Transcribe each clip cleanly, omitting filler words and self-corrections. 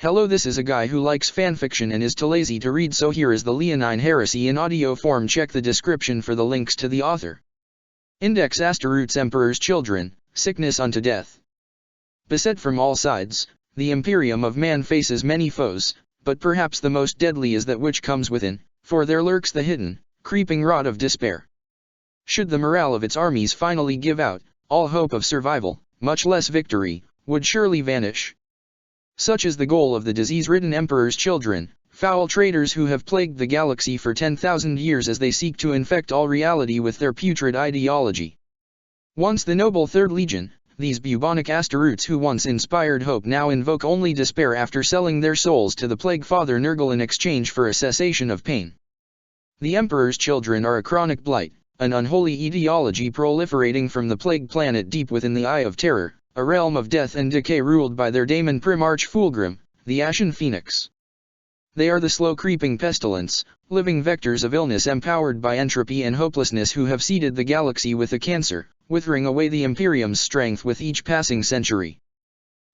Hello, this is a guy who likes fanfiction and is too lazy to read, so here is the Leonine Heresy in audio form. Check the description for the links to the author. Index Asteroots Emperor's Children, Sickness unto Death. Beset from all sides, the Imperium of man faces many foes, but perhaps the most deadly is that which comes within, for there lurks the hidden, creeping rot of despair. Should the morale of its armies finally give out, all hope of survival, much less victory, would surely vanish. Such is the goal of the disease-ridden Emperor's children, foul traitors who have plagued the galaxy for 10,000 years as they seek to infect all reality with their putrid ideology. Once the noble Third Legion, these bubonic Asteroots who once inspired hope now invoke only despair after selling their souls to the Plague Father Nurgle in exchange for a cessation of pain. The Emperor's children are a chronic blight, an unholy ideology proliferating from the plague planet deep within the Eye of Terror, a realm of death and decay ruled by their daemon Primarch Fulgrim, the Ashen Phoenix. They are the slow-creeping pestilence, living vectors of illness empowered by entropy and hopelessness who have seeded the galaxy with a cancer, withering away the Imperium's strength with each passing century.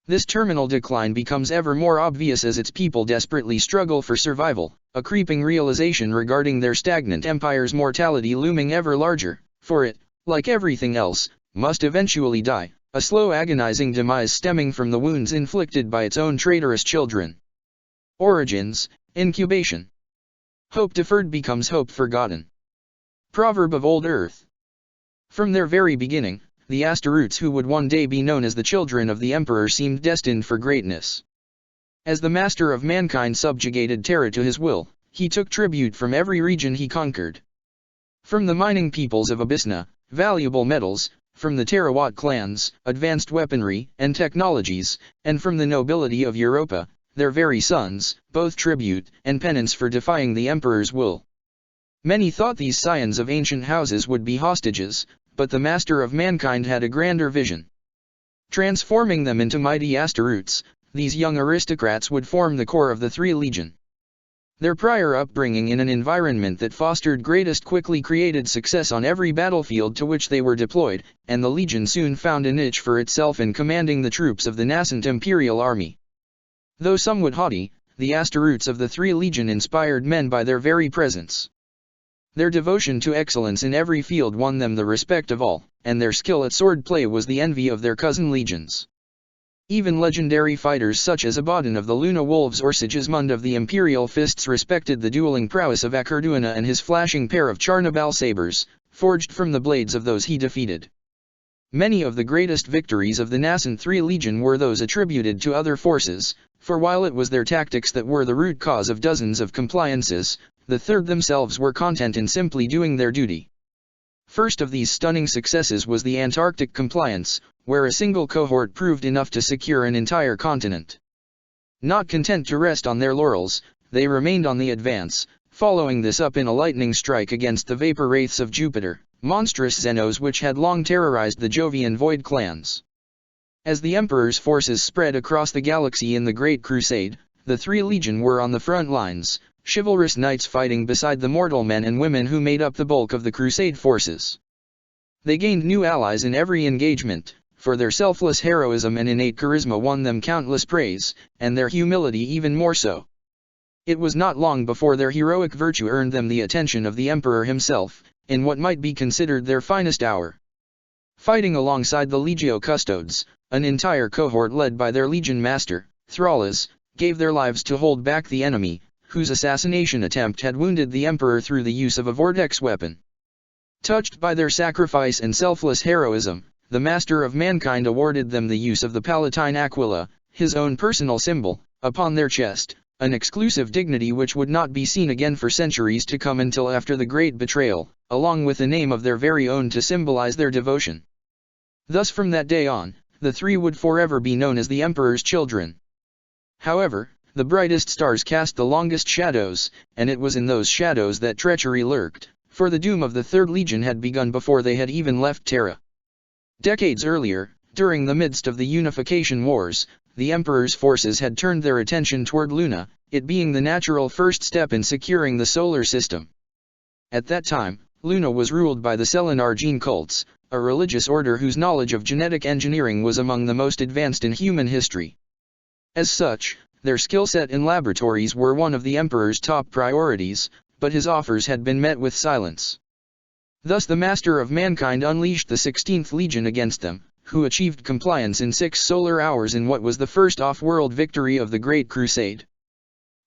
This terminal decline becomes ever more obvious as its people desperately struggle for survival, a creeping realization regarding their stagnant empire's mortality looming ever larger, for it, like everything else, must eventually die, a slow agonizing demise stemming from the wounds inflicted by its own traitorous children. Origins, incubation. Hope deferred becomes hope forgotten. Proverb of old Earth. From their very beginning, the Asteroots who would one day be known as the children of the Emperor seemed destined for greatness. As the master of mankind subjugated Terra to his will, he took tribute from every region he conquered. From the mining peoples of Abyssina, valuable metals, from the Terrawat clans, advanced weaponry and technologies, and from the nobility of Europa, their very sons, both tribute and penance for defying the Emperor's will. Many thought these scions of ancient houses would be hostages, but the master of mankind had a grander vision. Transforming them into mighty Asteroots, these young aristocrats would form the core of the Three Legion. Their prior upbringing in an environment that fostered greatest quickly created success on every battlefield to which they were deployed, and the Legion soon found a niche for itself in commanding the troops of the nascent Imperial Army. Though somewhat haughty, the Asteroots of the Three Legion inspired men by their very presence. Their devotion to excellence in every field won them the respect of all, and their skill at swordplay was the envy of their cousin legions. Even legendary fighters such as Abaddon of the Luna Wolves or Sigismund of the Imperial Fists respected the dueling prowess of Akerduina and his flashing pair of Charnabal sabers, forged from the blades of those he defeated. Many of the greatest victories of the nascent Three Legion were those attributed to other forces, for while it was their tactics that were the root cause of dozens of compliances, the Third themselves were content in simply doing their duty. First of these stunning successes was the Antarctic compliance, where a single cohort proved enough to secure an entire continent. Not content to rest on their laurels, they remained on the advance, following this up in a lightning strike against the vapor wraiths of Jupiter, monstrous Xenos which had long terrorized the Jovian Void clans. As the Emperor's forces spread across the galaxy in the Great Crusade, the Three Legion were on the front lines, chivalrous knights fighting beside the mortal men and women who made up the bulk of the Crusade forces. They gained new allies in every engagement, for their selfless heroism and innate charisma won them countless praise, and their humility even more so. It was not long before their heroic virtue earned them the attention of the Emperor himself, in what might be considered their finest hour. Fighting alongside the Legio Custodes, an entire cohort led by their Legion Master, Thrallas, gave their lives to hold back the enemy, whose assassination attempt had wounded the Emperor through the use of a vortex weapon. Touched by their sacrifice and selfless heroism, the Master of Mankind awarded them the use of the Palatine Aquila, his own personal symbol, upon their chest, an exclusive dignity which would not be seen again for centuries to come until after the Great Betrayal, along with a name of their very own to symbolize their devotion. Thus from that day on, the three would forever be known as the Emperor's children. However, the brightest stars cast the longest shadows, and it was in those shadows that treachery lurked, for the doom of the Third Legion had begun before they had even left Terra. Decades earlier, during the midst of the Unification Wars, the Emperor's forces had turned their attention toward Luna, it being the natural first step in securing the solar system. At that time, Luna was ruled by the Selenar gene cults, a religious order whose knowledge of genetic engineering was among the most advanced in human history. As such, their skill set in laboratories were one of the Emperor's top priorities, but his offers had been met with silence. Thus the Master of Mankind unleashed the 16th Legion against them, who achieved compliance in 6 solar hours in what was the first off-world victory of the Great Crusade.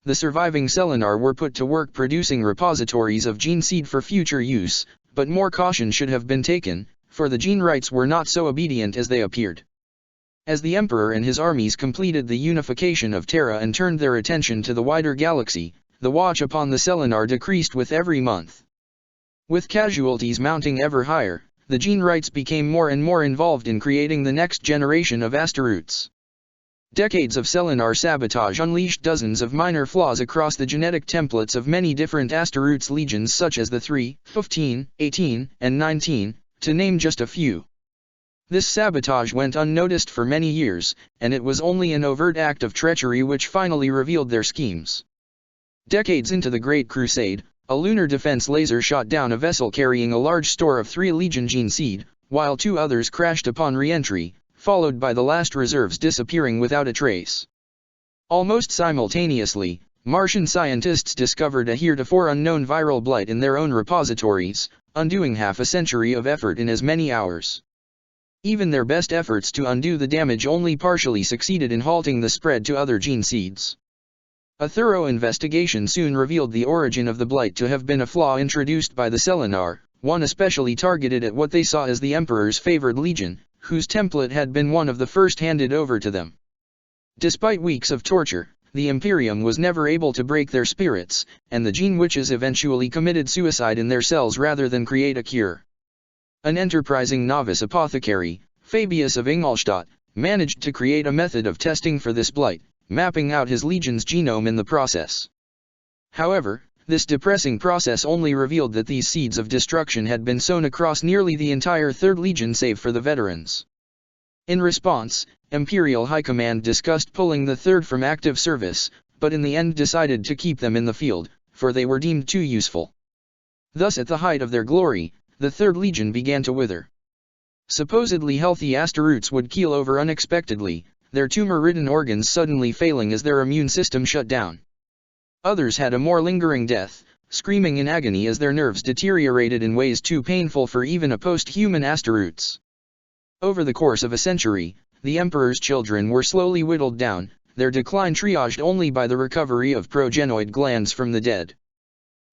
The surviving Selenar were put to work producing repositories of gene seed for future use, but more caution should have been taken, for the gene rights were not so obedient as they appeared. As the Emperor and his armies completed the unification of Terra and turned their attention to the wider galaxy, the watch upon the Selenar decreased with every month. With casualties mounting ever higher, the gene rights became more and more involved in creating the next generation of Asteroids. Decades of Selenar sabotage unleashed dozens of minor flaws across the genetic templates of many different Asteroids legions such as the 3, 15, 18, and 19, to name just a few. This sabotage went unnoticed for many years, and it was only an overt act of treachery which finally revealed their schemes. Decades into the Great Crusade, a lunar defense laser shot down a vessel carrying a large store of 3 Legion gene seed, while 2 others crashed upon re-entry, followed by the last reserves disappearing without a trace. Almost simultaneously, Martian scientists discovered a heretofore unknown viral blight in their own repositories, undoing half a century of effort in as many hours. Even their best efforts to undo the damage only partially succeeded in halting the spread to other gene seeds. A thorough investigation soon revealed the origin of the blight to have been a flaw introduced by the Selenar, one especially targeted at what they saw as the Emperor's favored legion, whose template had been one of the first handed over to them. Despite weeks of torture, the Imperium was never able to break their spirits, and the gene witches eventually committed suicide in their cells rather than create a cure. An enterprising novice apothecary, Fabius of Ingolstadt, managed to create a method of testing for this blight, mapping out his legion's genome in the process. However, this depressing process only revealed that these seeds of destruction had been sown across nearly the entire 3rd Legion save for the veterans. In response, Imperial High Command discussed pulling the 3rd from active service, but in the end decided to keep them in the field, for they were deemed too useful. Thus at the height of their glory, the 3rd Legion began to wither. Supposedly healthy Asteroids would keel over unexpectedly, their tumor-ridden organs suddenly failing as their immune system shut down. Others had a more lingering death, screaming in agony as their nerves deteriorated in ways too painful for even a post-human Asteroids. Over the course of a century, the Emperor's children were slowly whittled down, their decline triaged only by the recovery of progenoid glands from the dead.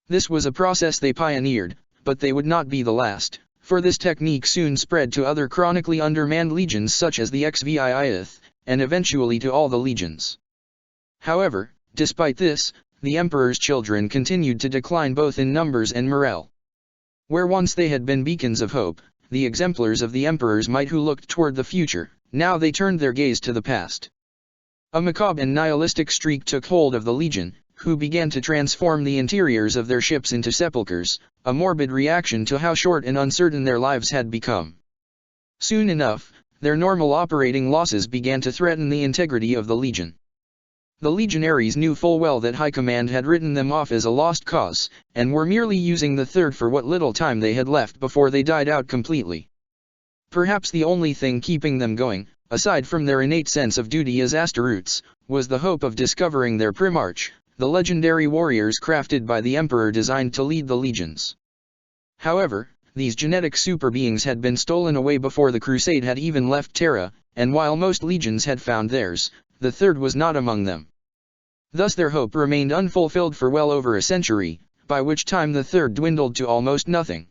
This was a process they pioneered, but they would not be the last, for this technique soon spread to other chronically undermanned legions such as the XVIIth, and eventually to all the legions. However, despite this, the Emperor's children continued to decline both in numbers and morale. Where once they had been beacons of hope, the exemplars of the Emperor's might who looked toward the future, now they turned their gaze to the past. A macabre and nihilistic streak took hold of the Legion, who began to transform the interiors of their ships into sepulchres, a morbid reaction to how short and uncertain their lives had become. Soon enough, their normal operating losses began to threaten the integrity of the Legion. The legionaries knew full well that High Command had written them off as a lost cause, and were merely using the 3rd for what little time they had left before they died out completely. Perhaps the only thing keeping them going, aside from their innate sense of duty as Asteroids, was the hope of discovering their Primarch, the legendary warriors crafted by the Emperor designed to lead the legions. However, these genetic superbeings had been stolen away before the Crusade had even left Terra, and while most legions had found theirs, the 3rd was not among them. Thus their hope remained unfulfilled for well over a century, by which time the 3rd dwindled to almost nothing.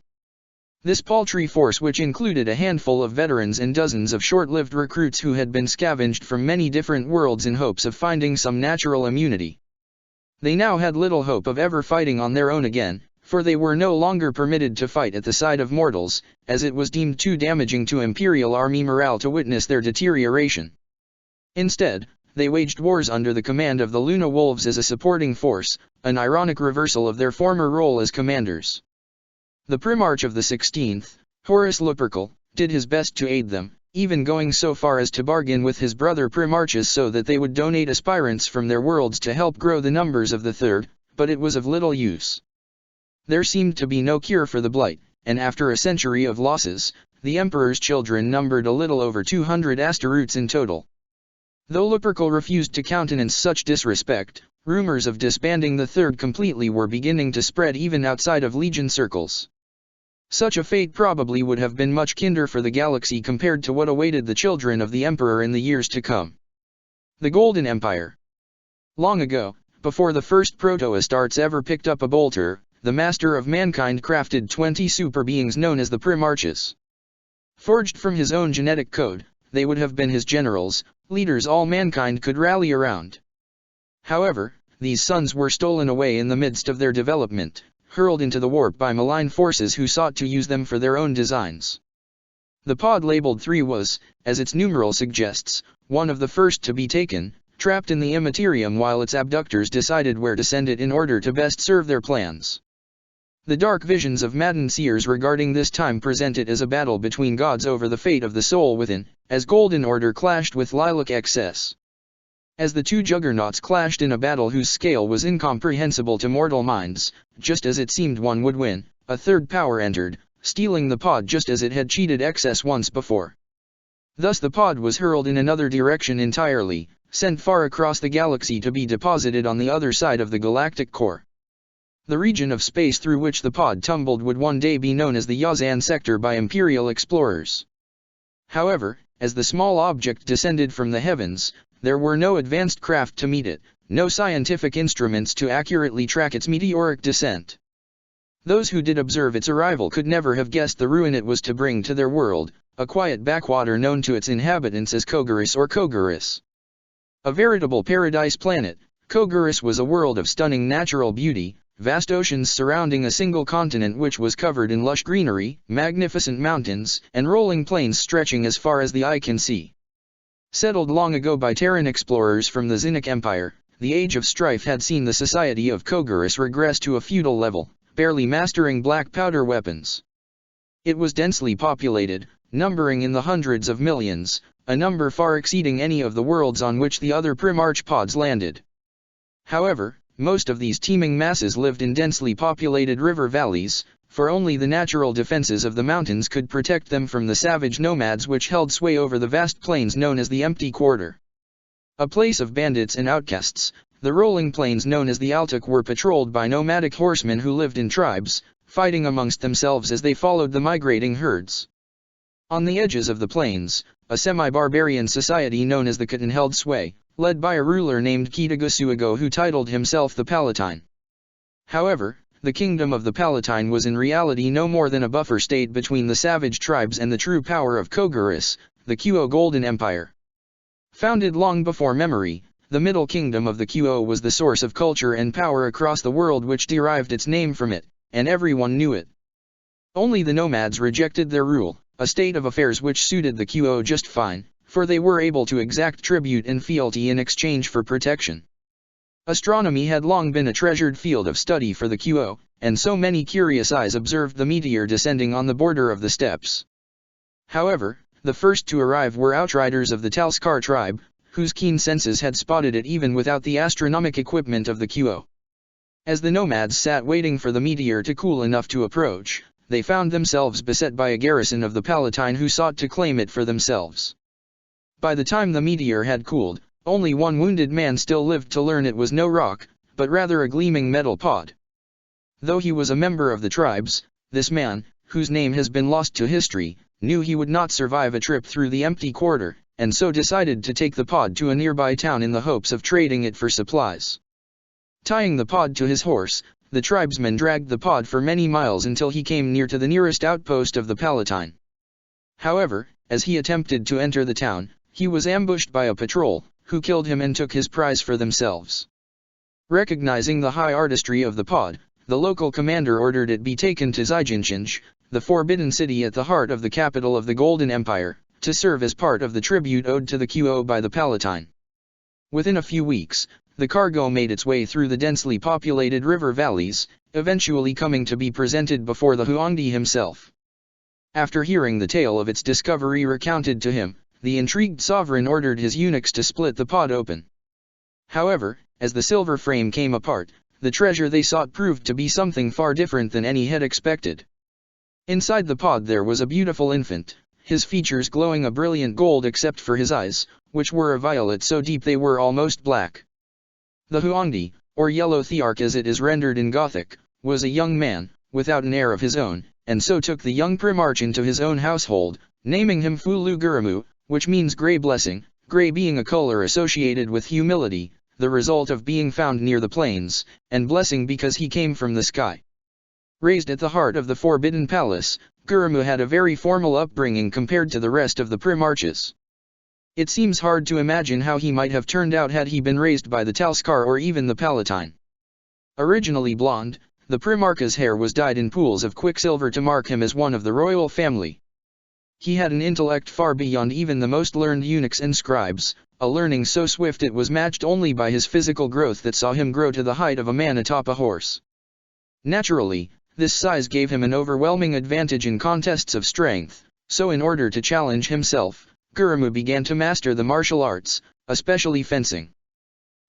This paltry force, which included a handful of veterans and dozens of short-lived recruits who had been scavenged from many different worlds in hopes of finding some natural immunity. They now had little hope of ever fighting on their own again, for they were no longer permitted to fight at the side of mortals, as it was deemed too damaging to Imperial army morale to witness their deterioration. Instead, they waged wars under the command of the Luna Wolves as a supporting force, an ironic reversal of their former role as commanders. The Primarch of the 16th, Horus Lupercal, did his best to aid them, even going so far as to bargain with his brother Primarches so that they would donate aspirants from their worlds to help grow the numbers of the 3rd, but it was of little use. There seemed to be no cure for the blight, and after a century of losses, the Emperor's children numbered a little over 200 Asteroids in total. Though Lupercal refused to countenance such disrespect, rumors of disbanding the Third completely were beginning to spread even outside of Legion circles. Such a fate probably would have been much kinder for the galaxy compared to what awaited the children of the Emperor in the years to come. The Golden Empire. Long ago, before the first Proto-Astartes ever picked up a bolter, the master of mankind crafted 20 super beings known as the Primarches. Forged from his own genetic code, they would have been his generals, leaders all mankind could rally around. However, these sons were stolen away in the midst of their development, hurled into the warp by malign forces who sought to use them for their own designs. The pod labeled 3 was, as its numeral suggests, one of the first to be taken, trapped in the immaterium while its abductors decided where to send it in order to best serve their plans. The dark visions of maddened seers regarding this time present it as a battle between gods over the fate of the soul within, as Golden Order clashed with Lilac XS. As the two juggernauts clashed in a battle whose scale was incomprehensible to mortal minds, just as it seemed one would win, a third power entered, stealing the pod just as it had cheated XS once before. Thus the pod was hurled in another direction entirely, sent far across the galaxy to be deposited on the other side of the galactic core. The region of space through which the pod tumbled would one day be known as the Yazan sector by Imperial explorers. However, as the small object descended from the heavens, there were no advanced craft to meet it, no scientific instruments to accurately track its meteoric descent. Those who did observe its arrival could never have guessed the ruin it was to bring to their world, a quiet backwater known to its inhabitants as Kogaris or Kogaris. A veritable paradise planet, Kogaris was a world of stunning natural beauty, vast oceans surrounding a single continent which was covered in lush greenery, magnificent mountains, and rolling plains stretching as far as the eye can see. Settled long ago by Terran explorers from the Zinnic Empire, the Age of Strife had seen the society of Kogaris regress to a feudal level, barely mastering black powder weapons. It was densely populated, numbering in the hundreds of millions, a number far exceeding any of the worlds on which the other Primarch pods landed. However, most of these teeming masses lived in densely populated river valleys, for only the natural defenses of the mountains could protect them from the savage nomads which held sway over the vast plains known as the Empty Quarter. A place of bandits and outcasts, the rolling plains known as the Altuk were patrolled by nomadic horsemen who lived in tribes, fighting amongst themselves as they followed the migrating herds. On the edges of the plains, a semi-barbarian society known as the Khatan held sway, led by a ruler named Kitagasuago who titled himself the Palatine. However, the kingdom of the Palatine was in reality no more than a buffer state between the savage tribes and the true power of Kogaris, the Qo Golden Empire. Founded long before memory, the Middle Kingdom of the Qo was the source of culture and power across the world which derived its name from it, and everyone knew it. Only the nomads rejected their rule, a state of affairs which suited the Qo just fine, for they were able to exact tribute and fealty in exchange for protection. Astronomy had long been a treasured field of study for the Qo, and so many curious eyes observed the meteor descending on the border of the steppes. However, the first to arrive were outriders of the Talskar tribe, whose keen senses had spotted it even without the astronomic equipment of the Qo. As the nomads sat waiting for the meteor to cool enough to approach, they found themselves beset by a garrison of the Palatine who sought to claim it for themselves. By the time the meteor had cooled, only one wounded man still lived to learn it was no rock, but rather a gleaming metal pod. Though he was a member of the tribes, this man, whose name has been lost to history, knew he would not survive a trip through the Empty Quarter, and so decided to take the pod to a nearby town in the hopes of trading it for supplies. Tying the pod to his horse, the tribesman dragged the pod for many miles until he came near to the nearest outpost of the Palatine. However, as he attempted to enter the town, he was ambushed by a patrol, who killed him and took his prize for themselves. Recognizing the high artistry of the pod, the local commander ordered it be taken to Zyjinchinj, the forbidden city at the heart of the capital of the Golden Empire, to serve as part of the tribute owed to the Qo by the Palatine. Within a few weeks, the cargo made its way through the densely populated river valleys, eventually coming to be presented before the Huangdi himself. After hearing the tale of its discovery recounted to him, the intrigued sovereign ordered his eunuchs to split the pod open. However, as the silver frame came apart, the treasure they sought proved to be something far different than any had expected. Inside the pod there was a beautiful infant, his features glowing a brilliant gold except for his eyes, which were a violet so deep they were almost black. The Huangdi, or Yellow Thearch as it is rendered in Gothic, was a young man, without an heir of his own, and so took the young Primarch into his own household, naming him Fulu Guramu, which means grey blessing, grey being a color associated with humility, the result of being found near the plains, and blessing because he came from the sky. Raised at the heart of the Forbidden Palace, Guramu had a very formal upbringing compared to the rest of the Primarches. It seems hard to imagine how he might have turned out had he been raised by the Talskar or even the Palatine. Originally blonde, the Primarch's hair was dyed in pools of quicksilver to mark him as one of the royal family. He had an intellect far beyond even the most learned eunuchs and scribes, a learning so swift it was matched only by his physical growth that saw him grow to the height of a man atop a horse. Naturally, this size gave him an overwhelming advantage in contests of strength, so in order to challenge himself, Guramu began to master the martial arts, especially fencing.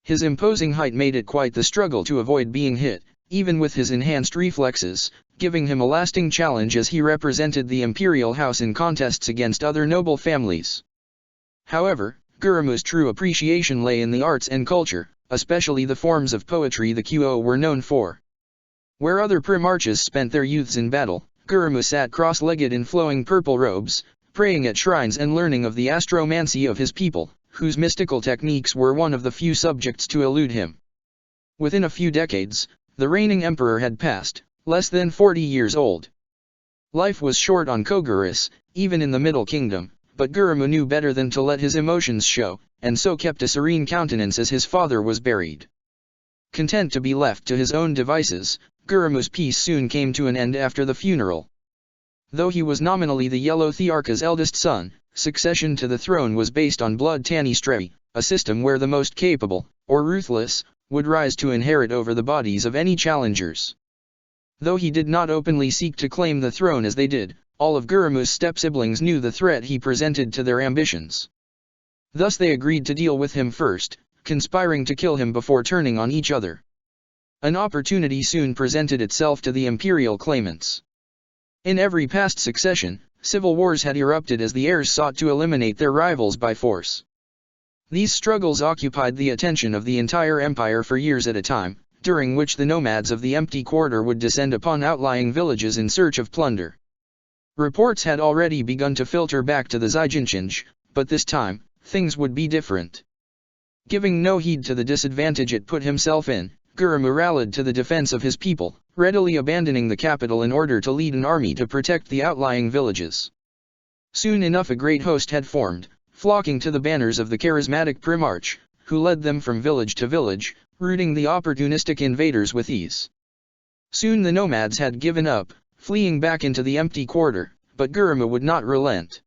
His imposing height made it quite the struggle to avoid being hit, even with his enhanced reflexes, giving him a lasting challenge as he represented the imperial house in contests against other noble families. However, Guramu's true appreciation lay in the arts and culture, especially the forms of poetry the Qo were known for. Where other Primarches spent their youths in battle, Guramu sat cross-legged in flowing purple robes, praying at shrines and learning of the astromancy of his people, whose mystical techniques were one of the few subjects to elude him. Within a few decades, the reigning emperor had passed, less than 40 years old. Life was short on Kogaris, even in the Middle Kingdom, but Guramu knew better than to let his emotions show, and so kept a serene countenance as his father was buried. Content to be left to his own devices, Guramu's peace soon came to an end after the funeral. Though he was nominally the Yellow Thearch's eldest son, succession to the throne was based on blood tanistrei, a system where the most capable, or ruthless, would rise to inherit over the bodies of any challengers. Though he did not openly seek to claim the throne as they did, all of Guramu's step-siblings knew the threat he presented to their ambitions. Thus they agreed to deal with him first, conspiring to kill him before turning on each other. An opportunity soon presented itself to the imperial claimants. In every past succession, civil wars had erupted as the heirs sought to eliminate their rivals by force. These struggles occupied the attention of the entire empire for years at a time, during which the nomads of the empty quarter would descend upon outlying villages in search of plunder. Reports had already begun to filter back to the Zyjinchinj, but this time, things would be different. Giving no heed to the disadvantage it put himself in, Guramu rallied to the defense of his people, readily abandoning the capital in order to lead an army to protect the outlying villages. Soon enough a great host had formed, flocking to the banners of the charismatic Primarch, who led them from village to village, routing the opportunistic invaders with ease. Soon the nomads had given up, fleeing back into the empty quarter, but Guramu would not relent.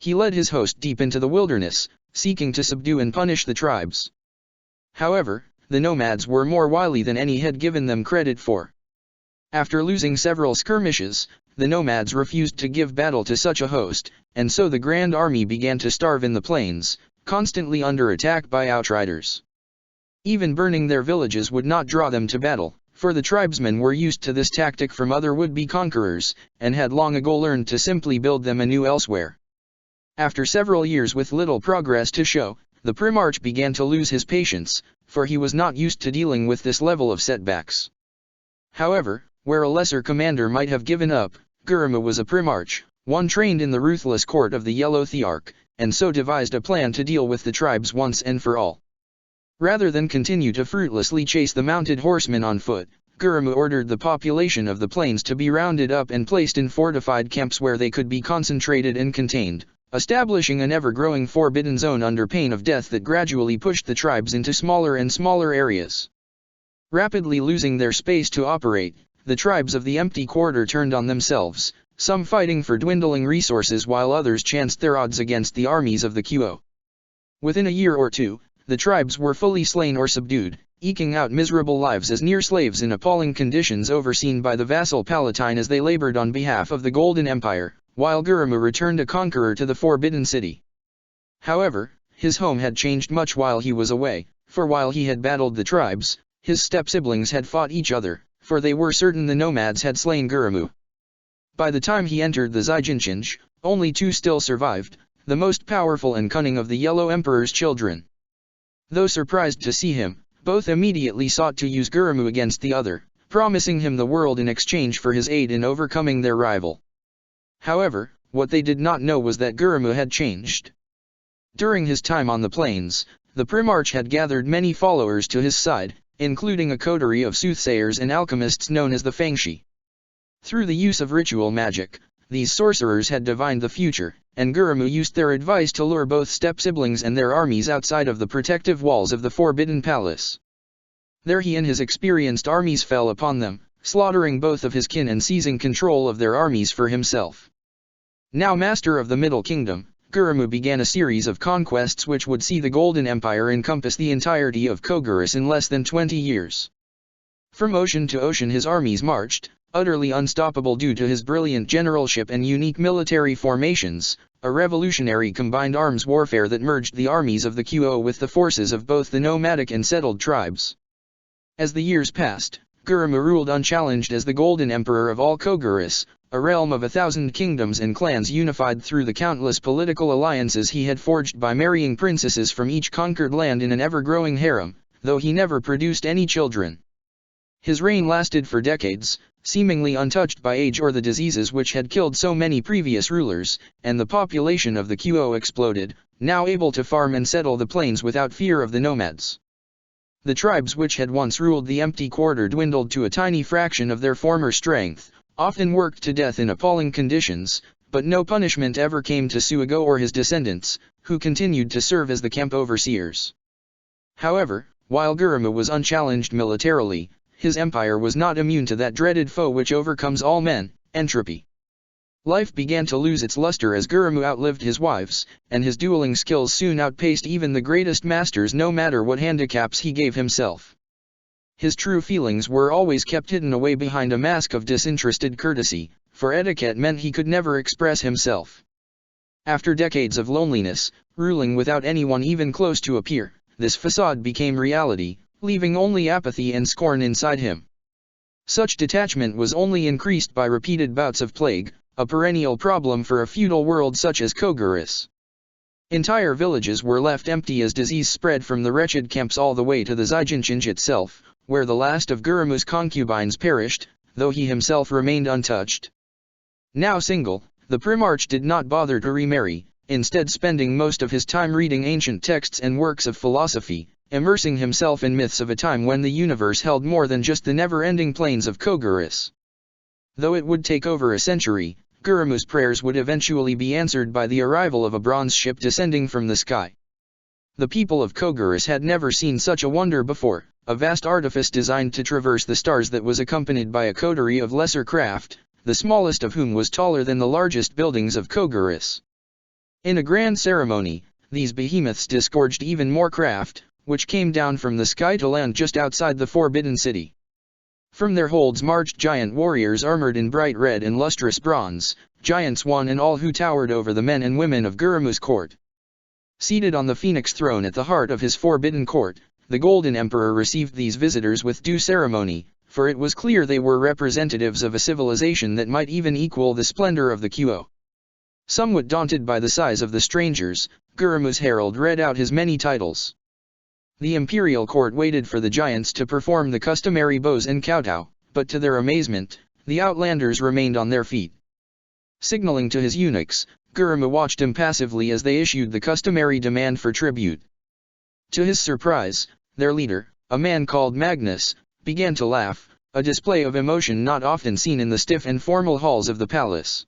He led his host deep into the wilderness, seeking to subdue and punish the tribes. However, the nomads were more wily than any had given them credit for. After losing several skirmishes, the nomads refused to give battle to such a host, and so the grand army began to starve in the plains, constantly under attack by outriders. Even burning their villages would not draw them to battle, for the tribesmen were used to this tactic from other would-be conquerors, and had long ago learned to simply build them anew elsewhere. After several years with little progress to show, the Primarch began to lose his patience, for he was not used to dealing with this level of setbacks. However, where a lesser commander might have given up, Guramu was a Primarch, one trained in the ruthless court of the Yellow Thearch, and so devised a plan to deal with the tribes once and for all. Rather than continue to fruitlessly chase the mounted horsemen on foot, Guramu ordered the population of the plains to be rounded up and placed in fortified camps where they could be concentrated and contained, establishing an ever-growing forbidden zone under pain of death that gradually pushed the tribes into smaller and smaller areas. Rapidly losing their space to operate, the tribes of the empty quarter turned on themselves, some fighting for dwindling resources while others chanced their odds against the armies of the Qo. Within a year or two, the tribes were fully slain or subdued, eking out miserable lives as near slaves in appalling conditions overseen by the vassal Palatine as they labored on behalf of the Golden Empire, while Guramu returned a conqueror to the Forbidden City. However, his home had changed much while he was away, for while he had battled the tribes, his step-siblings had fought each other, for they were certain the nomads had slain Guramu. By the time he entered the Zyjinchinj, Only 2 still survived, the most powerful and cunning of the Yellow Emperor's children. Though surprised to see him, both immediately sought to use Gurumhu against the other, promising him the world in exchange for his aid in overcoming their rival. However, what they did not know was that Gurumhu had changed. During his time on the plains, the Primarch had gathered many followers to his side, including a coterie of soothsayers and alchemists known as the Fangshi. Through the use of ritual magic, these sorcerers had divined the future, and Gurumhu used their advice to lure both step-siblings and their armies outside of the protective walls of the Forbidden Palace. There he and his experienced armies fell upon them, slaughtering both of his kin and seizing control of their armies for himself. Now master of the Middle Kingdom, Gurumhu began a series of conquests which would see the Golden Empire encompass the entirety of Kogoris in less than 20 years. From ocean to ocean his armies marched, utterly unstoppable due to his brilliant generalship and unique military formations, a revolutionary combined arms warfare that merged the armies of the Qo with the forces of both the nomadic and settled tribes. As the years passed, Gurumhu ruled unchallenged as the Golden Emperor of all Kogoris, a realm of 1,000 kingdoms and clans unified through the countless political alliances he had forged by marrying princesses from each conquered land in an ever-growing harem, though he never produced any children. His reign lasted for decades, seemingly untouched by age or the diseases which had killed so many previous rulers, and the population of the Qo exploded, now able to farm and settle the plains without fear of the nomads. The tribes which had once ruled the empty quarter dwindled to a tiny fraction of their former strength, often worked to death in appalling conditions, but no punishment ever came to Suigo or his descendants, who continued to serve as the camp overseers. However, while Gurumhu was unchallenged militarily, his empire was not immune to that dreaded foe which overcomes all men, entropy. Life began to lose its luster as Gurumhu outlived his wives, and his dueling skills soon outpaced even the greatest masters no matter what handicaps he gave himself. His true feelings were always kept hidden away behind a mask of disinterested courtesy, for etiquette meant he could never express himself. After decades of loneliness, ruling without anyone even close to a peer, this facade became reality, leaving only apathy and scorn inside him. Such detachment was only increased by repeated bouts of plague, a perennial problem for a feudal world such as Kogoris. Entire villages were left empty as disease spread from the wretched camps all the way to the Zyjinchinj itself, where the last of Gurumhu's concubines perished, though he himself remained untouched. Now single, the Primarch did not bother to remarry, instead spending most of his time reading ancient texts and works of philosophy, immersing himself in myths of a time when the universe held more than just the never-ending plains of Kogoris. Though it would take over a century, Gurumhu's prayers would eventually be answered by the arrival of a bronze ship descending from the sky. The people of Kogoris had never seen such a wonder before, a vast artifice designed to traverse the stars that was accompanied by a coterie of lesser craft, the smallest of whom was taller than the largest buildings of Kogoris. In a grand ceremony, these behemoths disgorged even more craft, which came down from the sky to land just outside the Forbidden City. From their holds marched giant warriors armored in bright red and lustrous bronze, giants one and all who towered over the men and women of Gurumhu's court. Seated on the Phoenix throne at the heart of his forbidden court, the Golden Emperor received these visitors with due ceremony, for it was clear they were representatives of a civilization that might even equal the splendor of the Qo. Somewhat daunted by the size of the strangers, Gurumhu's herald read out his many titles. The imperial court waited for the giants to perform the customary bows and kowtow, but to their amazement, the outlanders remained on their feet. Signaling to his eunuchs, Gurumhu watched impassively as they issued the customary demand for tribute. To his surprise, their leader, a man called Magnus, began to laugh, a display of emotion not often seen in the stiff and formal halls of the palace.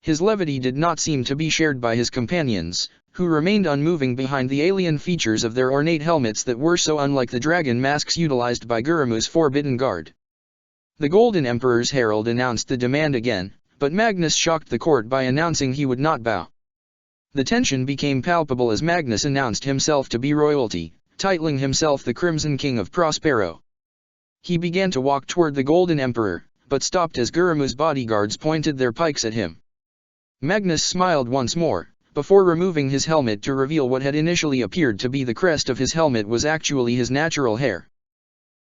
His levity did not seem to be shared by his companions, who remained unmoving behind the alien features of their ornate helmets that were so unlike the dragon masks utilized by Gurumhu's forbidden guard. The Golden Emperor's herald announced the demand again, but Magnus shocked the court by announcing he would not bow. The tension became palpable as Magnus announced himself to be royalty, titling himself the Crimson King of Prospero. He began to walk toward the Golden Emperor, but stopped as Gurumhu's bodyguards pointed their pikes at him. Magnus smiled once more, before removing his helmet to reveal what had initially appeared to be the crest of his helmet was actually his natural hair.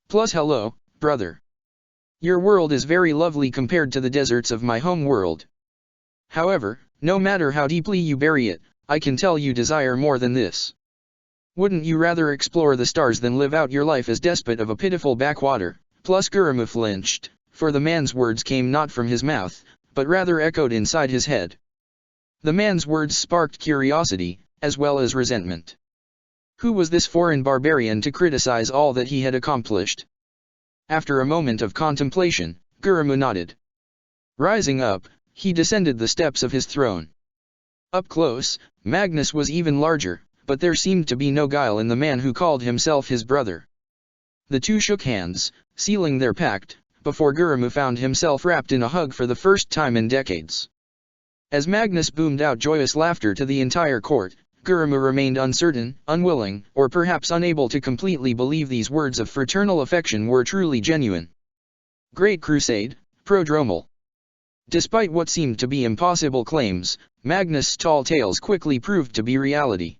Plus hello, brother. Your world is very lovely compared to the deserts of my home world. However, no matter how deeply you bury it, I can tell you desire more than this. Wouldn't you rather explore the stars than live out your life as despot of a pitiful backwater? Plus Gurumukh flinched, for the man's words came not from his mouth, but rather echoed inside his head. The man's words sparked curiosity, as well as resentment. Who was this foreign barbarian to criticize all that he had accomplished? After a moment of contemplation, Gurumukh nodded. Rising up, he descended the steps of his throne. Up close, Magnus was even larger, but there seemed to be no guile in the man who called himself his brother. The two shook hands, sealing their pact, before Gurumukh found himself wrapped in a hug for the first time in decades. As Magnus boomed out joyous laughter to the entire court, Gurumukh remained uncertain, unwilling, or perhaps unable to completely believe these words of fraternal affection were truly genuine. Great Crusade, prodromal. Despite what seemed to be impossible claims, Magnus' tall tales quickly proved to be reality.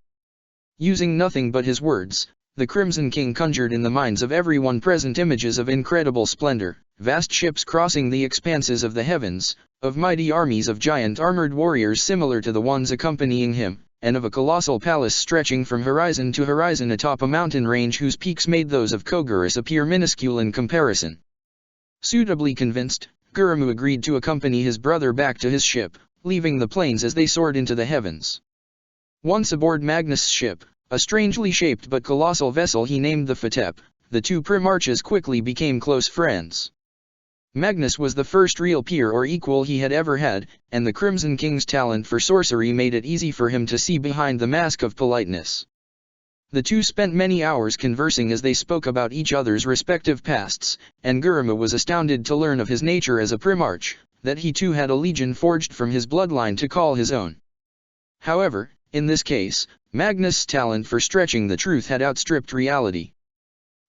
Using nothing but his words, the Crimson King conjured in the minds of everyone present images of incredible splendor, vast ships crossing the expanses of the heavens, of mighty armies of giant armored warriors similar to the ones accompanying him, and of a colossal palace stretching from horizon to horizon atop a mountain range whose peaks made those of Kogurus appear minuscule in comparison. Suitably convinced, Gurumukh agreed to accompany his brother back to his ship, leaving the planes as they soared into the heavens. Once aboard Magnus' ship, a strangely shaped but colossal vessel he named the Fatep, the two primarchs quickly became close friends. Magnus was the first real peer or equal he had ever had, and the Crimson King's talent for sorcery made it easy for him to see behind the mask of politeness. The two spent many hours conversing as they spoke about each other's respective pasts, and Gurumukh was astounded to learn of his nature as a primarch, that he too had a legion forged from his bloodline to call his own. However, in this case, Magnus' talent for stretching the truth had outstripped reality.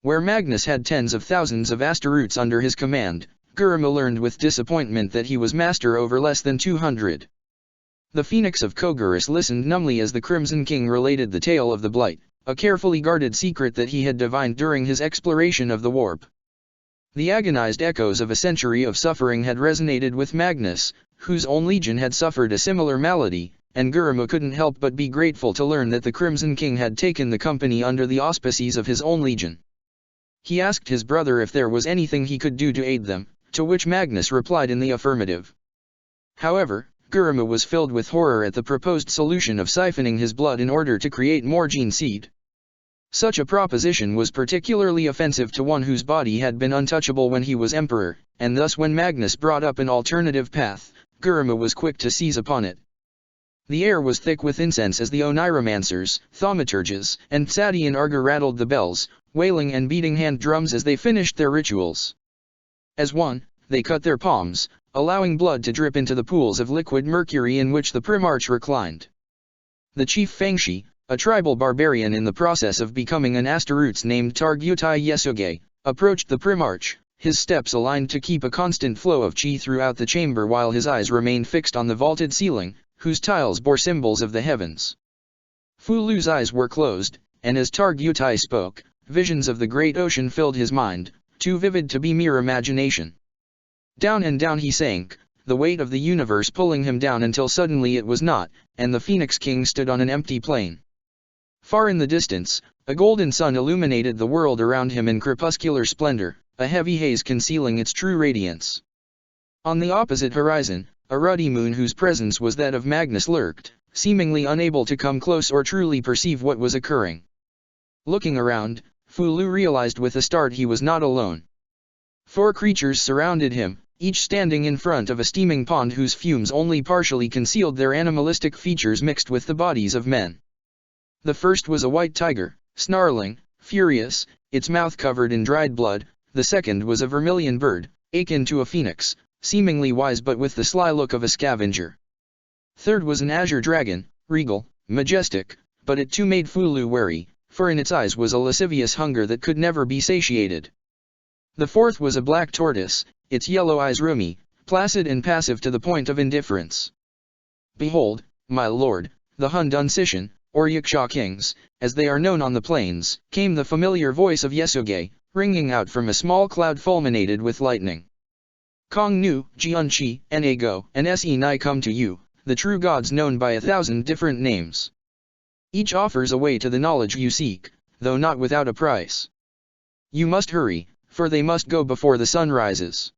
Where Magnus had tens of thousands of Astaroths under his command, Gurumukh learned with disappointment that he was master over less than 200. The Phoenix of Kogurus listened numbly as the Crimson King related the tale of the Blight, a carefully guarded secret that he had divined during his exploration of the warp. The agonized echoes of a century of suffering had resonated with Magnus, whose own legion had suffered a similar malady, and Gurumukh couldn't help but be grateful to learn that the Crimson King had taken the company under the auspices of his own legion. He asked his brother if there was anything he could do to aid them, to which Magnus replied in the affirmative. However, Gurumukh was filled with horror at the proposed solution of siphoning his blood in order to create more gene seed. Such a proposition was particularly offensive to one whose body had been untouchable when he was emperor, and thus when Magnus brought up an alternative path, Gurumukh was quick to seize upon it. The air was thick with incense as the Oniromancers, Thaumaturges, and Psadian Arger rattled the bells, wailing and beating hand drums as they finished their rituals. As one, they cut their palms, allowing blood to drip into the pools of liquid mercury in which the primarch reclined. The chief Fengshi, a tribal barbarian in the process of becoming an Astaroths named Targutai Yesuge, approached the primarch, his steps aligned to keep a constant flow of chi throughout the chamber while his eyes remained fixed on the vaulted ceiling, whose tiles bore symbols of the heavens. Fulu's eyes were closed, and as Targutai spoke, visions of the great ocean filled his mind, too vivid to be mere imagination. Down and down he sank, the weight of the universe pulling him down until suddenly it was not, and the Phoenix King stood on an empty plain. Far in the distance, a golden sun illuminated the world around him in crepuscular splendor, a heavy haze concealing its true radiance. On the opposite horizon, a ruddy moon whose presence was that of Magnus lurked, seemingly unable to come close or truly perceive what was occurring. Looking around, Fulu realized with a start he was not alone. 4 creatures surrounded him, each standing in front of a steaming pond whose fumes only partially concealed their animalistic features mixed with the bodies of men. The first was a white tiger, snarling, furious, its mouth covered in dried blood. The second was a vermilion bird, akin to a phoenix, seemingly wise but with the sly look of a scavenger. Third was an azure dragon, regal, majestic, but it too made Fulu wary, for in its eyes was a lascivious hunger that could never be satiated. The fourth was a black tortoise, its yellow eyes rheumy, placid and passive to the point of indifference. Behold, my lord, the Hundun Sishan, or Yaksha kings, as they are known on the plains, came the familiar voice of Yesuge, ringing out from a small cloud fulminated with lightning. Kong Nu, Jianchi, Enago, and Se Nai come to you, the true gods known by 1,000 different names. Each offers a way to the knowledge you seek, though not without a price. You must hurry, for they must go before the sun rises.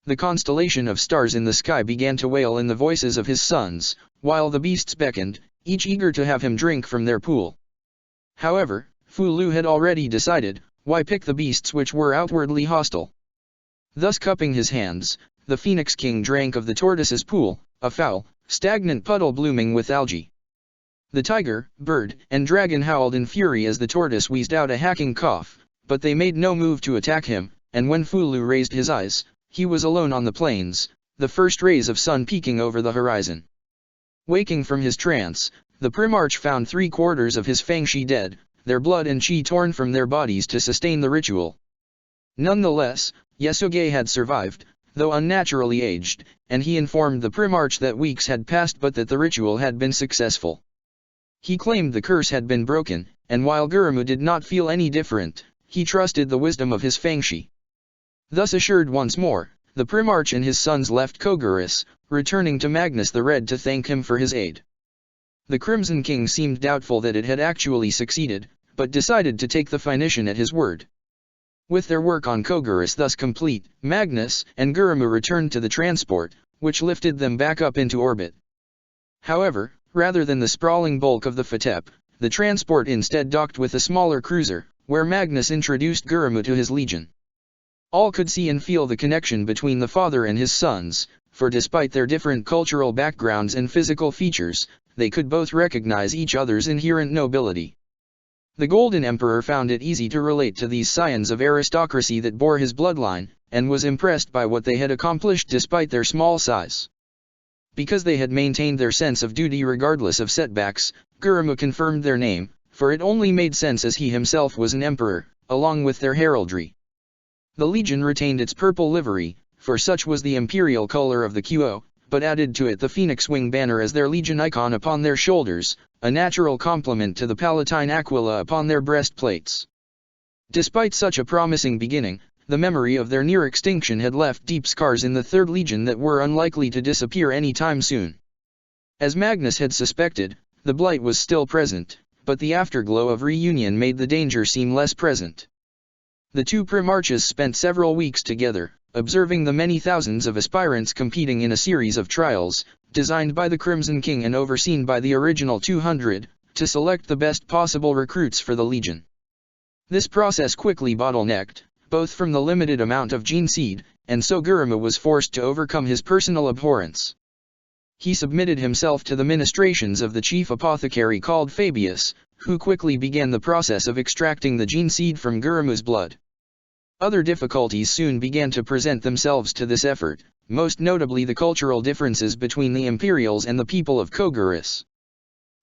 The constellation of stars in the sky began to wail in the voices of his sons, while the beasts beckoned, each eager to have him drink from their pool. However, Fu Lu had already decided, why pick the beasts which were outwardly hostile? Thus cupping his hands, the Phoenix King drank of the tortoise's pool, a foul, stagnant puddle blooming with algae. The tiger, bird, and dragon howled in fury as the tortoise wheezed out a hacking cough, but they made no move to attack him, and when Fu Lu raised his eyes, he was alone on the plains, the first rays of sun peeking over the horizon. Waking from his trance, the Primarch found 3/4 of his Fangshi dead, their blood and chi torn from their bodies to sustain the ritual. Nonetheless, Yasuge had survived, though unnaturally aged, and he informed the Primarch that weeks had passed but that the ritual had been successful. He claimed the curse had been broken, and while Gurumu did not feel any different, he trusted the wisdom of his Fangshi. Thus assured once more, the Primarch and his sons left Kogurus, returning to Magnus the Red to thank him for his aid. The Crimson King seemed doubtful that it had actually succeeded, but decided to take the Phoenician at his word. With their work on Kogurus thus complete, Magnus and Gurumu returned to the transport, which lifted them back up into orbit. However, rather than the sprawling bulk of the Fatep, the transport instead docked with a smaller cruiser, where Magnus introduced Gurumu to his legion. All could see and feel the connection between the father and his sons, for despite their different cultural backgrounds and physical features, they could both recognize each other's inherent nobility. The Golden Emperor found it easy to relate to these scions of aristocracy that bore his bloodline, and was impressed by what they had accomplished despite their small size. Because they had maintained their sense of duty regardless of setbacks, Gurumu confirmed their name, for it only made sense as he himself was an emperor, along with their heraldry. The legion retained its purple livery, for such was the imperial color of the Qo, but added to it the phoenix wing banner as their legion icon upon their shoulders, a natural complement to the Palatine aquila upon their breastplates. Despite such a promising beginning, the memory of their near extinction had left deep scars in the Third Legion that were unlikely to disappear any time soon. As Magnus had suspected, the blight was still present, but the afterglow of reunion made the danger seem less present. The two Primarches spent several weeks together, observing the many thousands of aspirants competing in a series of trials, designed by the Crimson King and overseen by the original 200, to select the best possible recruits for the Legion. This process quickly bottlenecked, both from the limited amount of gene seed, and so Gurumu was forced to overcome his personal abhorrence. He submitted himself to the ministrations of the chief apothecary called Fabius, who quickly began the process of extracting the gene seed from Gurumu's blood. Other difficulties soon began to present themselves to this effort, most notably the cultural differences between the Imperials and the people of Kogurus.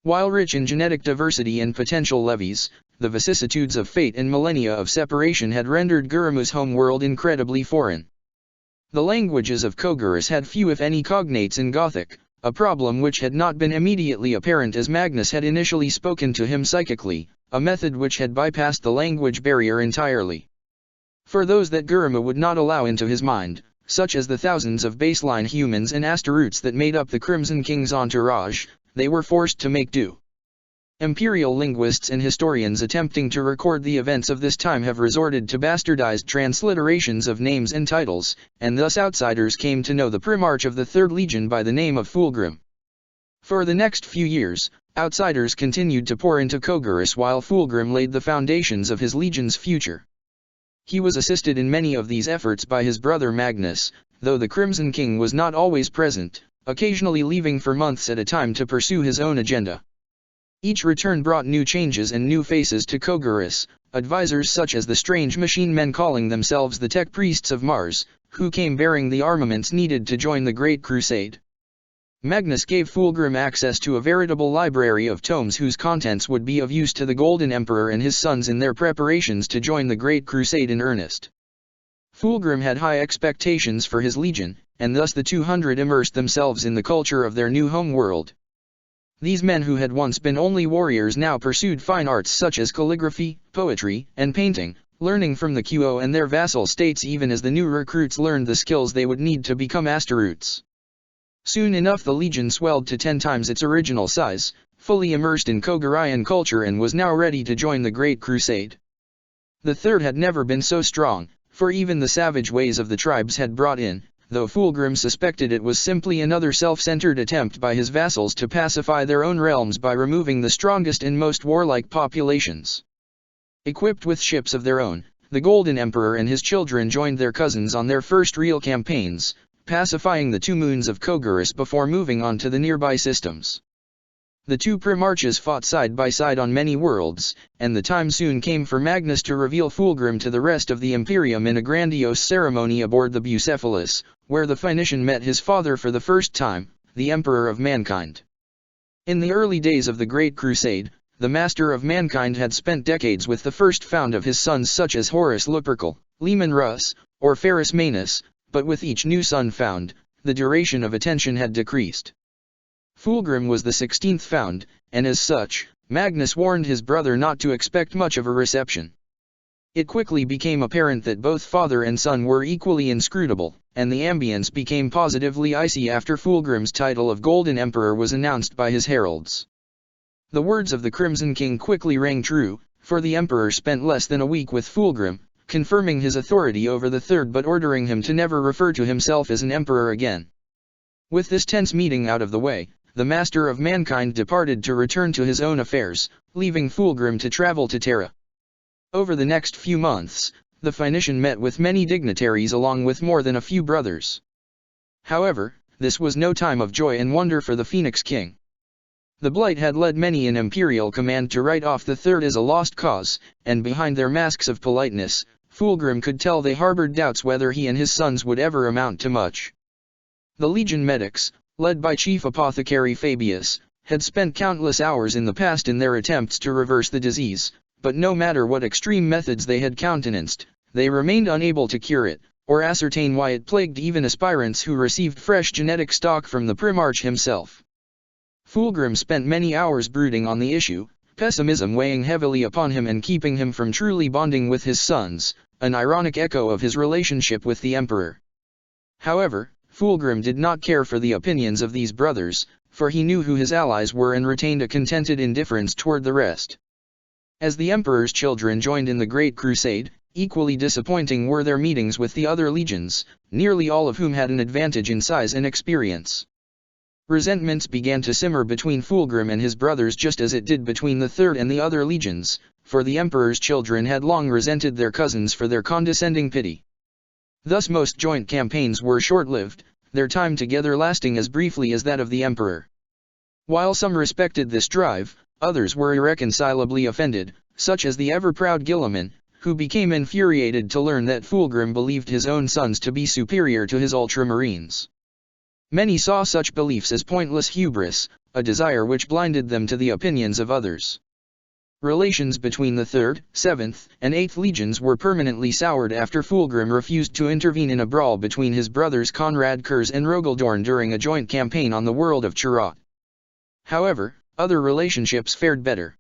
While rich in genetic diversity and potential levies, the vicissitudes of fate and millennia of separation had rendered Gurumu's home world incredibly foreign. The languages of Kogurus had few if any cognates in Gothic, a problem which had not been immediately apparent as Magnus had initially spoken to him psychically, a method which had bypassed the language barrier entirely. For those that Gurumu would not allow into his mind, such as the thousands of baseline humans and Astaroths that made up the Crimson King's entourage, they were forced to make do. Imperial linguists and historians attempting to record the events of this time have resorted to bastardized transliterations of names and titles, and thus outsiders came to know the Primarch of the Third Legion by the name of Fulgrim. For the next few years, outsiders continued to pour into Kogurus while Fulgrim laid the foundations of his legion's future. He was assisted in many of these efforts by his brother Magnus, though the Crimson King was not always present, occasionally leaving for months at a time to pursue his own agenda. Each return brought new changes and new faces to Kogurus, advisors such as the strange machine men calling themselves the Tech Priests of Mars, who came bearing the armaments needed to join the Great Crusade. Magnus gave Fulgrim access to a veritable library of tomes whose contents would be of use to the Golden Emperor and his sons in their preparations to join the Great Crusade in earnest. Fulgrim had high expectations for his legion, and thus the 200 immersed themselves in the culture of their new home world. These men who had once been only warriors now pursued fine arts such as calligraphy, poetry, and painting, learning from the Qo and their vassal states even as the new recruits learned the skills they would need to become Astaroths. Soon enough the legion swelled to 10 times its original size, fully immersed in Kogurian culture, and was now ready to join the Great Crusade. The third had never been so strong, for even the savage ways of the tribes had brought in, though Fulgrim suspected it was simply another self-centered attempt by his vassals to pacify their own realms by removing the strongest and most warlike populations. Equipped with ships of their own, the Golden Emperor and his children joined their cousins on their first real campaigns, pacifying the two moons of Koguris before moving on to the nearby systems. The two Primarchs fought side by side on many worlds, and the time soon came for Magnus to reveal Fulgrim to the rest of the Imperium in a grandiose ceremony aboard the Bucephalus, where the Phoenician met his father for the first time, the Emperor of Mankind. In the early days of the Great Crusade, the Master of Mankind had spent decades with the first found of his sons such as Horus Lupercal, Leman Russ, or Ferrus Manus, but with each new son found, the duration of attention had decreased. Fulgrim was the 16th found, and as such, Magnus warned his brother not to expect much of a reception. It quickly became apparent that both father and son were equally inscrutable, and the ambience became positively icy after Fulgrim's title of Golden Emperor was announced by his heralds. The words of the Crimson King quickly rang true, for the Emperor spent less than a week with Fulgrim, confirming his authority over the third but ordering him to never refer to himself as an emperor again. With this tense meeting out of the way, the Master of Mankind departed to return to his own affairs, leaving Fulgrim to travel to Terra. Over the next few months, the Phoenician met with many dignitaries along with more than a few brothers. However, this was no time of joy and wonder for the Phoenix King. The Blight had led many in imperial command to write off the third as a lost cause, and behind their masks of politeness, Fulgrim could tell they harbored doubts whether he and his sons would ever amount to much. The Legion medics, led by Chief Apothecary Fabius, had spent countless hours in the past in their attempts to reverse the disease, but no matter what extreme methods they had countenanced, they remained unable to cure it, or ascertain why it plagued even aspirants who received fresh genetic stock from the Primarch himself. Fulgrim spent many hours brooding on the issue, pessimism weighing heavily upon him and keeping him from truly bonding with his sons, an ironic echo of his relationship with the Emperor. However, Fulgrim did not care for the opinions of these brothers, for he knew who his allies were and retained a contented indifference toward the rest. As the Emperor's children joined in the Great Crusade, equally disappointing were their meetings with the other legions, nearly all of whom had an advantage in size and experience. Resentments began to simmer between Fulgrim and his brothers just as it did between the third and the other legions, for the Emperor's children had long resented their cousins for their condescending pity. Thus most joint campaigns were short-lived, their time together lasting as briefly as that of the Emperor. While some respected this drive, others were irreconcilably offended, such as the ever-proud Guilliman, who became infuriated to learn that Fulgrim believed his own sons to be superior to his ultramarines. Many saw such beliefs as pointless hubris, a desire which blinded them to the opinions of others. Relations between the 3rd, 7th, and 8th legions were permanently soured after Fulgrim refused to intervene in a brawl between his brothers Conrad Kurz and Rogaldorn during a joint campaign on the world of Chirot. However, other relationships fared better.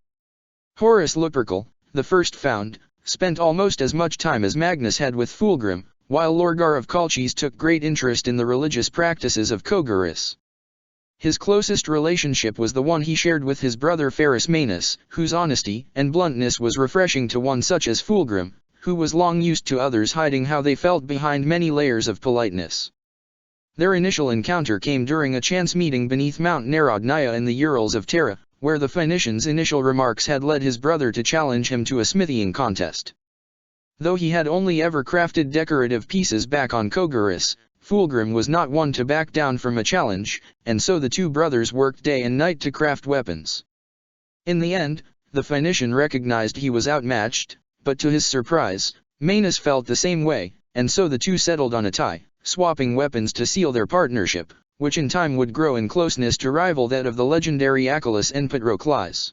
Horus Lupercal, the first found, spent almost as much time as Magnus had with Fulgrim, while Lorgar of Colchis took great interest in the religious practices of Koguris. His closest relationship was the one he shared with his brother Ferrus Manus, whose honesty and bluntness was refreshing to one such as Fulgrim, who was long used to others hiding how they felt behind many layers of politeness. Their initial encounter came during a chance meeting beneath Mount Narodnaya in the Urals of Terra, where the Phoenician's initial remarks had led his brother to challenge him to a smithing contest. Though he had only ever crafted decorative pieces back on Koguris, Fulgrim was not one to back down from a challenge, and so the two brothers worked day and night to craft weapons. In the end, the Phoenician recognized he was outmatched, but to his surprise, Manus felt the same way, and so the two settled on a tie, swapping weapons to seal their partnership, which in time would grow in closeness to rival that of the legendary Achilles and Patroclus.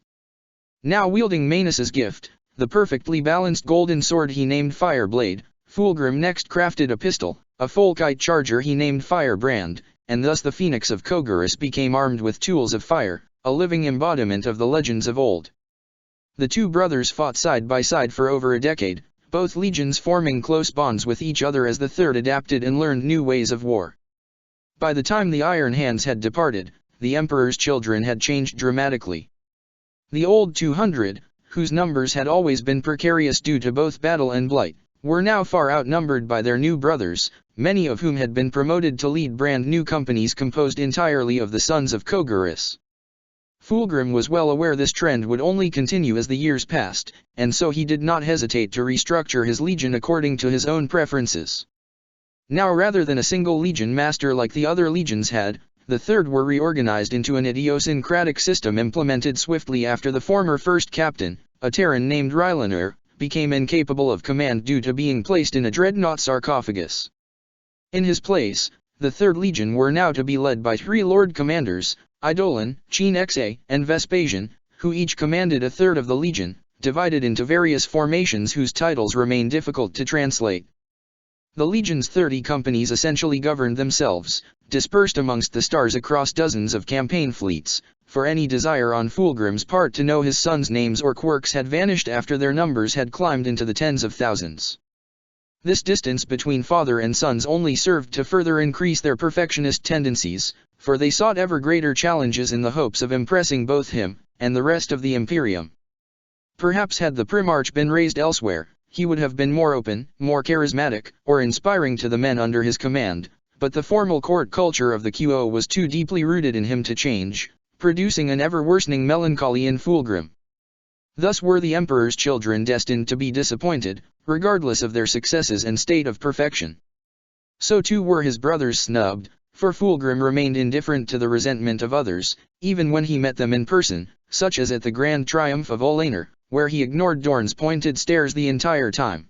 Now wielding Manus's gift, the perfectly balanced golden sword he named Fireblade, Fulgrim next crafted a pistol, a Folkite charger he named Firebrand, and thus the Phoenix of Koguris became armed with tools of fire, a living embodiment of the legends of old. The two brothers fought side by side for over a decade, both legions forming close bonds with each other as the third adapted and learned new ways of war. By the time the Iron Hands had departed, the Emperor's children had changed dramatically. The old 200, whose numbers had always been precarious due to both battle and blight, were now far outnumbered by their new brothers, many of whom had been promoted to lead brand new companies composed entirely of the sons of Kogaris. Fulgrim was well aware this trend would only continue as the years passed, and so he did not hesitate to restructure his legion according to his own preferences. Now, rather than a single legion master like the other legions had, the third were reorganized into an idiosyncratic system implemented swiftly after the former first captain, a Terran named Rylanir, became incapable of command due to being placed in a dreadnought sarcophagus. In his place, the Third Legion were now to be led by 3 Lord Commanders, Eidolon, Chenexay, and Vespasian, who each commanded a third of the legion, divided into various formations whose titles remain difficult to translate. The legion's 30 companies essentially governed themselves, dispersed amongst the stars across dozens of campaign fleets, for any desire on Fulgrim's part to know his sons' names or quirks had vanished after their numbers had climbed into the tens of thousands. This distance between father and sons only served to further increase their perfectionist tendencies, for they sought ever greater challenges in the hopes of impressing both him and the rest of the Imperium. Perhaps had the Primarch been raised elsewhere, he would have been more open, more charismatic, or inspiring to the men under his command, but the formal court culture of the QO was too deeply rooted in him to change, producing an ever-worsening melancholy in Fulgrim. Thus were the Emperor's children destined to be disappointed, regardless of their successes and state of perfection. So too were his brothers snubbed, for Fulgrim remained indifferent to the resentment of others, even when he met them in person, such as at the Grand Triumph of Olaner, where he ignored Dorn's pointed stares the entire time.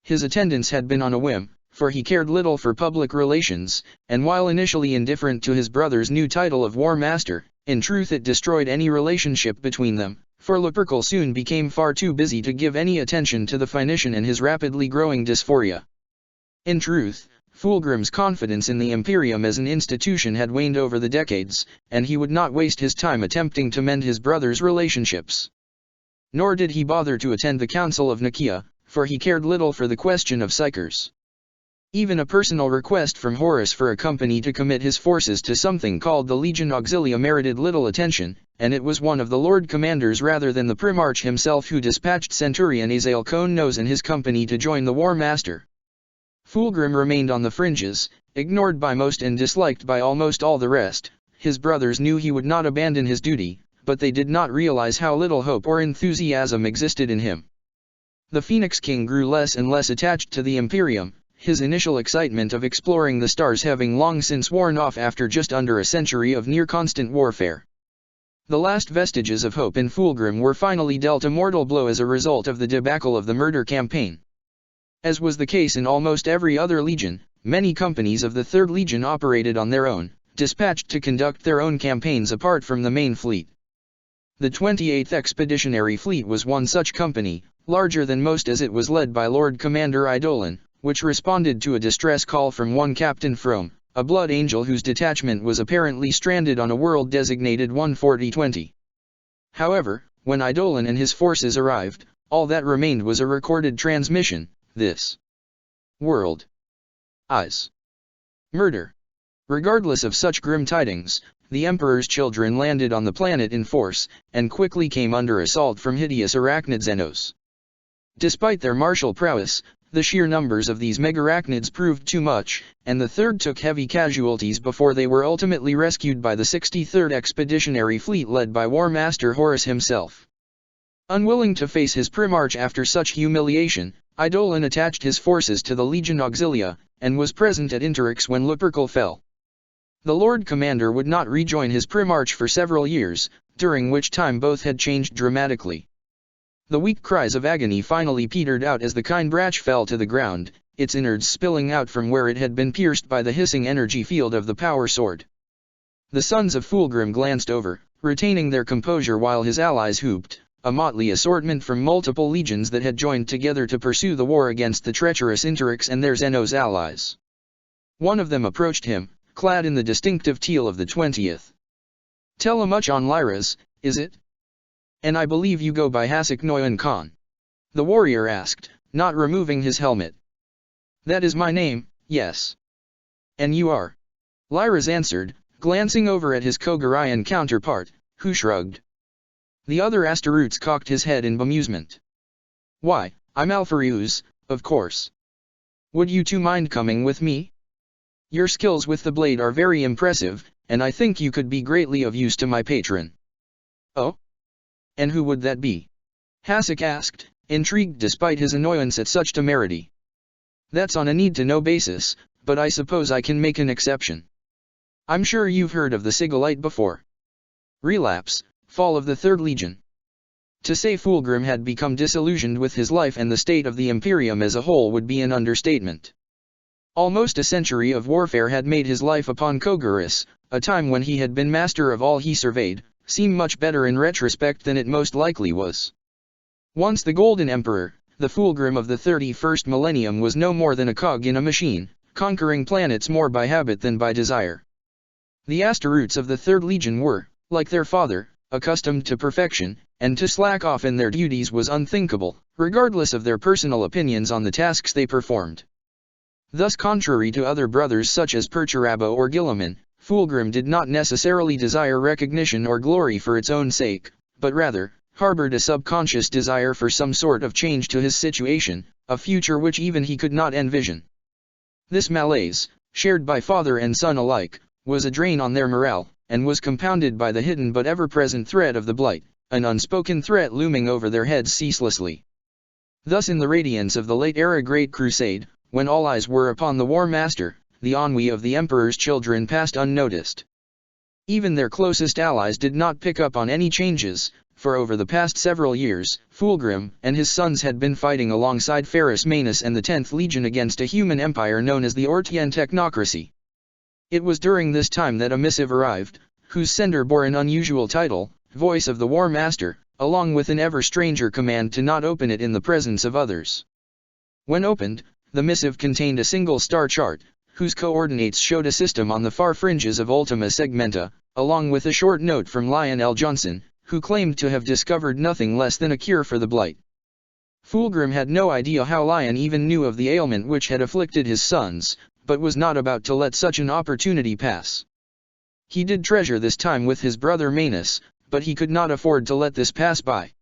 His attendance had been on a whim, for he cared little for public relations, and while initially indifferent to his brother's new title of War Master, in truth it destroyed any relationship between them, for Lupercal soon became far too busy to give any attention to the Phoenician and his rapidly growing dysphoria. In truth, Fulgrim's confidence in the Imperium as an institution had waned over the decades, and he would not waste his time attempting to mend his brother's relationships. Nor did he bother to attend the Council of Nicaea, for he cared little for the question of psychers. Even a personal request from Horus for a company to commit his forces to something called the Legion Auxilia merited little attention, and it was one of the Lord Commanders rather than the Primarch himself who dispatched Centurion Azael Cohn-Nose and his company to join the War Master. Fulgrim remained on the fringes, ignored by most and disliked by almost all the rest. His brothers knew he would not abandon his duty, but they did not realize how little hope or enthusiasm existed in him. The Phoenix King grew less and less attached to the Imperium, his initial excitement of exploring the stars having long since worn off after just under a century of near-constant warfare. The last vestiges of hope in Fulgrim were finally dealt a mortal blow as a result of the debacle of the murder campaign. As was the case in almost every other legion, many companies of the Third Legion operated on their own, dispatched to conduct their own campaigns apart from the main fleet. The 28th Expeditionary Fleet was one such company, larger than most as it was led by Lord Commander Eidolon, which responded to a distress call from one Captain Frome, a blood angel whose detachment was apparently stranded on a world designated 14020. However, when Eidolon and his forces arrived, all that remained was a recorded transmission: "This world is murder." Regardless of such grim tidings, the Emperor's children landed on the planet in force, and quickly came under assault from hideous arachnid Xenos. Despite their martial prowess, the sheer numbers of these megarachnids proved too much, and the Third took heavy casualties before they were ultimately rescued by the 63rd Expeditionary Fleet led by War Master Horus himself. Unwilling to face his Primarch after such humiliation, Eidolon attached his forces to the Legion Auxilia, and was present at Interix when Lupercal fell. The Lord Commander would not rejoin his Primarch for several years, during which time both had changed dramatically. The weak cries of agony finally petered out as the Kindbrach fell to the ground, its innards spilling out from where it had been pierced by the hissing energy field of the power sword. The sons of Fulgrim glanced over, retaining their composure while his allies whooped, a motley assortment from multiple legions that had joined together to pursue the war against the treacherous Interix and their Xenos allies. One of them approached him, clad in the distinctive teal of the 20th. "Telemuch on Lyras, is it? And I believe you go by Hasek Noyan Khan?" the warrior asked, not removing his helmet. "That is my name, yes. And you are?" Lyras answered, glancing over at his Kogarian counterpart, who shrugged. The other Astaroutes cocked his head in bemusement. Why, I'm Alpharius, of course. Would you two mind coming with me? Your skills with the blade are very impressive, and I think you could be greatly of use to my patron. Oh? And who would that be? Hasek asked, intrigued despite his annoyance at such temerity. That's on a need-to-know basis, but I suppose I can make an exception. I'm sure you've heard of the Sigillite before. Relapse, fall of the Third Legion. To say Fulgrim had become disillusioned with his life and the state of the Imperium as a whole would be an understatement. Almost a century of warfare had made his life upon Kogaris, a time when he had been master of all he surveyed, seem much better in retrospect than it most likely was. Once the Golden Emperor, the Fulgrim of the 31st millennium was no more than a cog in a machine, conquering planets more by habit than by desire. The Astaroutes of the Third Legion were, like their father, accustomed to perfection, and to slack off in their duties was unthinkable, regardless of their personal opinions on the tasks they performed. Thus, contrary to other brothers such as Perturabo or Guilliman, Fulgrim did not necessarily desire recognition or glory for its own sake, but rather, harbored a subconscious desire for some sort of change to his situation, a future which even he could not envision. This malaise, shared by father and son alike, was a drain on their morale, and was compounded by the hidden but ever-present threat of the Blight, an unspoken threat looming over their heads ceaselessly. Thus, in the radiance of the late-era Great Crusade, when all eyes were upon the War Master, the ennui of the Emperor's children passed unnoticed. Even their closest allies did not pick up on any changes, for over the past several years, Fulgrim and his sons had been fighting alongside Ferrus Manus and the 10th Legion against a human empire known as the Ortian Technocracy. It was during this time that a missive arrived, whose sender bore an unusual title, Voice of the War Master, along with an ever-stranger command to not open it in the presence of others. When opened, the missive contained a single star chart, whose coordinates showed a system on the far fringes of Ultima Segmenta, along with a short note from Lionel Johnson, who claimed to have discovered nothing less than a cure for the Blight. Fulgrim had no idea how Lion even knew of the ailment which had afflicted his sons, but was not about to let such an opportunity pass. He did treasure this time with his brother Manus, but he could not afford to let this pass by.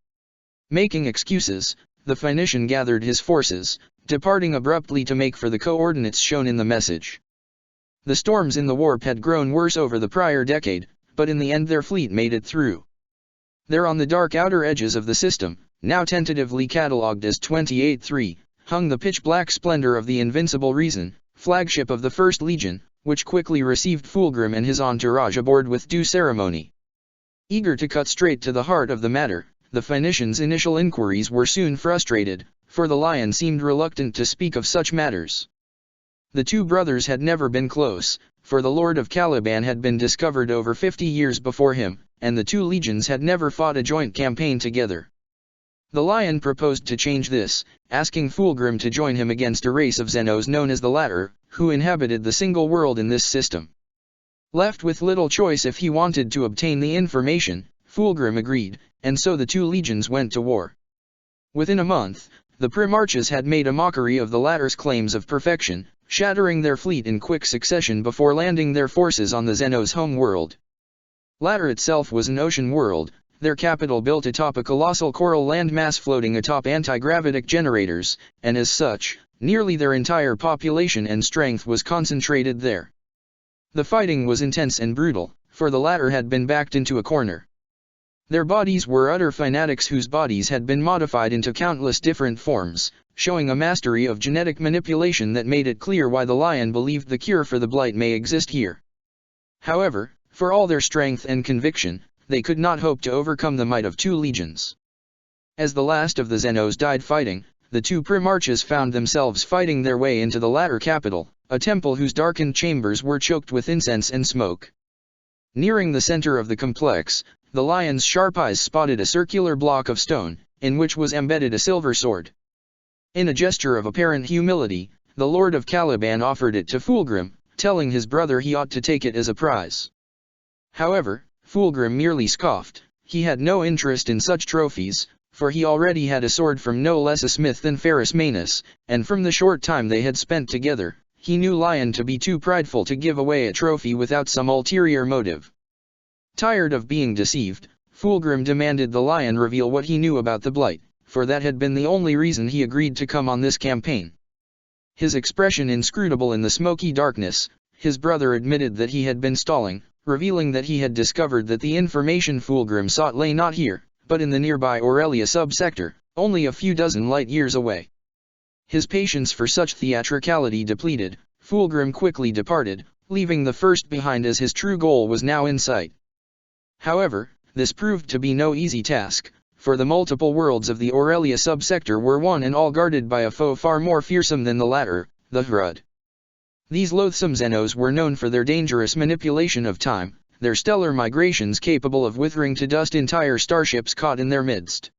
Making excuses, the Phoenician gathered his forces, departing abruptly to make for the coordinates shown in the message. The storms in the warp had grown worse over the prior decade, but in the end their fleet made it through. There on the dark outer edges of the system, now tentatively catalogued as 28-3, hung the pitch-black splendor of the Invincible Reason, flagship of the First Legion, which quickly received Fulgrim and his entourage aboard with due ceremony. Eager to cut straight to the heart of the matter, the Phoenicians' initial inquiries were soon frustrated, for the Lion seemed reluctant to speak of such matters. The two brothers had never been close, for the Lord of Caliban had been discovered over 50 years before him, and the two legions had never fought a joint campaign together. The Lion proposed to change this, asking Fulgrim to join him against a race of Xenos known as the latter, who inhabited the single world in this system. Left with little choice if he wanted to obtain the information, Fulgrim agreed, and so the two legions went to war. Within a month, the Primarchs had made a mockery of the latter's claims of perfection, shattering their fleet in quick succession before landing their forces on the Xenos' home world. Latter itself was an ocean world, their capital built atop a colossal coral landmass floating atop anti-gravitic generators, and as such, nearly their entire population and strength was concentrated there. The fighting was intense and brutal, for the latter had been backed into a corner. Their bodies were utter fanatics whose bodies had been modified into countless different forms, showing a mastery of genetic manipulation that made it clear why the Lion believed the cure for the Blight may exist here. However, for all their strength and conviction, they could not hope to overcome the might of two legions. As the last of the Xenos died fighting, the two Primarchs found themselves fighting their way into the latter capital, a temple whose darkened chambers were choked with incense and smoke. Nearing the center of the complex, the Lion's sharp eyes spotted a circular block of stone, in which was embedded a silver sword. In a gesture of apparent humility, the Lord of Caliban offered it to Fulgrim, telling his brother he ought to take it as a prize. However, Fulgrim merely scoffed. He had no interest in such trophies, for he already had a sword from no less a smith than Ferrus Manus, and from the short time they had spent together, he knew Lion to be too prideful to give away a trophy without some ulterior motive. Tired of being deceived, Fulgrim demanded the Lion reveal what he knew about the Blight, for that had been the only reason he agreed to come on this campaign. His expression inscrutable in the smoky darkness, his brother admitted that he had been stalling, revealing that he had discovered that the information Fulgrim sought lay not here, but in the nearby Aurelia subsector, only a few dozen light-years away. His patience for such theatricality depleted, Fulgrim quickly departed, leaving the first behind as his true goal was now in sight. However, this proved to be no easy task, for the multiple worlds of the Aurelia subsector were one and all guarded by a foe far more fearsome than the latter, the Hrud. These loathsome Xenos were known for their dangerous manipulation of time, their stellar migrations capable of withering to dust entire starships caught in their midst.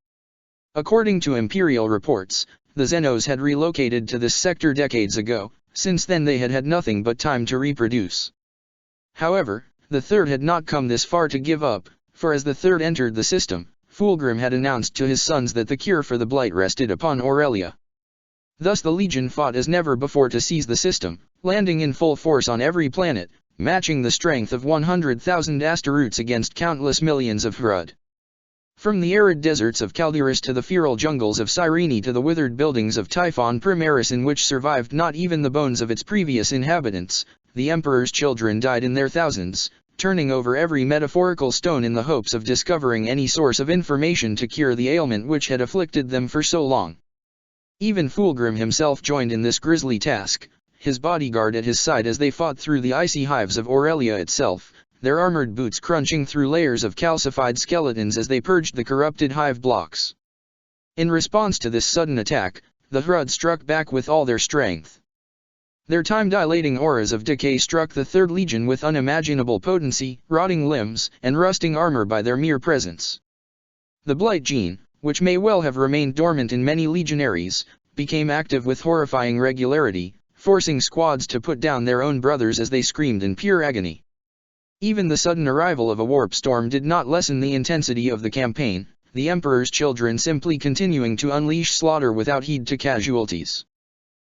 According to Imperial reports, the Xenos had relocated to this sector decades ago. Since then they had had nothing but time to reproduce. However, the Third had not come this far to give up, for as the Third entered the system, Fulgrim had announced to his sons that the cure for the Blight rested upon Aurelia. Thus the Legion fought as never before to seize the system, landing in full force on every planet, matching the strength of 100,000 asteroids against countless millions of Hrud. From the arid deserts of Calderis to the feral jungles of Cyrene to the withered buildings of Typhon Primaris in which survived not even the bones of its previous inhabitants, the Emperor's children died in their thousands, turning over every metaphorical stone in the hopes of discovering any source of information to cure the ailment which had afflicted them for so long. Even Fulgrim himself joined in this grisly task, his bodyguard at his side as they fought through the icy hives of Aurelia itself, their armored boots crunching through layers of calcified skeletons as they purged the corrupted hive blocks. In response to this sudden attack, the Hrud struck back with all their strength. Their time-dilating auras of decay struck the Third Legion with unimaginable potency, rotting limbs, and rusting armor by their mere presence. The Blight gene, which may well have remained dormant in many legionaries, became active with horrifying regularity, forcing squads to put down their own brothers as they screamed in pure agony. Even the sudden arrival of a warp storm did not lessen the intensity of the campaign, the Emperor's children simply continuing to unleash slaughter without heed to casualties.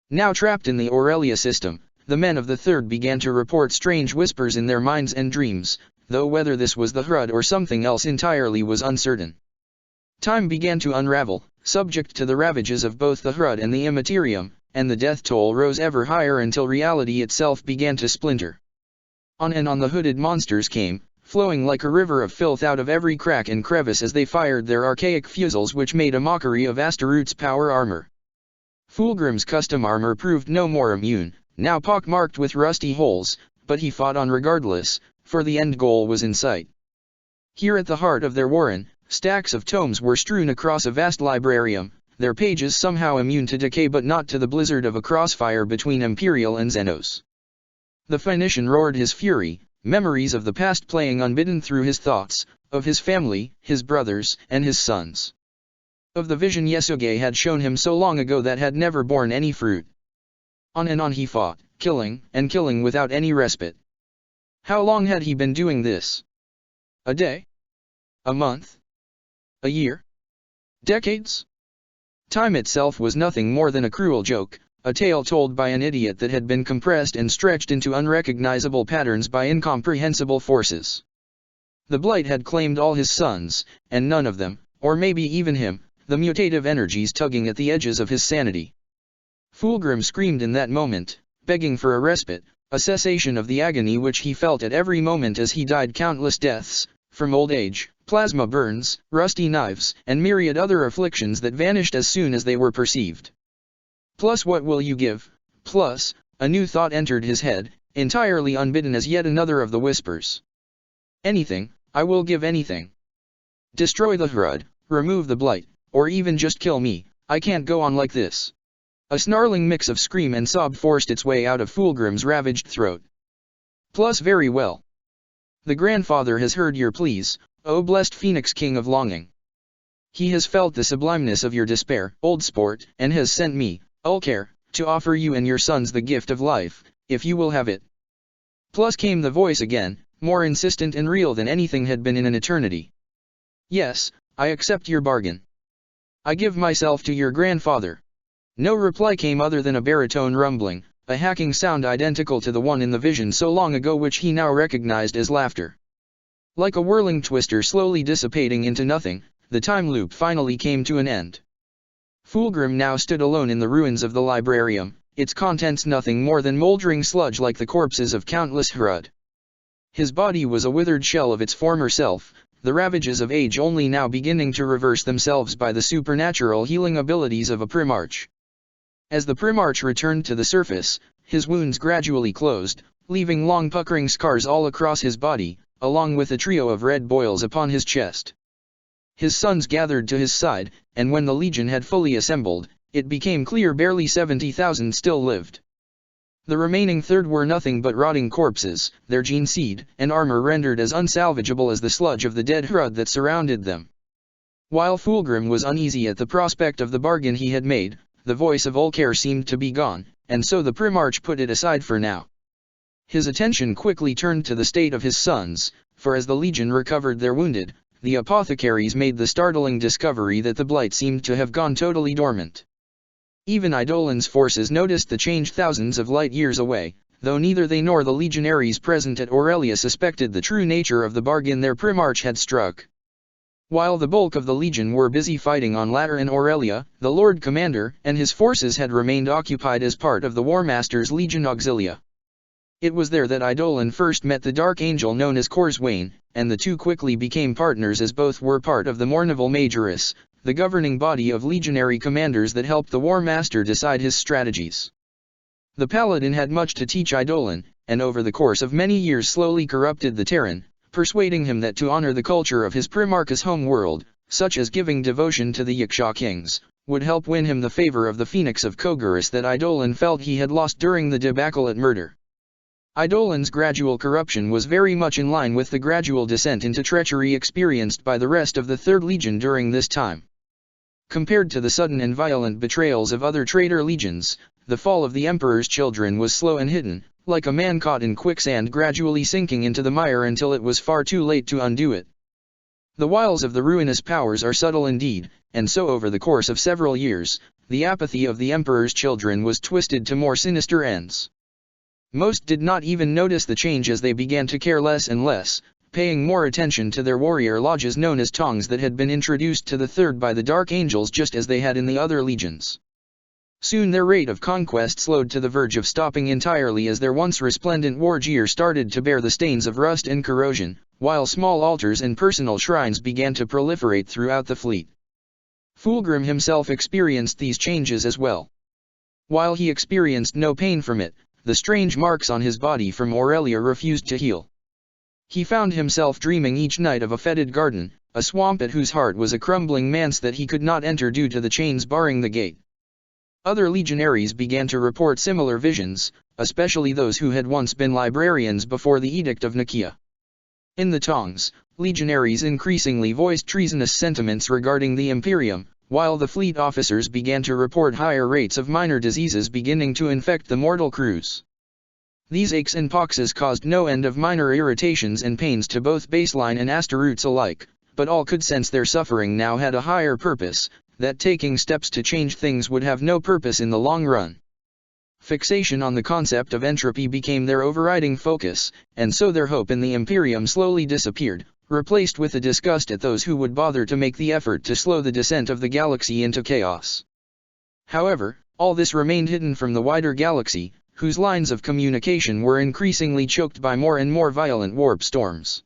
Now trapped in the Aurelia system, the men of the Third began to report strange whispers in their minds and dreams, though whether this was the Hrud or something else entirely was uncertain. Time began to unravel, subject to the ravages of both the Hrud and the Immaterium, and the death toll rose ever higher until reality itself began to splinter. On and on the hooded monsters came, flowing like a river of filth out of every crack and crevice as they fired their archaic fusils which made a mockery of Astaroth's power armor. Fulgrim's custom armor proved no more immune, now pockmarked with rusty holes, but he fought on regardless, for the end goal was in sight. Here at the heart of their warren, stacks of tomes were strewn across a vast librarium, their pages somehow immune to decay but not to the blizzard of a crossfire between Imperial and Xenos. The Phoenician roared his fury, memories of the past playing unbidden through his thoughts, of his family, his brothers, and his sons. Of the vision Yesuge had shown him so long ago that had never borne any fruit. On and on he fought, killing, and killing without any respite. How long had he been doing this? A day? A month? A year? Decades? Time itself was nothing more than a cruel joke, a tale told by an idiot that had been compressed and stretched into unrecognizable patterns by incomprehensible forces. The Blight had claimed all his sons, and none of them, or maybe even him, the mutative energies tugging at the edges of his sanity. Fulgrim screamed in that moment, begging for a respite, a cessation of the agony which he felt at every moment as he died countless deaths, from old age, plasma burns, rusty knives, and myriad other afflictions that vanished as soon as they were perceived. Plus what will you give? Plus, a new thought entered his head, entirely unbidden as yet another of the whispers. Anything, I will give anything. Destroy the Hrud, remove the Blight, or even just kill me, I can't go on like this. A snarling mix of scream and sob forced its way out of Fulgrim's ravaged throat. Plus very well. The grandfather has heard your pleas, O blessed Phoenix King of Longing. He has felt the sublimeness of your despair, old sport, and has sent me, Ulcare, to offer you and your sons the gift of life, if you will have it. Plus came the voice again, more insistent and real than anything had been in an eternity. Yes, I accept your bargain. I give myself to your grandfather. No reply came other than a baritone rumbling, a hacking sound identical to the one in the vision so long ago which he now recognized as laughter. Like a whirling twister slowly dissipating into nothing, the time loop finally came to an end. Fulgrim now stood alone in the ruins of the librarium, its contents nothing more than moldering sludge like the corpses of countless Hrud. His body was a withered shell of its former self, the ravages of age only now beginning to reverse themselves by the supernatural healing abilities of a Primarch. As the Primarch returned to the surface, his wounds gradually closed, leaving long puckering scars all across his body, along with a trio of red boils upon his chest. His sons gathered to his side, and when the legion had fully assembled, it became clear barely 70,000 still lived. The remaining third were nothing but rotting corpses, their gene seed and armor rendered as unsalvageable as the sludge of the dead Hrud that surrounded them. While Fulgrim was uneasy at the prospect of the bargain he had made, the voice of Ulker seemed to be gone, and so the Primarch put it aside for now. His attention quickly turned to the state of his sons, for as the legion recovered their wounded, the apothecaries made the startling discovery that the blight seemed to have gone totally dormant. Even Eidolon's forces noticed the change thousands of light years away, though neither they nor the legionaries present at Aurelia suspected the true nature of the bargain their Primarch had struck. While the bulk of the legion were busy fighting on Ladder and Aurelia, the Lord Commander and his forces had remained occupied as part of the War Master's Legion Auxilia. It was there that Eidolon first met the Dark Angel known as Corswain, and the two quickly became partners as both were part of the Mournival Majoris, the governing body of legionary commanders that helped the War Master decide his strategies. The Paladin had much to teach Eidolon, and over the course of many years slowly corrupted the Terran, persuading him that to honor the culture of his Primarch's home world, such as giving devotion to the Yaksha kings, would help win him the favor of the Phoenix of Kogarus that Eidolon felt he had lost during the debacle at Murder. Eidolon's gradual corruption was very much in line with the gradual descent into treachery experienced by the rest of the Third Legion during this time. Compared to the sudden and violent betrayals of other traitor legions, the fall of the Emperor's children was slow and hidden, like a man caught in quicksand gradually sinking into the mire until it was far too late to undo it. The wiles of the ruinous powers are subtle indeed, and so over the course of several years, the apathy of the Emperor's children was twisted to more sinister ends. Most did not even notice the change as they began to care less and less, paying more attention to their warrior lodges known as tongs that had been introduced to the Third by the Dark Angels just as they had in the other legions. Soon their rate of conquest slowed to the verge of stopping entirely as their once resplendent war gear started to bear the stains of rust and corrosion, while small altars and personal shrines began to proliferate throughout the fleet. Fulgrim himself experienced these changes as well. While he experienced no pain from it, the strange marks on his body from Aurelia refused to heal. He found himself dreaming each night of a fetid garden, a swamp at whose heart was a crumbling manse that he could not enter due to the chains barring the gate. Other legionaries began to report similar visions, especially those who had once been librarians before the Edict of Nicaea. In the Tongs, legionaries increasingly voiced treasonous sentiments regarding the Imperium, while the fleet officers began to report higher rates of minor diseases beginning to infect the mortal crews. These aches and poxes caused no end of minor irritations and pains to both baseline and Astaroths alike, but all could sense their suffering now had a higher purpose, that taking steps to change things would have no purpose in the long run. Fixation on the concept of entropy became their overriding focus, and so their hope in the Imperium slowly disappeared, replaced with a disgust at those who would bother to make the effort to slow the descent of the galaxy into chaos. However, all this remained hidden from the wider galaxy, whose lines of communication were increasingly choked by more and more violent warp storms.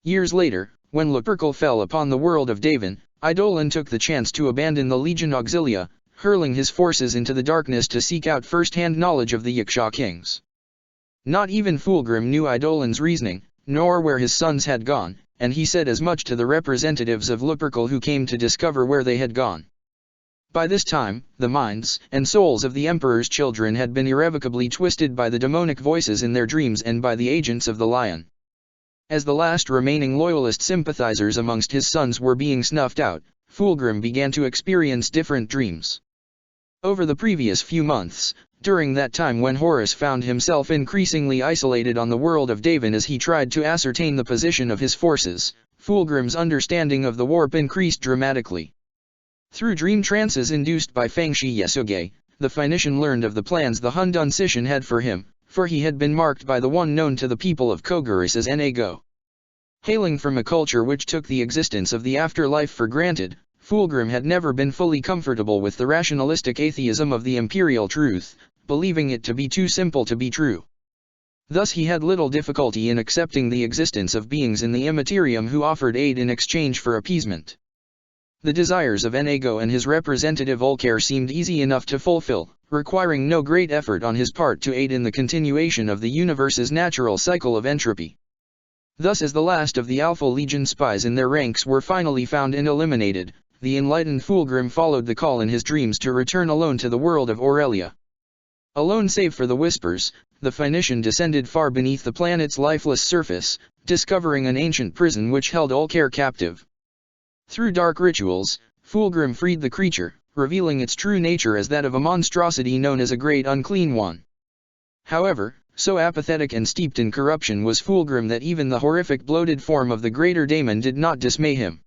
Years later, when Lupercal fell upon the world of Davin, Eidolon took the chance to abandon the Legion Auxilia, hurling his forces into the darkness to seek out first-hand knowledge of the Yaksha kings. Not even Fulgrim knew Eidolon's reasoning, nor where his sons had gone, and he said as much to the representatives of Lupercal who came to discover where they had gone. By this time, the minds and souls of the Emperor's children had been irrevocably twisted by the demonic voices in their dreams and by the agents of the Lion. As the last remaining loyalist sympathizers amongst his sons were being snuffed out, Fulgrim began to experience different dreams. Over the previous few months, during that time when Horus found himself increasingly isolated on the world of Davin as he tried to ascertain the position of his forces, Fulgrim's understanding of the warp increased dramatically. Through dream trances induced by Fangshi Yasuge, the Phoenician learned of the plans the Hun Duncition had for him, for he had been marked by the one known to the people of Kogaris as Enego. Hailing from a culture which took the existence of the afterlife for granted, Fulgrim had never been fully comfortable with the rationalistic atheism of the imperial truth, believing it to be too simple to be true. Thus he had little difficulty in accepting the existence of beings in the immaterium who offered aid in exchange for appeasement. The desires of Enego and his representative Ulker seemed easy enough to fulfill, requiring no great effort on his part to aid in the continuation of the universe's natural cycle of entropy. Thus, as the last of the Alpha Legion spies in their ranks were finally found and eliminated, the enlightened Fulgrim followed the call in his dreams to return alone to the world of Aurelia. Alone save for the whispers, the Phoenician descended far beneath the planet's lifeless surface, discovering an ancient prison which held Ulker captive. Through dark rituals, Fulgrim freed the creature, revealing its true nature as that of a monstrosity known as a Great Unclean One. However, so apathetic and steeped in corruption was Fulgrim that even the horrific bloated form of the greater daemon did not dismay him.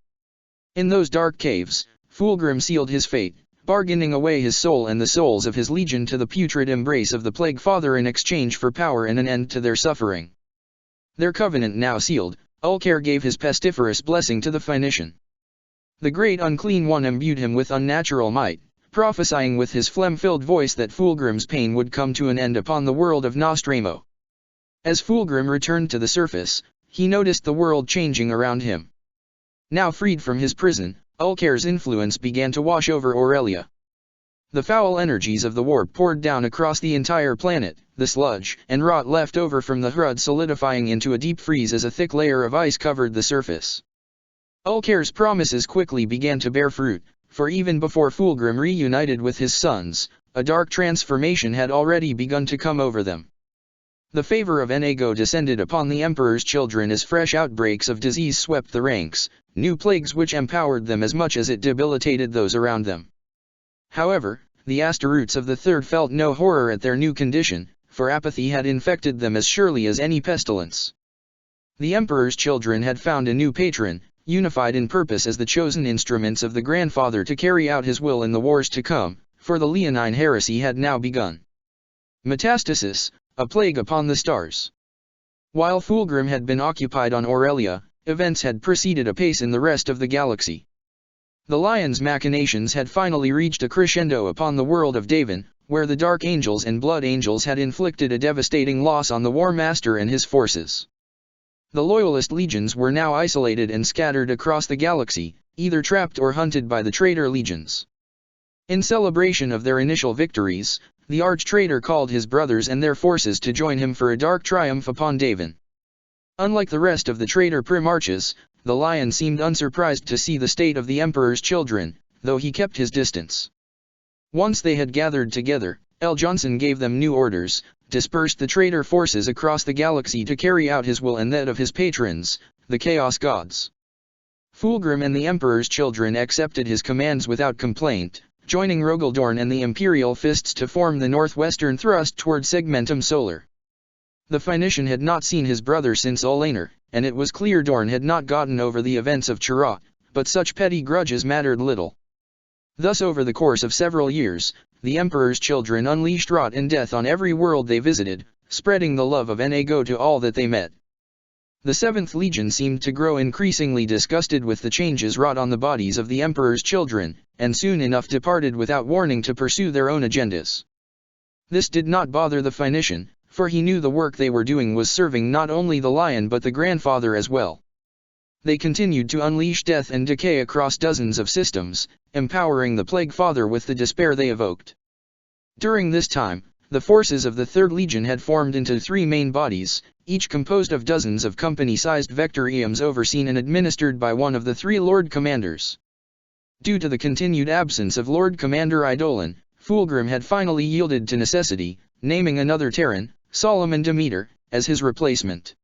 In those dark caves, Fulgrim sealed his fate, bargaining away his soul and the souls of his legion to the putrid embrace of the Plague Father in exchange for power and an end to their suffering. Their covenant now sealed, Ulker gave his pestiferous blessing to the Phoenician. The Great Unclean One imbued him with unnatural might, prophesying with his phlegm-filled voice that Fulgrim's pain would come to an end upon the world of Nostramo. As Fulgrim returned to the surface, he noticed the world changing around him. Now freed from his prison, Ulker's influence began to wash over Aurelia. The foul energies of the warp poured down across the entire planet, the sludge and rot left over from the Hrud solidifying into a deep freeze as a thick layer of ice covered the surface. Ulker's promises quickly began to bear fruit, for even before Fulgrim reunited with his sons, a dark transformation had already begun to come over them. The favor of Enego descended upon the Emperor's children as fresh outbreaks of disease swept the ranks, new plagues which empowered them as much as it debilitated those around them. However, the Astaroutes of the Third felt no horror at their new condition, for apathy had infected them as surely as any pestilence. The Emperor's children had found a new patron, unified in purpose as the chosen instruments of the Grandfather to carry out his will in the wars to come, for the Leonine Heresy had now begun. Metastasis, a plague upon the stars. While Fulgrim had been occupied on Aurelia, events had proceeded apace in the rest of the galaxy. The Lion's machinations had finally reached a crescendo upon the world of Davin, where the Dark Angels and Blood Angels had inflicted a devastating loss on the War Master and his forces. The Loyalist legions were now isolated and scattered across the galaxy, either trapped or hunted by the traitor legions. In celebration of their initial victories, the arch-traitor called his brothers and their forces to join him for a dark triumph upon Davin. Unlike the rest of the traitor primarchs, the Lion seemed unsurprised to see the state of the Emperor's children, though he kept his distance. Once they had gathered together, L. Johnson gave them new orders, dispersed the traitor forces across the galaxy to carry out his will and that of his patrons, the Chaos Gods. Fulgrim and the Emperor's children accepted his commands without complaint, joining Rogaldorn and the Imperial Fists to form the northwestern thrust toward Segmentum Solar. The Phoenician had not seen his brother since Olaner, and it was clear Dorn had not gotten over the events of Chirrut, but such petty grudges mattered little. Thus over the course of several years, the Emperor's children unleashed rot and death on every world they visited, spreading the love of Enego to all that they met. The 7th Legion seemed to grow increasingly disgusted with the changes wrought on the bodies of the Emperor's children, and soon enough departed without warning to pursue their own agendas. This did not bother the Phoenician, for he knew the work they were doing was serving not only the Lion but the Grandfather as well. They continued to unleash death and decay across dozens of systems, empowering the Plague Father with the despair they evoked. During this time, the forces of the 3rd Legion had formed into 3 main bodies, each composed of dozens of company-sized vector EMs overseen and administered by one of the 3 Lord Commanders. Due to the continued absence of Lord Commander Eidolon, Fulgrim had finally yielded to necessity, naming another Terran, Solomon Demeter, as his replacement.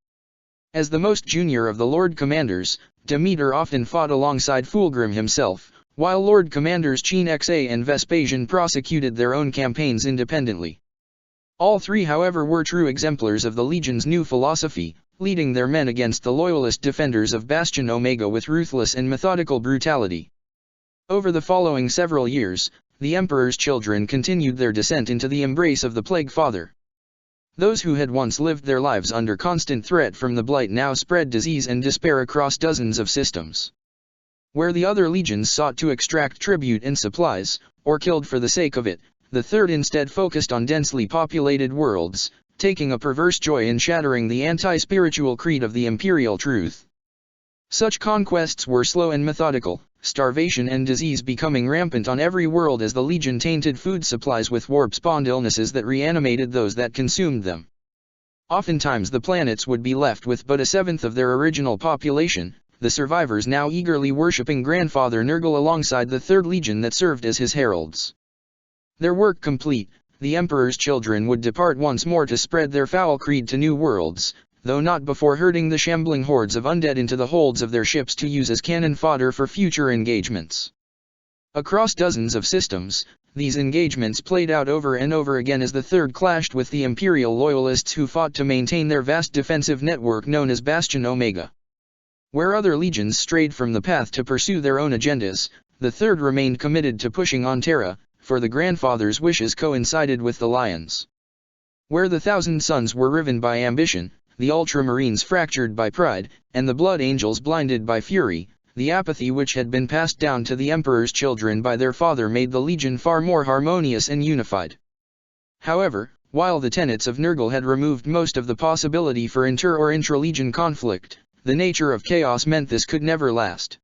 As the most junior of the Lord Commanders, Demeter often fought alongside Fulgrim himself, while Lord Commanders Cheen Xa and Vespasian prosecuted their own campaigns independently. All 3 however were true exemplars of the Legion's new philosophy, leading their men against the loyalist defenders of Bastion Omega with ruthless and methodical brutality. Over the following several years, the Emperor's children continued their descent into the embrace of the Plague Father. Those who had once lived their lives under constant threat from the blight now spread disease and despair across dozens of systems. Where the other legions sought to extract tribute and supplies, or killed for the sake of it, the third instead focused on densely populated worlds, taking a perverse joy in shattering the anti-spiritual creed of the imperial truth. Such conquests were slow and methodical, starvation and disease becoming rampant on every world as the legion tainted food supplies with warp-spawned illnesses that reanimated those that consumed them. Oftentimes the planets would be left with but a seventh of their original population, the survivors now eagerly worshipping Grandfather Nurgle alongside the Third Legion that served as his heralds. Their work complete, the Emperor's children would depart once more to spread their foul creed to new worlds, though not before herding the shambling hordes of undead into the holds of their ships to use as cannon fodder for future engagements. Across dozens of systems, these engagements played out over and over again as the Third clashed with the Imperial loyalists who fought to maintain their vast defensive network known as Bastion Omega. Where other legions strayed from the path to pursue their own agendas, the Third remained committed to pushing on Terra, for the Grandfather's wishes coincided with the Lions. Where the Thousand Sons were riven by ambition, the Ultramarines fractured by pride, and the Blood Angels blinded by fury, the apathy which had been passed down to the Emperor's children by their father made the Legion far more harmonious and unified. However, while the tenets of Nurgle had removed most of the possibility for inter- or intra-legion conflict, the nature of chaos meant this could never last.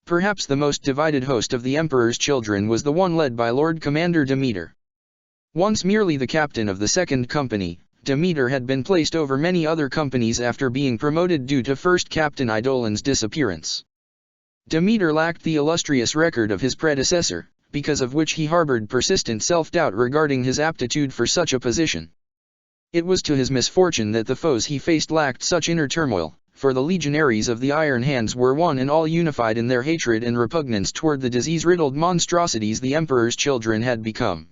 Perhaps the most divided host of the Emperor's children was the one led by Lord Commander Demeter. Once merely the captain of the Second Company, Demeter had been placed over many other companies after being promoted due to First Captain Eidolon's disappearance. Demeter lacked the illustrious record of his predecessor, because of which he harbored persistent self-doubt regarding his aptitude for such a position. It was to his misfortune that the foes he faced lacked such inner turmoil, for the legionaries of the Iron Hands were one and all unified in their hatred and repugnance toward the disease-riddled monstrosities the Emperor's children had become.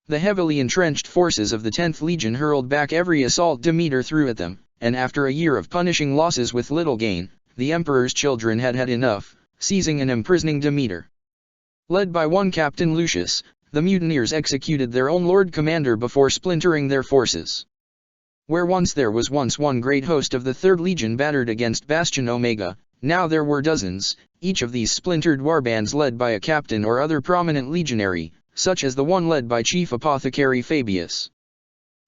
The heavily entrenched forces of the 10th Legion hurled back every assault Demeter threw at them, and after a year of punishing losses with little gain, the Emperor's children had had enough, seizing and imprisoning Demeter. Led by one Captain Lucius, the mutineers executed their own Lord Commander before splintering their forces. Where once there was one great host of the Third Legion battered against Bastion Omega, now there were dozens, each of these splintered warbands led by a captain or other prominent legionary, such as the one led by Chief Apothecary Fabius.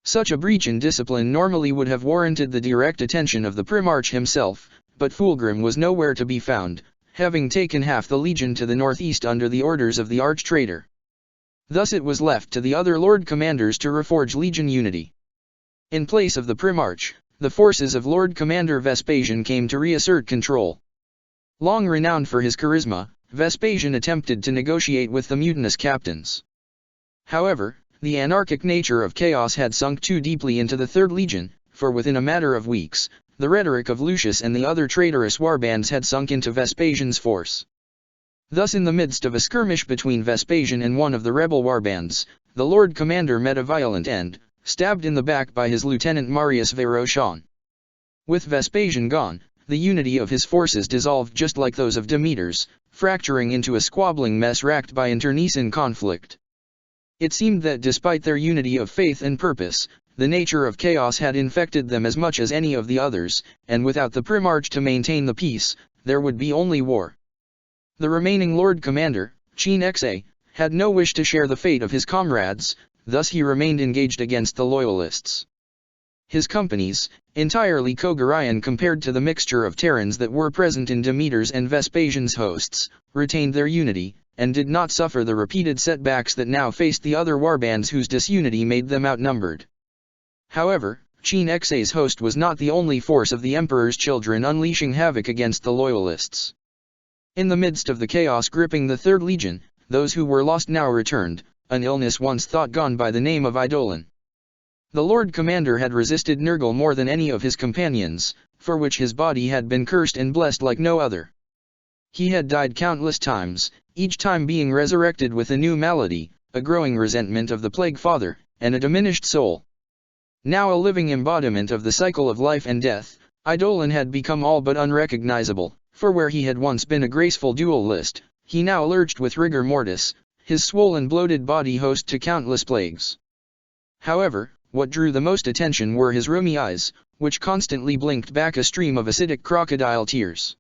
Such a breach in discipline normally would have warranted the direct attention of the Primarch himself, but Fulgrim was nowhere to be found, having taken half the legion to the northeast under the orders of the arch-traitor. Thus it was left to the other Lord Commanders to reforge legion unity. In place of the Primarch, the forces of Lord Commander Vespasian came to reassert control. Long renowned for his charisma, Vespasian attempted to negotiate with the mutinous captains. However, the anarchic nature of chaos had sunk too deeply into the Third Legion, for within a matter of weeks, the rhetoric of Lucius and the other traitorous warbands had sunk into Vespasian's force. Thus in the midst of a skirmish between Vespasian and one of the rebel warbands, the Lord Commander met a violent end, stabbed in the back by his lieutenant Marius Verochan. With Vespasian gone, the unity of his forces dissolved just like those of Demeter's, fracturing into a squabbling mess racked by internecine conflict. It seemed that despite their unity of faith and purpose, the nature of chaos had infected them as much as any of the others, and without the Primarch to maintain the peace, there would be only war. The remaining Lord Commander, Chin Xe, had no wish to share the fate of his comrades, thus he remained engaged against the Loyalists. His companies, entirely Kogarian compared to the mixture of Terrans that were present in Demeter's and Vespasian's hosts, retained their unity, and did not suffer the repeated setbacks that now faced the other warbands whose disunity made them outnumbered. However, Chin Xe's host was not the only force of the Emperor's children unleashing havoc against the Loyalists. In the midst of the chaos gripping the Third Legion, those who were lost now returned, an illness once thought gone by the name of Eidolon. The Lord Commander had resisted Nurgle more than any of his companions, for which his body had been cursed and blessed like no other. He had died countless times, each time being resurrected with a new malady, a growing resentment of the Plague Father, and a diminished soul. Now a living embodiment of the cycle of life and death, Eidolon had become all but unrecognizable, for where he had once been a graceful duelist, he now lurched with rigor mortis, his swollen bloated body host to countless plagues. However, what drew the most attention were his rheumy eyes, which constantly blinked back a stream of acidic crocodile tears.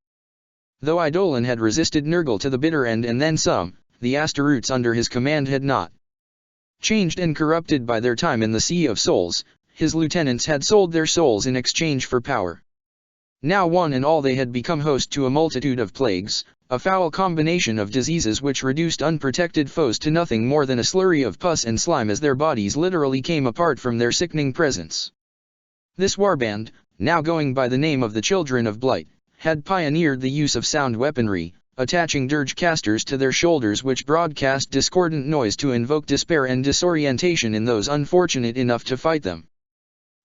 Though Eidolon had resisted Nergal to the bitter end and then some, the Astaroths under his command had not changed and corrupted by their time in the Sea of Souls. His lieutenants had sold their souls in exchange for power. Now one and all they had become host to a multitude of plagues, a foul combination of diseases which reduced unprotected foes to nothing more than a slurry of pus and slime as their bodies literally came apart from their sickening presence. This warband, now going by the name of the Children of Blight, had pioneered the use of sound weaponry, attaching dirge casters to their shoulders which broadcast discordant noise to invoke despair and disorientation in those unfortunate enough to fight them.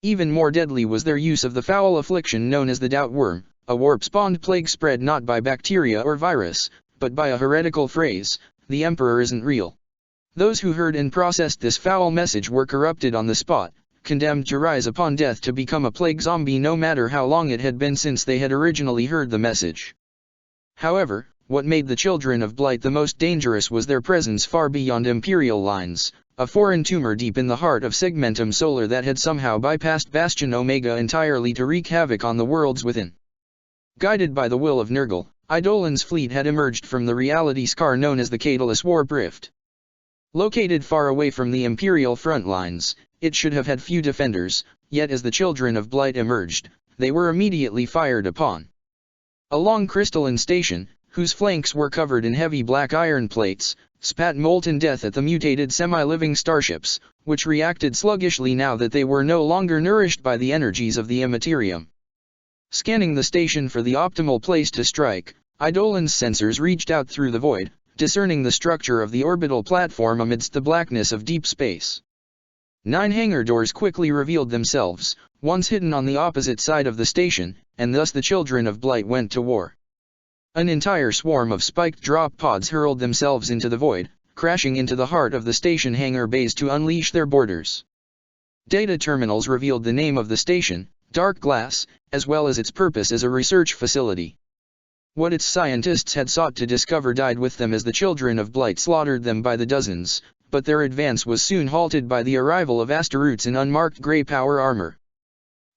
Even more deadly was their use of the foul affliction known as the doubt worm, a warp-spawned plague spread not by bacteria or virus, but by a heretical phrase, "The Emperor isn't real." Those who heard and processed this foul message were corrupted on the spot, condemned to rise upon death to become a plague zombie no matter how long it had been since they had originally heard the message. However, what made the Children of Blight the most dangerous was their presence far beyond Imperial lines, a foreign tumor deep in the heart of Segmentum Solar that had somehow bypassed Bastion Omega entirely to wreak havoc on the worlds within. Guided by the will of Nergal, Eidolon's fleet had emerged from the reality scar known as the Catalyst Warp Rift. Located far away from the Imperial front lines, it should have had few defenders, yet as the Children of Blight emerged, they were immediately fired upon. A long crystalline station, whose flanks were covered in heavy black iron plates, spat molten death at the mutated semi-living starships, which reacted sluggishly now that they were no longer nourished by the energies of the Immaterium. Scanning the station for the optimal place to strike, Eidolon's sensors reached out through the void, discerning the structure of the orbital platform amidst the blackness of deep space. 9 hangar doors quickly revealed themselves, once hidden on the opposite side of the station, and thus the Children of Blight went to war. An entire swarm of spiked drop pods hurled themselves into the void, crashing into the heart of the station hangar bays to unleash their boarders. Data terminals revealed the name of the station, Dark Glass, as well as its purpose as a research facility. What its scientists had sought to discover died with them as the Children of Blight slaughtered them by the dozens, but their advance was soon halted by the arrival of Astaroths in unmarked grey power armor.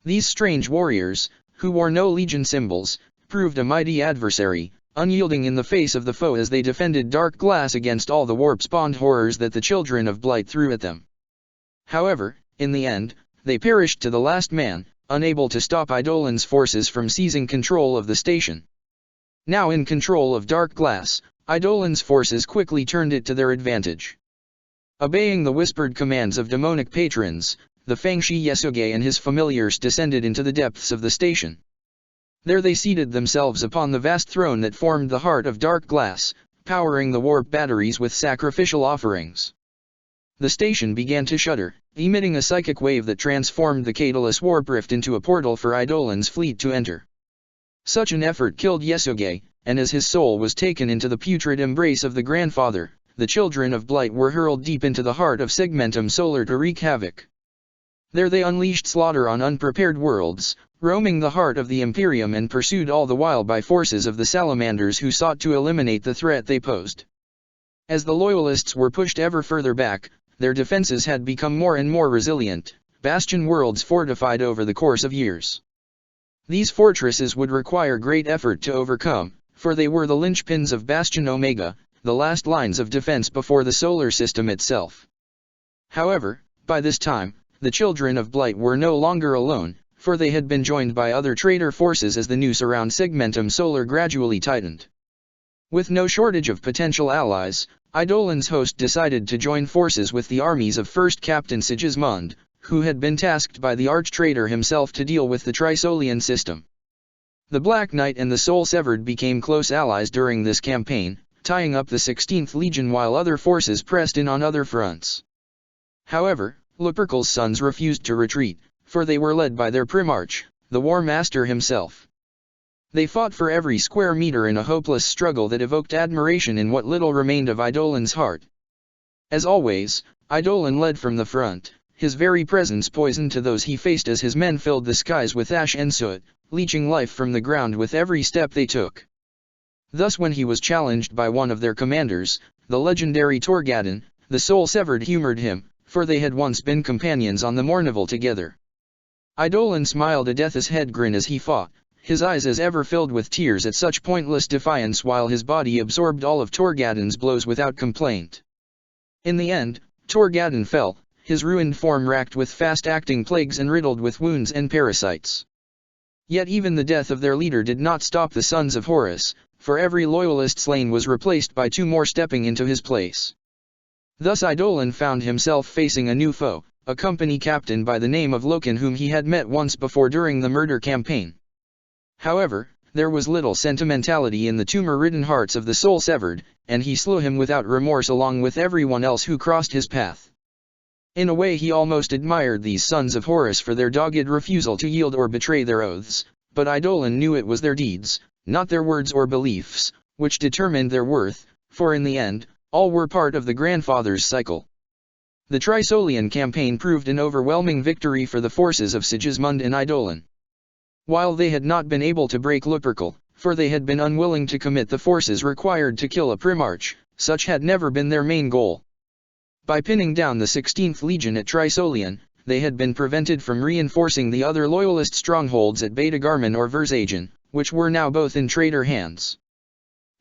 These strange warriors, who wore no legion symbols, proved a mighty adversary, unyielding in the face of the foe as they defended Dark Glass against all the warp-spawned horrors that the Children of Blight threw at them. However, in the end, they perished to the last man, unable to stop Eidolon's forces from seizing control of the station. Now in control of Dark Glass, Eidolon's forces quickly turned it to their advantage. Obeying the whispered commands of demonic patrons, the Fangshi Yasuge and his familiars descended into the depths of the station. There they seated themselves upon the vast throne that formed the heart of Dark Glass, powering the warp batteries with sacrificial offerings. The station began to shudder, emitting a psychic wave that transformed the Catalyst Warp Rift into a portal for Eidolon's fleet to enter. Such an effort killed Yasuge, and as his soul was taken into the putrid embrace of the Grandfather, the Children of Blight were hurled deep into the heart of Segmentum Solar to wreak havoc. There they unleashed slaughter on unprepared worlds, roaming the heart of the Imperium and pursued all the while by forces of the Salamanders who sought to eliminate the threat they posed. As the Loyalists were pushed ever further back, their defenses had become more and more resilient, bastion worlds fortified over the course of years. These fortresses would require great effort to overcome, for they were the linchpins of Bastion Omega, the last lines of defense before the solar system itself. However, by this time, the Children of Blight were no longer alone, for they had been joined by other traitor forces as the noose around Segmentum Solar gradually tightened. With no shortage of potential allies, Eidolon's host decided to join forces with the armies of First Captain Sigismund, who had been tasked by the arch-traitor himself to deal with the Trisolian system. The Black Knight and the Soul Severed became close allies during this campaign, tying up the 16th Legion while other forces pressed in on other fronts. However, Lupercal's sons refused to retreat, for they were led by their Primarch, the War Master himself. They fought for every square meter in a hopeless struggle that evoked admiration in what little remained of Eidolon's heart. As always, Eidolon led from the front, his very presence poisoned to those he faced as his men filled the skies with ash and soot, leeching life from the ground with every step they took. Thus when he was challenged by one of their commanders, the legendary Torgadon, the soul-severed humored him, for they had once been companions on the Mournival together. Eidolon smiled a death's head grin as he fought, his eyes as ever filled with tears at such pointless defiance while his body absorbed all of Torgadon's blows without complaint. In the end, Torgadon fell, his ruined form racked with fast-acting plagues and riddled with wounds and parasites. Yet even the death of their leader did not stop the sons of Horus, for every loyalist slain was replaced by 2 more stepping into his place. Thus Eidolon found himself facing a new foe, a company captain by the name of Loken whom he had met once before during the murder campaign. However, there was little sentimentality in the tumor-ridden hearts of the soul-severed, and he slew him without remorse along with everyone else who crossed his path. In a way he almost admired these sons of Horus for their dogged refusal to yield or betray their oaths, but Eidolon knew it was their deeds, not their words or beliefs, which determined their worth, for in the end, all were part of the grandfather's cycle. The Trisolian campaign proved an overwhelming victory for the forces of Sigismund and Eidolon. While they had not been able to break Lupercal, for they had been unwilling to commit the forces required to kill a Primarch, such had never been their main goal. By pinning down the 16th Legion at Trisolian, they had been prevented from reinforcing the other loyalist strongholds at Beta Garman or Verzagen, which were now both in traitor hands.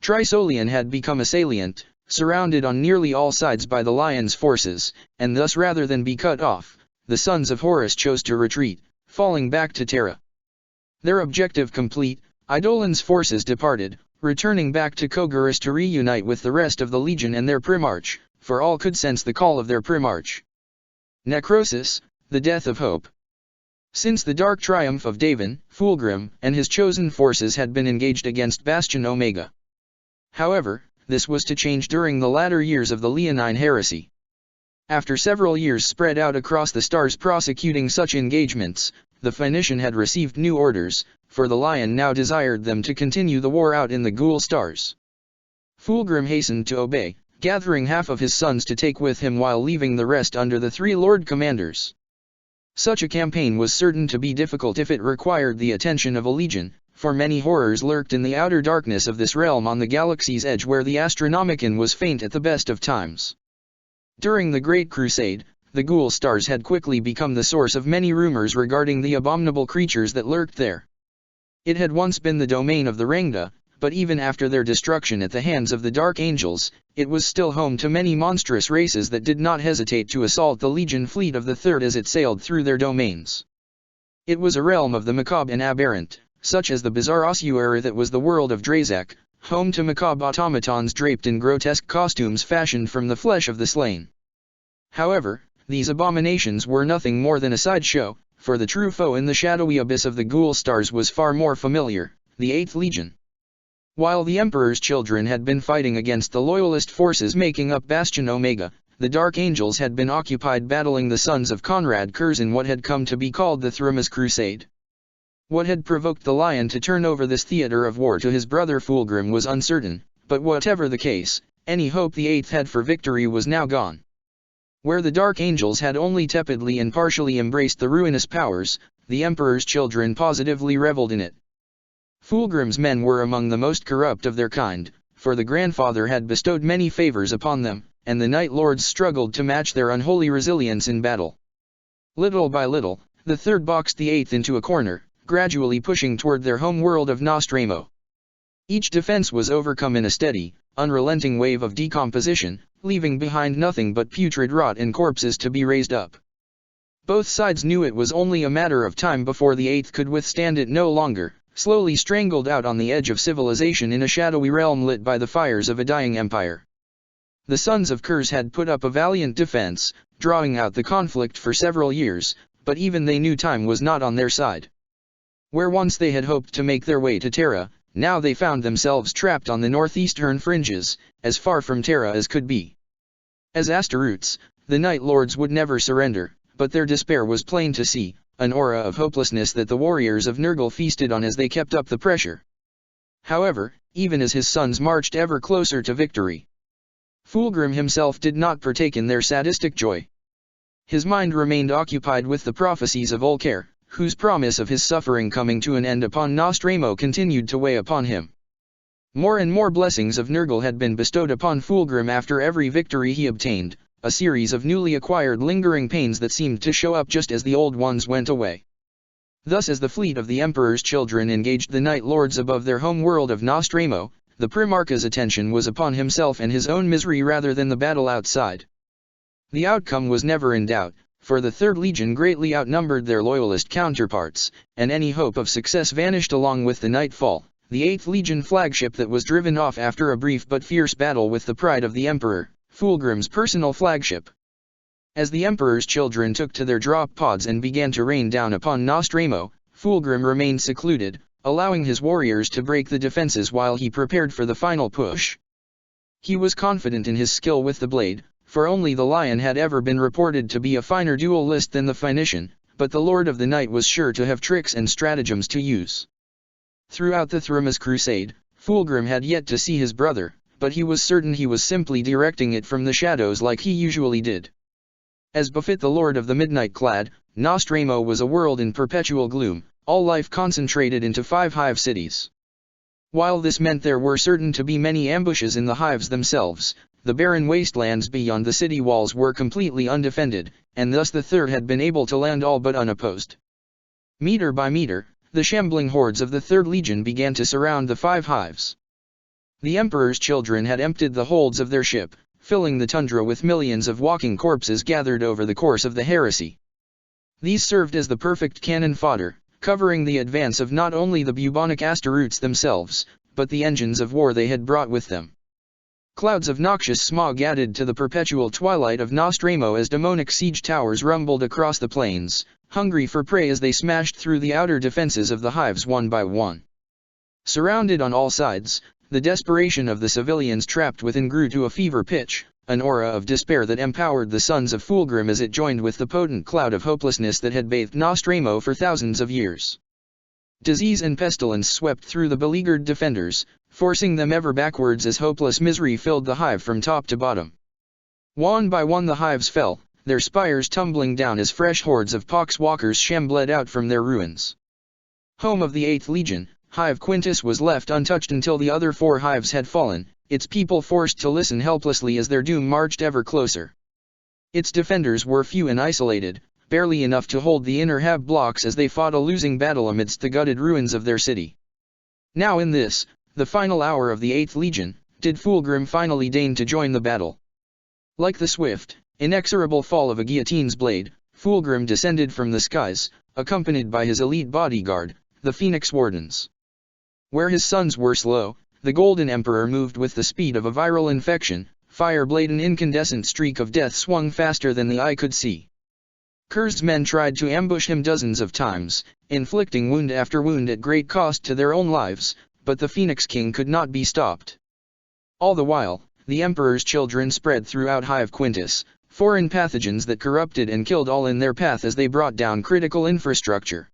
Trisolian had become a salient, surrounded on nearly all sides by the Lion's forces, and thus rather than be cut off, the sons of Horus chose to retreat, falling back to Terra. Their objective complete, Eidolon's forces departed, returning back to Kogarus to reunite with the rest of the Legion and their Primarch, for all could sense the call of their Primarch. Necrosis, the death of hope. Since the dark triumph of Davin, Fulgrim and his chosen forces had been engaged against Bastion Omega. However, this was to change during the latter years of the Leonine Heresy. After several years spread out across the stars prosecuting such engagements, the Phoenician had received new orders, for the Lion now desired them to continue the war out in the Ghoul stars. Fulgrim hastened to obey, gathering half of his sons to take with him while leaving the rest under the 3 Lord Commanders. Such a campaign was certain to be difficult if it required the attention of a legion, for many horrors lurked in the outer darkness of this realm on the galaxy's edge where the Astronomicon was faint at the best of times. During the Great Crusade, the Ghoul stars had quickly become the source of many rumors regarding the abominable creatures that lurked there. It had once been the domain of the Rangda, but even after their destruction at the hands of the Dark Angels, it was still home to many monstrous races that did not hesitate to assault the Legion fleet of the Third as it sailed through their domains. It was a realm of the macabre and aberrant, such as the bizarre ossuary that was the world of Drazak, home to macabre automatons draped in grotesque costumes fashioned from the flesh of the slain. However, these abominations were nothing more than a sideshow, for the true foe in the shadowy abyss of the Ghoul stars was far more familiar, the 8th Legion. While the Emperor's children had been fighting against the loyalist forces making up Bastion Omega, the Dark Angels had been occupied battling the sons of Conrad Kurz in what had come to be called the Thramas Crusade. What had provoked the Lion to turn over this theater of war to his brother Fulgrim was uncertain, but whatever the case, any hope the 8th had for victory was now gone. Where the Dark Angels had only tepidly and partially embraced the ruinous powers, the Emperor's children positively reveled in it. Fulgrim's men were among the most corrupt of their kind, for the grandfather had bestowed many favors upon them, and the Night Lords struggled to match their unholy resilience in battle. Little by little, the Third boxed the 8th into a corner, gradually pushing toward their home world of Nostramo. Each defense was overcome in a steady, unrelenting wave of decomposition, leaving behind nothing but putrid rot and corpses to be raised up. Both sides knew it was only a matter of time before the 8th could withstand it no longer, slowly strangled out on the edge of civilization in a shadowy realm lit by the fires of a dying empire. The sons of Kurz had put up a valiant defense, drawing out the conflict for several years, but even they knew time was not on their side. Where once they had hoped to make their way to Terra, now they found themselves trapped on the northeastern fringes, as far from Terra as could be. As Astaroths, the Night Lords would never surrender, but their despair was plain to see, an aura of hopelessness that the warriors of Nurgle feasted on as they kept up the pressure. However, even as his sons marched ever closer to victory, Fulgrim himself did not partake in their sadistic joy. His mind remained occupied with the prophecies of Ulker, whose promise of his suffering coming to an end upon Nostramo continued to weigh upon him. More and more blessings of Nurgle had been bestowed upon Fulgrim after every victory he obtained, a series of newly acquired lingering pains that seemed to show up just as the old ones went away. Thus as the fleet of the Emperor's children engaged the Night Lords above their home world of Nostramo, the Primarch's attention was upon himself and his own misery rather than the battle outside. The outcome was never in doubt, for the Third Legion greatly outnumbered their loyalist counterparts, and any hope of success vanished along with the nightfall. The 8th Legion flagship that was driven off after a brief but fierce battle with the pride of the Emperor, Fulgrim's personal flagship. As the Emperor's children took to their drop pods and began to rain down upon Nostramo, Fulgrim remained secluded, allowing his warriors to break the defenses while he prepared for the final push. He was confident in his skill with the blade, for only the Lion had ever been reported to be a finer duelist than the Phoenician, but the Lord of the Night was sure to have tricks and stratagems to use. Throughout the Thrumas crusade, Fulgrim had yet to see his brother, but he was certain he was simply directing it from the shadows like he usually did. As befit the Lord of the Midnight Clad, Nostramo was a world in perpetual gloom, all life concentrated into 5 hive cities. While this meant there were certain to be many ambushes in the hives themselves, the barren wastelands beyond the city walls were completely undefended, and thus the Third had been able to land all but unopposed. Meter by meter, the shambling hordes of the Third Legion began to surround the 5 hives. The Emperor's children had emptied the holds of their ship, filling the tundra with millions of walking corpses gathered over the course of the heresy. These served as the perfect cannon fodder, covering the advance of not only the bubonic asteroids themselves, but the engines of war they had brought with them. Clouds of noxious smog added to the perpetual twilight of Nostramo as demonic siege towers rumbled across the plains, hungry for prey as they smashed through the outer defenses of the hives one by one. Surrounded on all sides, the desperation of the civilians trapped within grew to a fever pitch, an aura of despair that empowered the sons of Fulgrim as it joined with the potent cloud of hopelessness that had bathed Nostramo for thousands of years. Disease and pestilence swept through the beleaguered defenders, forcing them ever backwards as hopeless misery filled the hive from top to bottom. One by one the hives fell, their spires tumbling down as fresh hordes of poxwalkers shambled out from their ruins. Home of the 8th Legion, Hive Quintus was left untouched until the other 4 hives had fallen, its people forced to listen helplessly as their doom marched ever closer. Its defenders were few and isolated, barely enough to hold the inner hab blocks as they fought a losing battle amidst the gutted ruins of their city. Now in this, the final hour of the 8th Legion, did Fulgrim finally deign to join the battle. Like the swift, inexorable fall of a guillotine's blade, Fulgrim descended from the skies, accompanied by his elite bodyguard, the Phoenix Wardens. Where his sons were slow, the Golden Emperor moved with the speed of a viral infection, Fireblade, an incandescent streak of death swung faster than the eye could see. Kurz's men tried to ambush him dozens of times, inflicting wound after wound at great cost to their own lives, but the Phoenix King could not be stopped. All the while, the Emperor's children spread throughout Hive Quintus, foreign pathogens that corrupted and killed all in their path as they brought down critical infrastructure.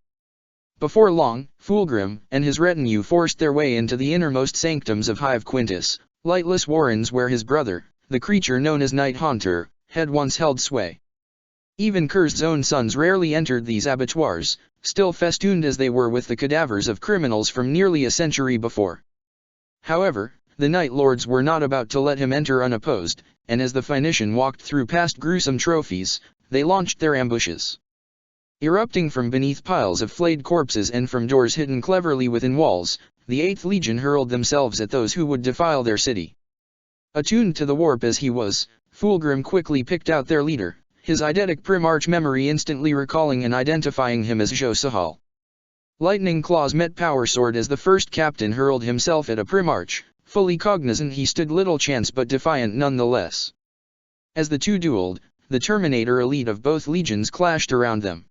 Before long, Fulgrim and his retinue forced their way into the innermost sanctums of Hive Quintus, lightless warrens where his brother, the creature known as Night Haunter, had once held sway. Even Kurz's own sons rarely entered these abattoirs, still festooned as they were with the cadavers of criminals from nearly a century before. However, the Night Lords were not about to let him enter unopposed, and as the Phoenician walked through past gruesome trophies, they launched their ambushes. Erupting from beneath piles of flayed corpses and from doors hidden cleverly within walls, the 8th Legion hurled themselves at those who would defile their city. Attuned to the warp as he was, Fulgrim quickly picked out their leader, his eidetic Primarch memory instantly recalling and identifying him as Jo Sahal. Lightning Claws met Power Sword as the first captain hurled himself at a Primarch, fully cognizant he stood little chance but defiant nonetheless. As the two dueled, the Terminator elite of both legions clashed around them.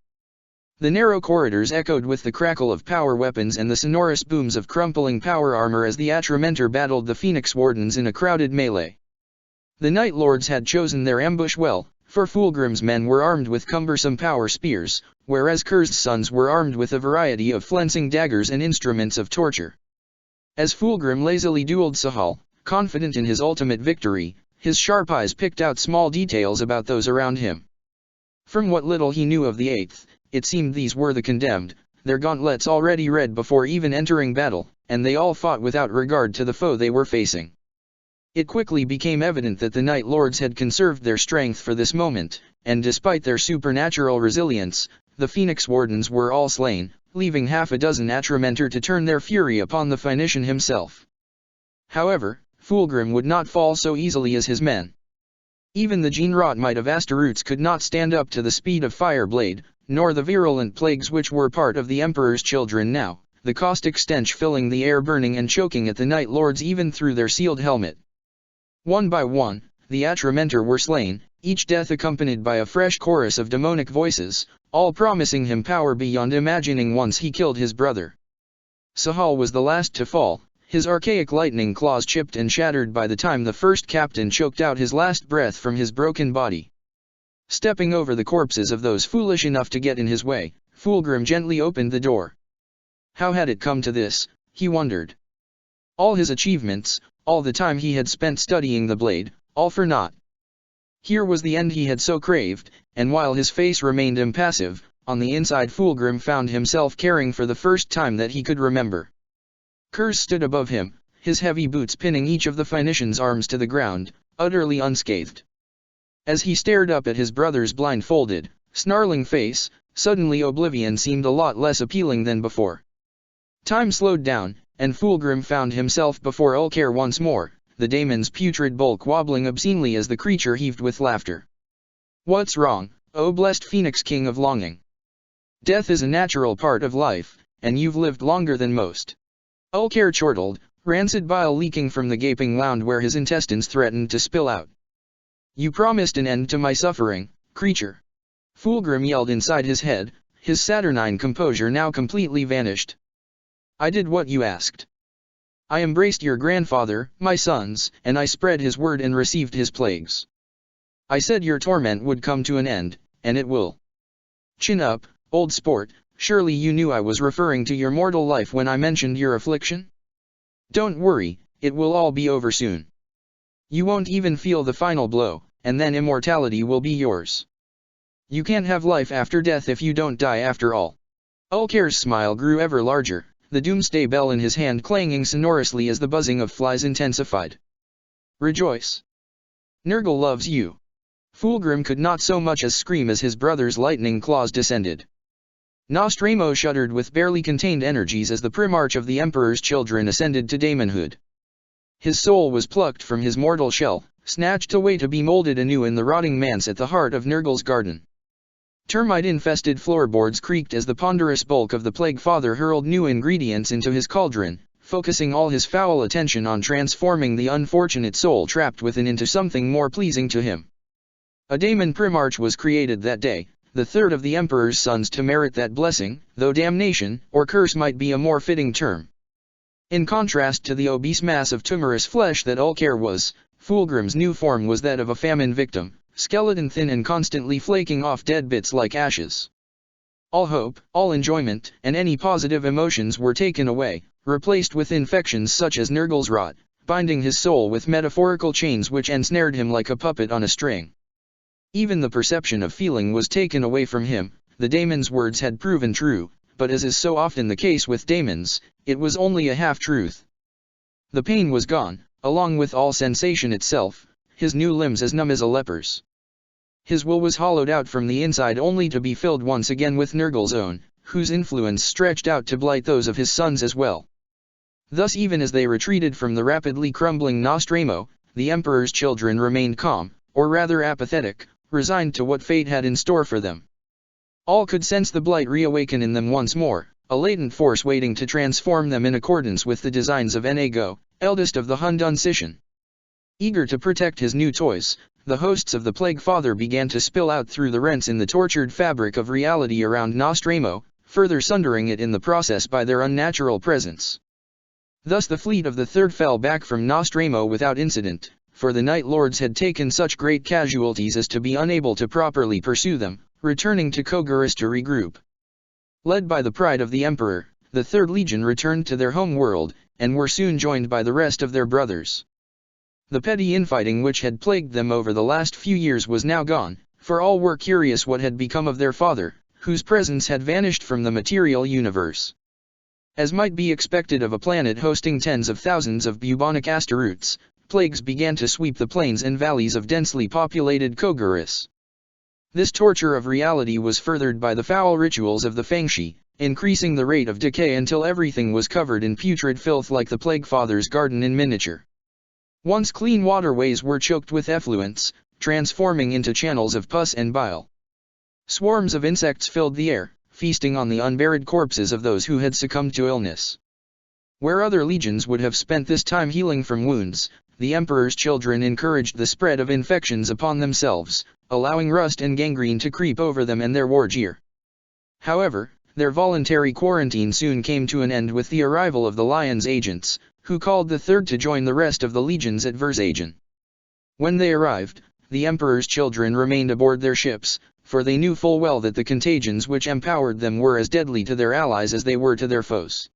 The narrow corridors echoed with the crackle of power weapons and the sonorous booms of crumpling power armor as the Atramentor battled the Phoenix Wardens in a crowded melee. The Night Lords had chosen their ambush well, for Fulgrim's men were armed with cumbersome power spears, whereas Kurz's sons were armed with a variety of flensing daggers and instruments of torture. As Fulgrim lazily dueled Sahal, confident in his ultimate victory, his sharp eyes picked out small details about those around him. From what little he knew of the 8th, it seemed these were the condemned, their gauntlets already red before even entering battle, and they all fought without regard to the foe they were facing. It quickly became evident that the Night Lords had conserved their strength for this moment, and despite their supernatural resilience, the Phoenix Wardens were all slain, leaving half a dozen Atramentor to turn their fury upon the Phoenician himself. However, Fulgrim would not fall so easily as his men. Even the gene-wrought might of Astaroths could not stand up to the speed of Fireblade, nor the virulent plagues which were part of the Emperor's children now, the caustic stench filling the air, burning and choking at the Night Lords even through their sealed helmet. One by one, the Atramentor were slain, each death accompanied by a fresh chorus of demonic voices, all promising him power beyond imagining once he killed his brother. Sahal was the last to fall, his archaic lightning claws chipped and shattered by the time the first captain choked out his last breath from his broken body. Stepping over the corpses of those foolish enough to get in his way, Fulgrim gently opened the door. How had it come to this, he wondered. All his achievements, all the time he had spent studying the blade, all for naught. Here was the end he had so craved, and while his face remained impassive, on the inside Fulgrim found himself caring for the first time that he could remember. Kurz stood above him, his heavy boots pinning each of the Phoenician's arms to the ground, utterly unscathed. As he stared up at his brother's blindfolded, snarling face, suddenly oblivion seemed a lot less appealing than before. Time slowed down, and Fulgrim found himself before Ulker once more, the daemon's putrid bulk wobbling obscenely as the creature heaved with laughter. What's wrong, O blessed Phoenix King of Longing? Death is a natural part of life, and you've lived longer than most. Ulker chortled, rancid bile leaking from the gaping wound where his intestines threatened to spill out. You promised an end to my suffering, creature. Fulgrim yelled inside his head, his saturnine composure now completely vanished. I did what you asked. I embraced your grandfather, my sons, and I spread his word and received his plagues. I said your torment would come to an end, and it will. Chin up, old sport, surely you knew I was referring to your mortal life when I mentioned your affliction? Don't worry, it will all be over soon. You won't even feel the final blow, and then immortality will be yours. You can't have life after death if you don't die after all. Ulker's smile grew ever larger, the doomsday bell in his hand clanging sonorously as the buzzing of flies intensified. Rejoice. Nurgle loves you. Fulgrim could not so much as scream as his brother's lightning claws descended. Nostramo shuddered with barely contained energies as the Primarch of the Emperor's children ascended to daemonhood. His soul was plucked from his mortal shell, snatched away to be molded anew in the rotting manse at the heart of Nurgle's garden. Termite-infested floorboards creaked as the ponderous bulk of the Plague Father hurled new ingredients into his cauldron, focusing all his foul attention on transforming the unfortunate soul trapped within into something more pleasing to him. A Daemon Primarch was created that day, the third of the Emperor's sons to merit that blessing, though damnation, or curse might be a more fitting term. In contrast to the obese mass of tumorous flesh that Ulker was, Fulgrim's new form was that of a famine victim, skeleton thin and constantly flaking off dead bits like ashes. All hope, all enjoyment, and any positive emotions were taken away, replaced with infections such as Nurgle's rot, binding his soul with metaphorical chains which ensnared him like a puppet on a string. Even the perception of feeling was taken away from him. The daemon's words had proven true, but as is so often the case with daemons, it was only a half-truth. The pain was gone, along with all sensation itself, his new limbs as numb as a leper's. His will was hollowed out from the inside only to be filled once again with Nurgle's own, whose influence stretched out to blight those of his sons as well. Thus even as they retreated from the rapidly crumbling Nostramo, the Emperor's children remained calm, or rather apathetic, resigned to what fate had in store for them. All could sense the blight reawaken in them once more, a latent force waiting to transform them in accordance with the designs of Enago, eldest of the Hundun Sishan. Eager to protect his new toys, the hosts of the Plague Father began to spill out through the rents in the tortured fabric of reality around Nostramo, further sundering it in the process by their unnatural presence. Thus the fleet of the Third fell back from Nostramo without incident, for the Night Lords had taken such great casualties as to be unable to properly pursue them, returning to Kogaris to regroup. Led by the pride of the Emperor, the Third Legion returned to their home world, and were soon joined by the rest of their brothers. The petty infighting which had plagued them over the last few years was now gone, for all were curious what had become of their father, whose presence had vanished from the material universe. As might be expected of a planet hosting tens of thousands of bubonic asteroids, plagues began to sweep the plains and valleys of densely populated Kogaris. This torture of reality was furthered by the foul rituals of the Fangshi, increasing the rate of decay until everything was covered in putrid filth like the Plague Father's garden in miniature. Once clean waterways were choked with effluents, transforming into channels of pus and bile. Swarms of insects filled the air, feasting on the unburied corpses of those who had succumbed to illness. Where other legions would have spent this time healing from wounds, the Emperor's children encouraged the spread of infections upon themselves, allowing rust and gangrene to creep over them and their war gear. However, their voluntary quarantine soon came to an end with the arrival of the Lion's agents, who called the Third to join the rest of the legions at Versagen. When they arrived, the Emperor's children remained aboard their ships, for they knew full well that the contagions which empowered them were as deadly to their allies as they were to their foes.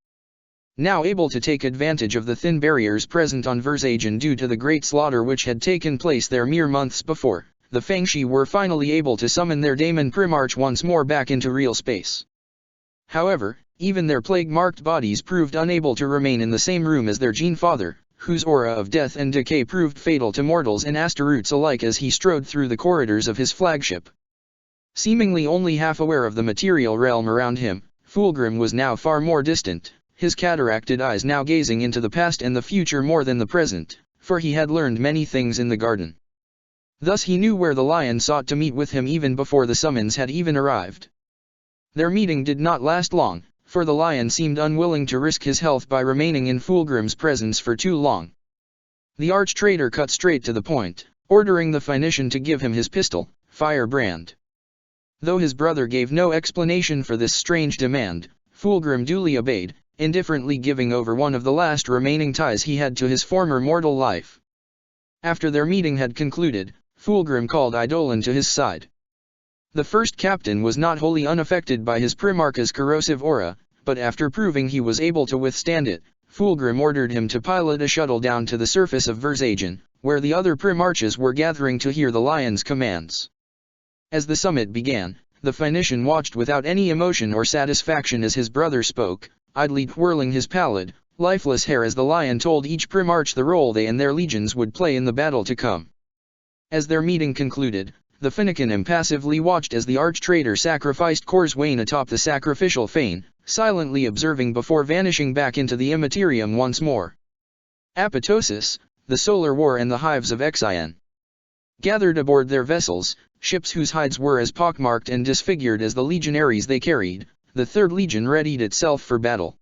Now able to take advantage of the thin barriers present on Versagen due to the great slaughter which had taken place there mere months before, the Fangshi were finally able to summon their daemon Primarch once more back into real space. However, even their plague-marked bodies proved unable to remain in the same room as their Gene Father, whose aura of death and decay proved fatal to mortals and asteroids alike as he strode through the corridors of his flagship. Seemingly only half aware of the material realm around him, Fulgrim was now far more distant, his cataracted eyes now gazing into the past and the future more than the present, for he had learned many things in the garden. Thus he knew where the Lion sought to meet with him even before the summons had even arrived. Their meeting did not last long, for the Lion seemed unwilling to risk his health by remaining in Fulgrim's presence for too long. The arch-traitor cut straight to the point, ordering the Phoenician to give him his pistol, Firebrand. Though his brother gave no explanation for this strange demand, Fulgrim duly obeyed, indifferently giving over one of the last remaining ties he had to his former mortal life. After their meeting had concluded, Fulgrim called Eidolon to his side. The first captain was not wholly unaffected by his Primarch's corrosive aura, but after proving he was able to withstand it, Fulgrim ordered him to pilot a shuttle down to the surface of Versagen, where the other Primarches were gathering to hear the Lion's commands. As the summit began, the Phoenician watched without any emotion or satisfaction as his brother spoke, idly twirling his pallid, lifeless hair as the Lion told each Primarch the role they and their legions would play in the battle to come. As their meeting concluded, the Fennekin impassively watched as the arch-traitor sacrificed Corswain atop the sacrificial fane, silently observing before vanishing back into the immaterium once more. Apoptosis, the Solar War and the Hives of Exien gathered aboard their vessels, ships whose hides were as pockmarked and disfigured as the legionaries they carried. The Third Legion readied itself for battle.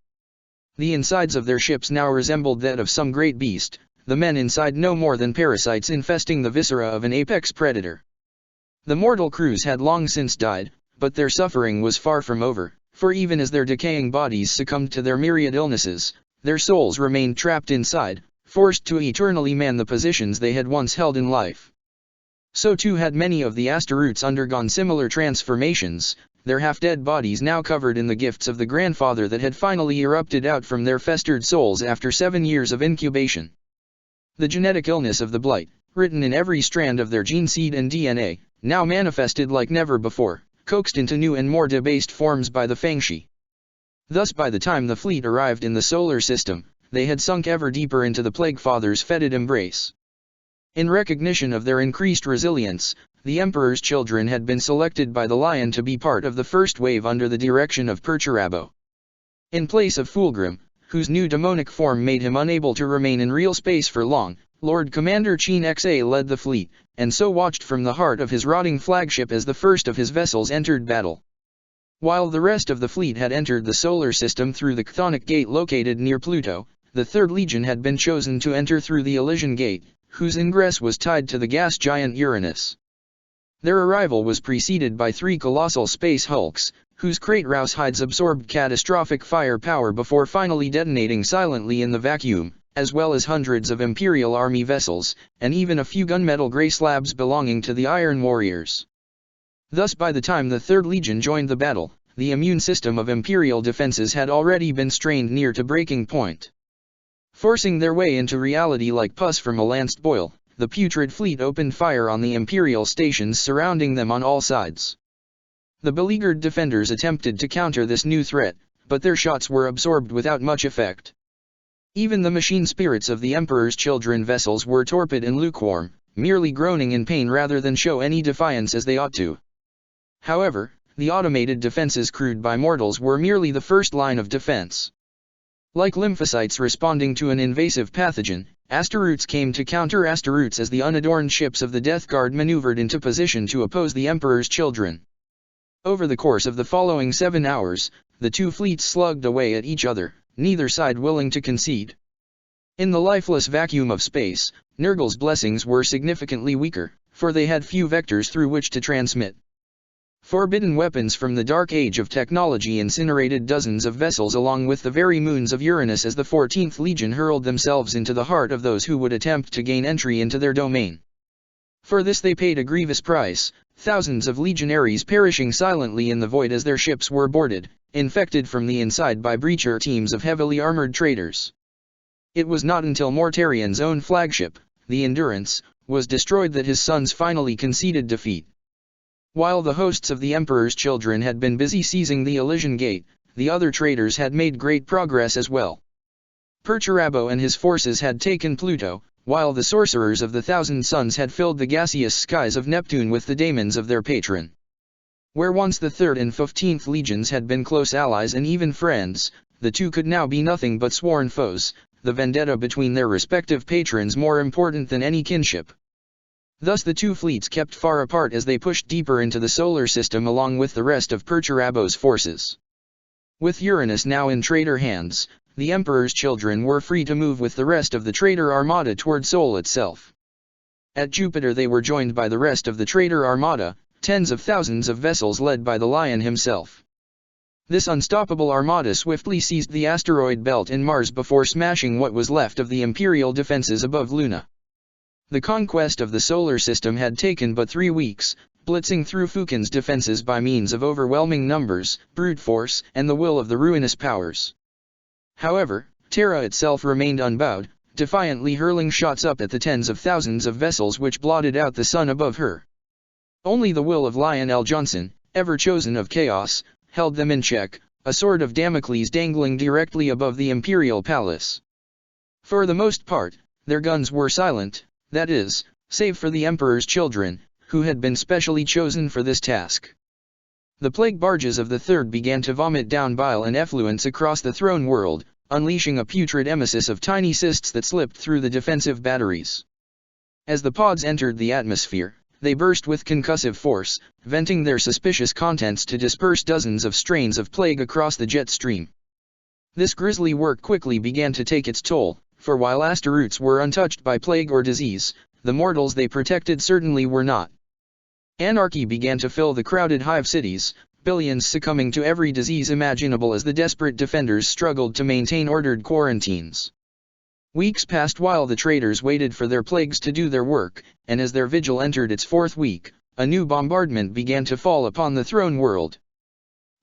The insides of their ships now resembled that of some great beast, the men inside no more than parasites infesting the viscera of an apex predator. The mortal crews had long since died, but their suffering was far from over, for even as their decaying bodies succumbed to their myriad illnesses, their souls remained trapped inside, forced to eternally man the positions they had once held in life. So too had many of the asteroids undergone similar transformations, their half-dead bodies now covered in the gifts of the grandfather that had finally erupted out from their festered souls after 7 years of incubation. The genetic illness of the blight, written in every strand of their gene seed and DNA, now manifested like never before, coaxed into new and more debased forms by the Fangshi. Thus by the time the fleet arrived in the solar system, they had sunk ever deeper into the Plague Father's fetid embrace. In recognition of their increased resilience, the Emperor's children had been selected by the Lion to be part of the first wave under the direction of Perturabo. In place of Fulgrim, whose new demonic form made him unable to remain in real space for long, Lord Commander Cheen Xa led the fleet, and so watched from the heart of his rotting flagship as the first of his vessels entered battle. While the rest of the fleet had entered the solar system through the Chthonic Gate located near Pluto, the Third Legion had been chosen to enter through the Elysian Gate, whose ingress was tied to the gas giant Uranus. Their arrival was preceded by 3 colossal space hulks, whose crate rouse hides absorbed catastrophic firepower before finally detonating silently in the vacuum, as well as hundreds of Imperial Army vessels, and even a few gunmetal gray slabs belonging to the Iron Warriors. Thus by the time the Third Legion joined the battle, the immune system of Imperial defenses had already been strained near to breaking point. Forcing their way into reality like pus from a lanced boil, the putrid fleet opened fire on the Imperial stations surrounding them on all sides. The beleaguered defenders attempted to counter this new threat, but their shots were absorbed without much effect. Even the machine spirits of the Emperor's children vessels were torpid and lukewarm, merely groaning in pain rather than show any defiance as they ought to. However, the automated defenses crewed by mortals were merely the first line of defense. Like lymphocytes responding to an invasive pathogen, asteroids came to counter asteroids as the unadorned ships of the Death Guard maneuvered into position to oppose the Emperor's children. Over the course of the following 7 hours, the two fleets slugged away at each other, neither side willing to concede. In the lifeless vacuum of space, Nurgle's blessings were significantly weaker, for they had few vectors through which to transmit. Forbidden weapons from the dark age of technology incinerated dozens of vessels along with the very moons of Uranus as the 14th Legion hurled themselves into the heart of those who would attempt to gain entry into their domain. For this they paid a grievous price, thousands of legionaries perishing silently in the void as their ships were boarded, infected from the inside by breacher teams of heavily armored traitors. It was not until Mortarion's own flagship, the Endurance, was destroyed that his sons finally conceded defeat. While the hosts of the Emperor's children had been busy seizing the Elysian Gate, the other traitors had made great progress as well. Perturabo and his forces had taken Pluto, while the sorcerers of the Thousand Suns had filled the gaseous skies of Neptune with the daemons of their patron. Where once the 3rd and 15th Legions had been close allies and even friends, the two could now be nothing but sworn foes, the vendetta between their respective patrons more important than any kinship. Thus the two fleets kept far apart as they pushed deeper into the solar system along with the rest of Perturabo's forces. With Uranus now in traitor hands, the Emperor's children were free to move with the rest of the traitor armada toward Sol itself. At Jupiter they were joined by the rest of the traitor armada, tens of thousands of vessels led by the Lion himself. This unstoppable armada swiftly seized the asteroid belt in Mars before smashing what was left of the Imperial defenses above Luna. The conquest of the solar system had taken but 3 weeks, blitzing through Fukin's defenses by means of overwhelming numbers, brute force, and the will of the ruinous powers. However, Terra itself remained unbowed, defiantly hurling shots up at the tens of thousands of vessels which blotted out the sun above her. Only the will of Lionel Johnson, ever chosen of chaos, held them in check, a sword of Damocles dangling directly above the Imperial Palace. For the most part, their guns were silent, that is, save for the Emperor's children, who had been specially chosen for this task. The plague barges of the 3rd began to vomit down bile and effluents across the throne world, unleashing a putrid emesis of tiny cysts that slipped through the defensive batteries. As the pods entered the atmosphere, they burst with concussive force, venting their suspicious contents to disperse dozens of strains of plague across the jet stream. This grisly work quickly began to take its toll, for while asteroids were untouched by plague or disease, the mortals they protected certainly were not. Anarchy began to fill the crowded hive cities, billions succumbing to every disease imaginable as the desperate defenders struggled to maintain ordered quarantines. Weeks passed while the traitors waited for their plagues to do their work, and as their vigil entered its 4th week, a new bombardment began to fall upon the throne world.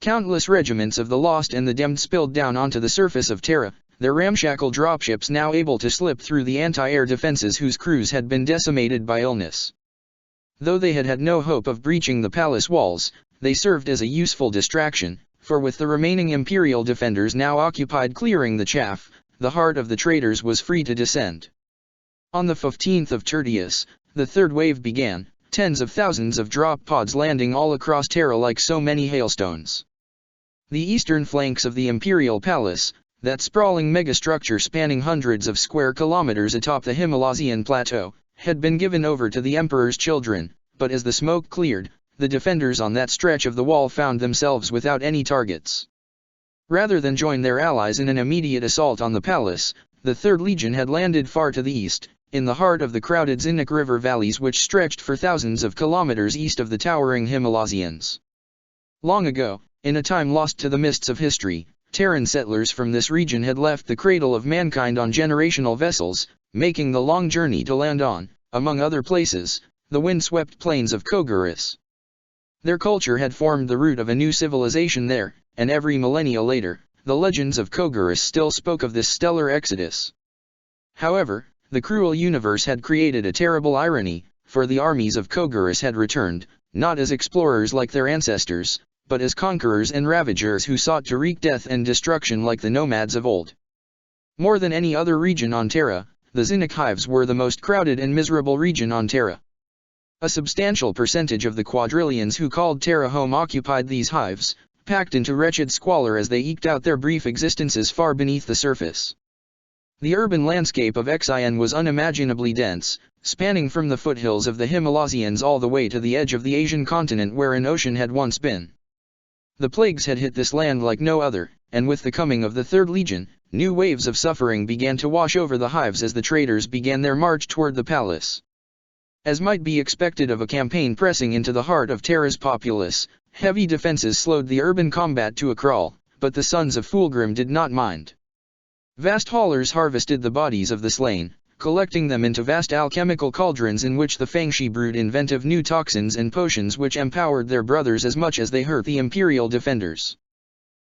Countless regiments of the lost and the damned spilled down onto the surface of Terra, their ramshackle dropships now able to slip through the anti-air defenses whose crews had been decimated by illness. Though they had had no hope of breaching the palace walls, they served as a useful distraction, for with the remaining Imperial defenders now occupied clearing the chaff, the heart of the traitors was free to descend. On the 15th of Tertius, the 3rd wave began, tens of thousands of drop pods landing all across Terra like so many hailstones. The eastern flanks of the Imperial Palace, that sprawling megastructure spanning hundreds of square kilometers atop the Himalayan plateau, had been given over to the Emperor's children, but as the smoke cleared, the defenders on that stretch of the wall found themselves without any targets. Rather than join their allies in an immediate assault on the palace, the 3rd Legion had landed far to the east, in the heart of the crowded Zinnik River valleys which stretched for thousands of kilometers east of the towering Himalayans. Long ago, in a time lost to the mists of history, Terran settlers from this region had left the cradle of mankind on generational vessels, making the long journey to land on, among other places, the wind-swept plains of Kogaris. Their culture had formed the root of a new civilization there, and every millennia later, the legends of Kogaris still spoke of this stellar exodus. However, the cruel universe had created a terrible irony, for the armies of Kogaris had returned, not as explorers like their ancestors, but as conquerors and ravagers who sought to wreak death and destruction like the nomads of old. More than any other region on Terra, the Zinnik hives were the most crowded and miserable region on Terra. A substantial percentage of the quadrillions who called Terra home occupied these hives, packed into wretched squalor as they eked out their brief existences far beneath the surface. The urban landscape of Xian was unimaginably dense, spanning from the foothills of the Himalayas all the way to the edge of the Asian continent where an ocean had once been. The plagues had hit this land like no other, and with the coming of the Third Legion, new waves of suffering began to wash over the hives as the traders began their march toward the palace. As might be expected of a campaign pressing into the heart of Terra's populace, heavy defenses slowed the urban combat to a crawl, but the sons of Fulgrim did not mind. Vast haulers harvested the bodies of the slain, collecting them into vast alchemical cauldrons in which the Fangshi brewed inventive new toxins and potions which empowered their brothers as much as they hurt the imperial defenders.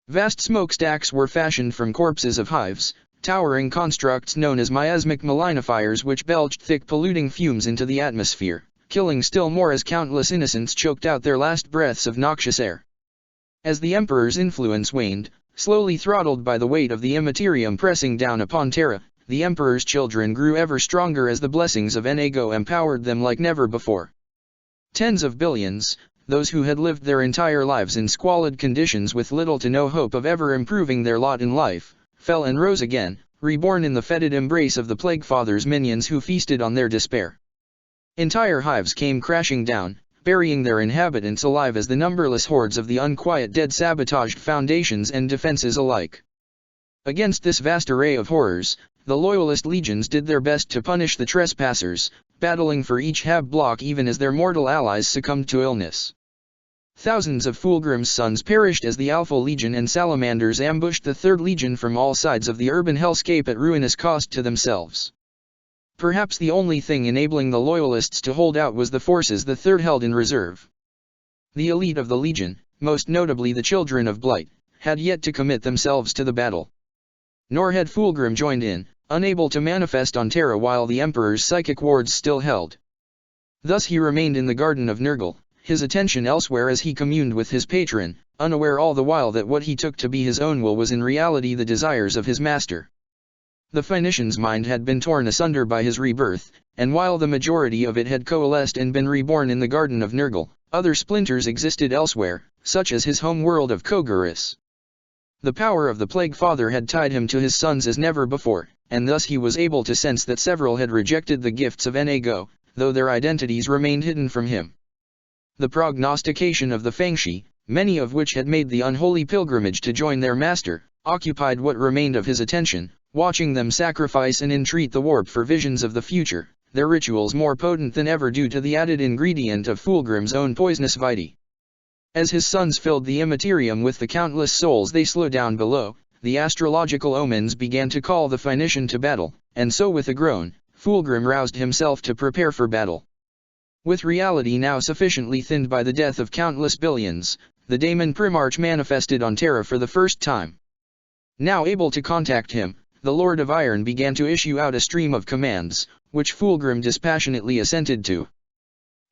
Vast smokestacks were fashioned from corpses of hives, towering constructs known as miasmic malinifiers which belched thick polluting fumes into the atmosphere, killing still more as countless innocents choked out their last breaths of noxious air. As the Emperor's influence waned, slowly throttled by the weight of the Immaterium pressing down upon Terra, the Emperor's children grew ever stronger as the blessings of Enago empowered them like never before. Tens of billions, those who had lived their entire lives in squalid conditions with little to no hope of ever improving their lot in life, fell and rose again, reborn in the fetid embrace of the Plague Father's minions who feasted on their despair. Entire hives came crashing down, burying their inhabitants alive as the numberless hordes of the unquiet dead sabotaged foundations and defenses alike. Against this vast array of horrors, the Loyalist legions did their best to punish the trespassers, battling for each hab block even as their mortal allies succumbed to illness. Thousands of Fulgrim's sons perished as the Alpha Legion and Salamanders ambushed the Third Legion from all sides of the urban hellscape at ruinous cost to themselves. Perhaps the only thing enabling the Loyalists to hold out was the forces the Third held in reserve. The elite of the Legion, most notably the Children of Blight, had yet to commit themselves to the battle. Nor had Fulgrim joined in, unable to manifest on Terra while the Emperor's psychic wards still held. Thus he remained in the Garden of Nurgle, his attention elsewhere as he communed with his patron, unaware all the while that what he took to be his own will was in reality the desires of his master. The Phoenician's mind had been torn asunder by his rebirth, and while the majority of it had coalesced and been reborn in the Garden of Nurgle, other splinters existed elsewhere, such as his home world of Kogaris. The power of the Plague Father had tied him to his sons as never before, and thus he was able to sense that several had rejected the gifts of Enago, though their identities remained hidden from him. The prognostication of the Fangshi, many of which had made the unholy pilgrimage to join their master, occupied what remained of his attention, watching them sacrifice and entreat the warp for visions of the future, their rituals more potent than ever due to the added ingredient of Fulgrim's own poisonous vitae. As his sons filled the Immaterium with the countless souls they slew down below, the astrological omens began to call the Phoenician to battle, and so with a groan, Fulgrim roused himself to prepare for battle. With reality now sufficiently thinned by the death of countless billions, the Daemon Primarch manifested on Terra for the first time. Now able to contact him, the Lord of Iron began to issue out a stream of commands, which Fulgrim dispassionately assented to.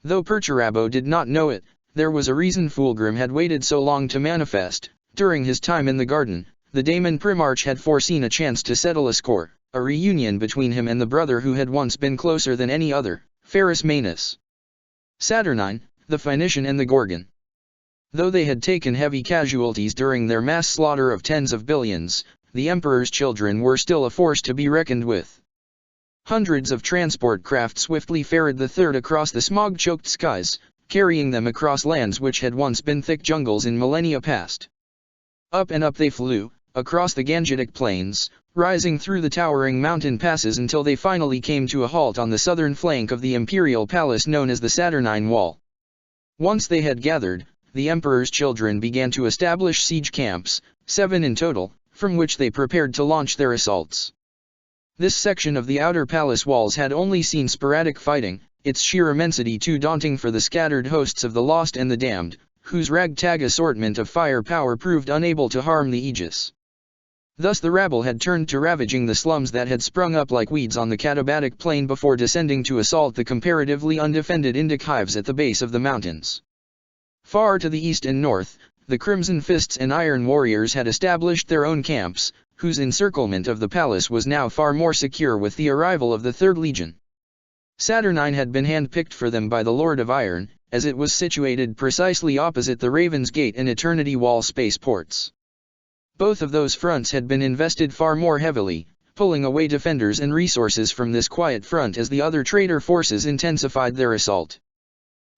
Though Perturabo did not know it, there was a reason Fulgrim had waited so long to manifest. During his time in the garden, the Daemon Primarch had foreseen a chance to settle a score, a reunion between him and the brother who had once been closer than any other, Ferrus Manus. Saturnine, the Phoenician and the Gorgon. Though they had taken heavy casualties during their mass slaughter of tens of billions, the Emperor's children were still a force to be reckoned with. Hundreds of transport craft swiftly ferried the Third across the smog-choked skies, carrying them across lands which had once been thick jungles in millennia past. Up and up they flew, across the Gangetic plains, rising through the towering mountain passes until they finally came to a halt on the southern flank of the imperial palace known as the Saturnine Wall. Once they had gathered, the Emperor's children began to establish siege camps, 7 in total, from which they prepared to launch their assaults. This section of the outer palace walls had only seen sporadic fighting, its sheer immensity too daunting for the scattered hosts of the lost and the damned, whose ragtag assortment of firepower proved unable to harm the Aegis. Thus the rabble had turned to ravaging the slums that had sprung up like weeds on the Katabatic plain before descending to assault the comparatively undefended Indic hives at the base of the mountains. Far to the east and north, the Crimson Fists and Iron Warriors had established their own camps, whose encirclement of the palace was now far more secure with the arrival of the Third Legion. Saturnine had been handpicked for them by the Lord of Iron, as it was situated precisely opposite the Raven's Gate and Eternity Wall spaceports. Both of those fronts had been invested far more heavily, pulling away defenders and resources from this quiet front as the other traitor forces intensified their assault.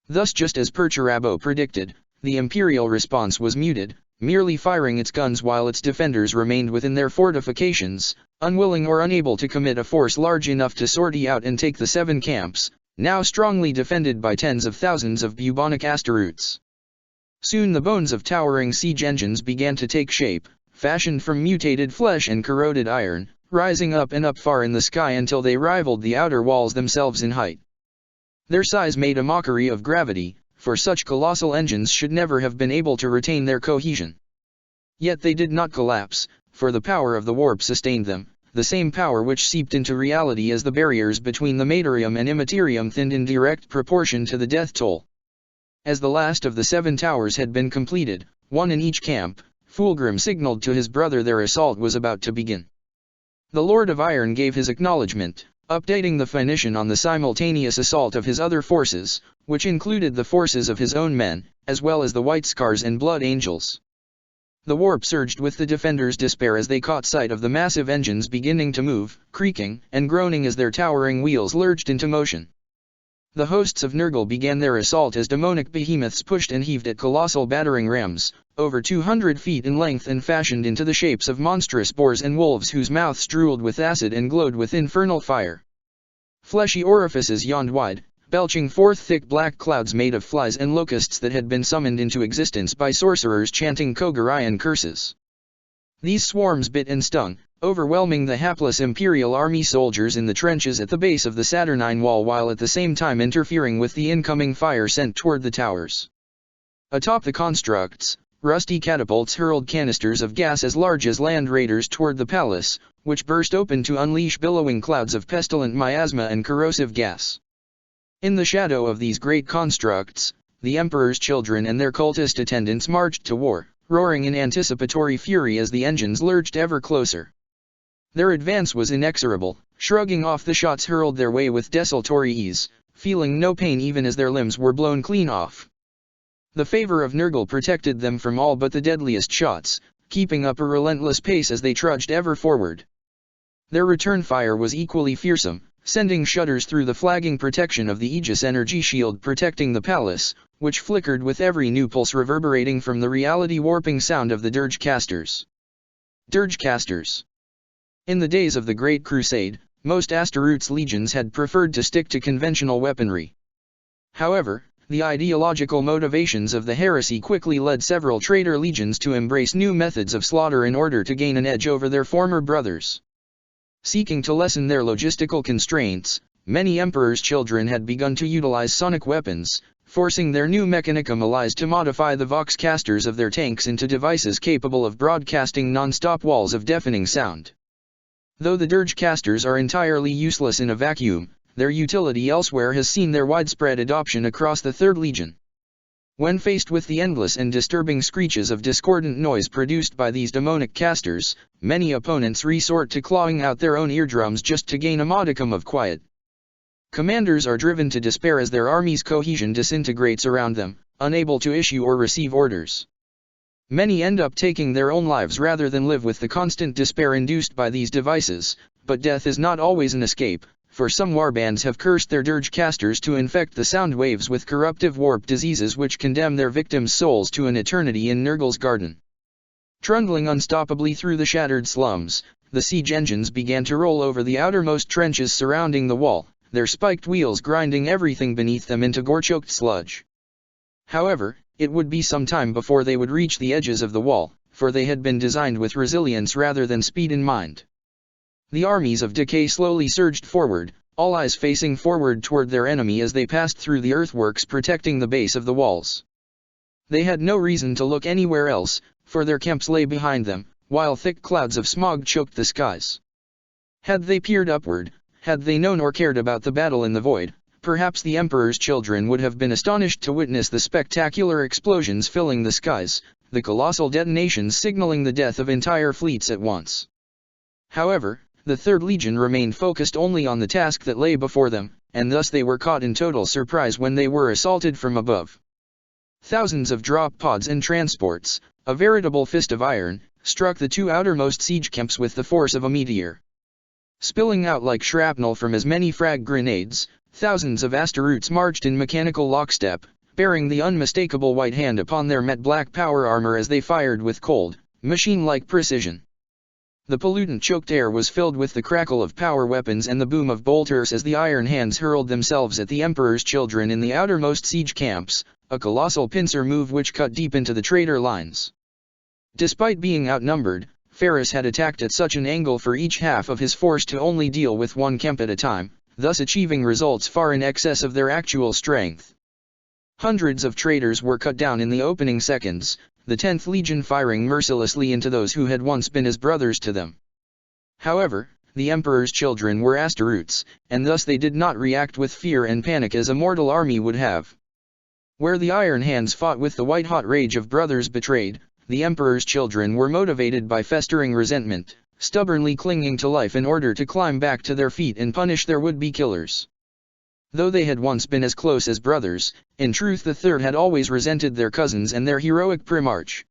Thus, just as Perturabo predicted, the Imperial response was muted, merely firing its guns while its defenders remained within their fortifications, unwilling or unable to commit a force large enough to sortie out and take the 7 camps, now strongly defended by tens of thousands of bubonic asteroids. Soon the bones of towering siege engines began to take shape, fashioned from mutated flesh and corroded iron, rising up and up far in the sky until they rivaled the outer walls themselves in height. Their size made a mockery of gravity, for such colossal engines should never have been able to retain their cohesion. Yet they did not collapse, for the power of the warp sustained them, the same power which seeped into reality as the barriers between the materium and immaterium thinned in direct proportion to the death toll. As the last of the 7 towers had been completed, one in each camp, Fulgrim signaled to his brother their assault was about to begin. The Lord of Iron gave his acknowledgement, updating the Phoenician on the simultaneous assault of his other forces, which included the forces of his own men, as well as the White Scars and Blood Angels. The warp surged with the defenders' despair as they caught sight of the massive engines beginning to move, creaking and groaning as their towering wheels lurched into motion. The hosts of Nurgle began their assault as demonic behemoths pushed and heaved at colossal battering rams, over 200 feet in length and fashioned into the shapes of monstrous boars and wolves whose mouths drooled with acid and glowed with infernal fire. Fleshy orifices yawned wide, belching forth thick black clouds made of flies and locusts that had been summoned into existence by sorcerers chanting Kogarian curses. These swarms bit and stung, overwhelming the hapless Imperial Army soldiers in the trenches at the base of the Saturnine wall while at the same time interfering with the incoming fire sent toward the towers. Atop the constructs, rusty catapults hurled canisters of gas as large as land raiders toward the palace, which burst open to unleash billowing clouds of pestilent miasma and corrosive gas. In the shadow of these great constructs, the Emperor's children and their cultist attendants marched to war, roaring in anticipatory fury as the engines lurched ever closer. Their advance was inexorable, shrugging off the shots hurled their way with desultory ease, feeling no pain even as their limbs were blown clean off. The favor of Nurgle protected them from all but the deadliest shots, keeping up a relentless pace as they trudged ever forward. Their return fire was equally fearsome, sending shudders through the flagging protection of the Aegis energy shield protecting the palace, which flickered with every new pulse reverberating from the reality-warping sound of the dirge casters. Dirge casters. In the days of the Great Crusade, most Astaroth's legions had preferred to stick to conventional weaponry. However, the ideological motivations of the heresy quickly led several traitor legions to embrace new methods of slaughter in order to gain an edge over their former brothers. Seeking to lessen their logistical constraints, many Emperor's children had begun to utilize sonic weapons, forcing their new Mechanicum allies to modify the Vox casters of their tanks into devices capable of broadcasting non-stop walls of deafening sound. Though the dirge casters are entirely useless in a vacuum, their utility elsewhere has seen their widespread adoption across the Third Legion. When faced with the endless and disturbing screeches of discordant noise produced by these demonic casters, many opponents resort to clawing out their own eardrums just to gain a modicum of quiet. Commanders are driven to despair as their army's cohesion disintegrates around them, unable to issue or receive orders. Many end up taking their own lives rather than live with the constant despair induced by these devices, but death is not always an escape, for some warbands have cursed their dirge casters to infect the sound waves with corruptive warp diseases which condemn their victims' souls to an eternity in Nurgle's garden. Trundling unstoppably through the shattered slums, the siege engines began to roll over the outermost trenches surrounding the wall, their spiked wheels grinding everything beneath them into gore-choked sludge. However, it would be some time before they would reach the edges of the wall, for they had been designed with resilience rather than speed in mind. The armies of decay slowly surged forward, all eyes facing forward toward their enemy as they passed through the earthworks protecting the base of the walls. They had no reason to look anywhere else, for their camps lay behind them, while thick clouds of smog choked the skies. Had they peered upward, had they known or cared about the battle in the void, perhaps the Emperor's children would have been astonished to witness the spectacular explosions filling the skies, the colossal detonations signaling the death of entire fleets at once. However, the Third Legion remained focused only on the task that lay before them, and thus they were caught in total surprise when they were assaulted from above. Thousands of drop pods and transports, a veritable fist of iron, struck the two outermost siege camps with the force of a meteor. Spilling out like shrapnel from as many frag grenades, thousands of Asteroutes marched in mechanical lockstep, bearing the unmistakable white hand upon their matte black power armor as they fired with cold, machine-like precision. The pollutant-choked air was filled with the crackle of power weapons and the boom of bolters as the iron hands hurled themselves at the Emperor's children in the outermost siege camps, a colossal pincer move which cut deep into the traitor lines. Despite being outnumbered, Ferrus had attacked at such an angle for each half of his force to only deal with one camp at a time, thus achieving results far in excess of their actual strength. Hundreds of traitors were cut down in the opening seconds, the 10th Legion firing mercilessly into those who had once been as brothers to them. However, the Emperor's children were Asteroutes, and thus they did not react with fear and panic as a mortal army would have. Where the Iron Hands fought with the white-hot rage of brothers betrayed, the Emperor's children were motivated by festering resentment, stubbornly clinging to life in order to climb back to their feet and punish their would-be killers. Though they had once been as close as brothers, in truth the Third had always resented their cousins and their heroic primarch.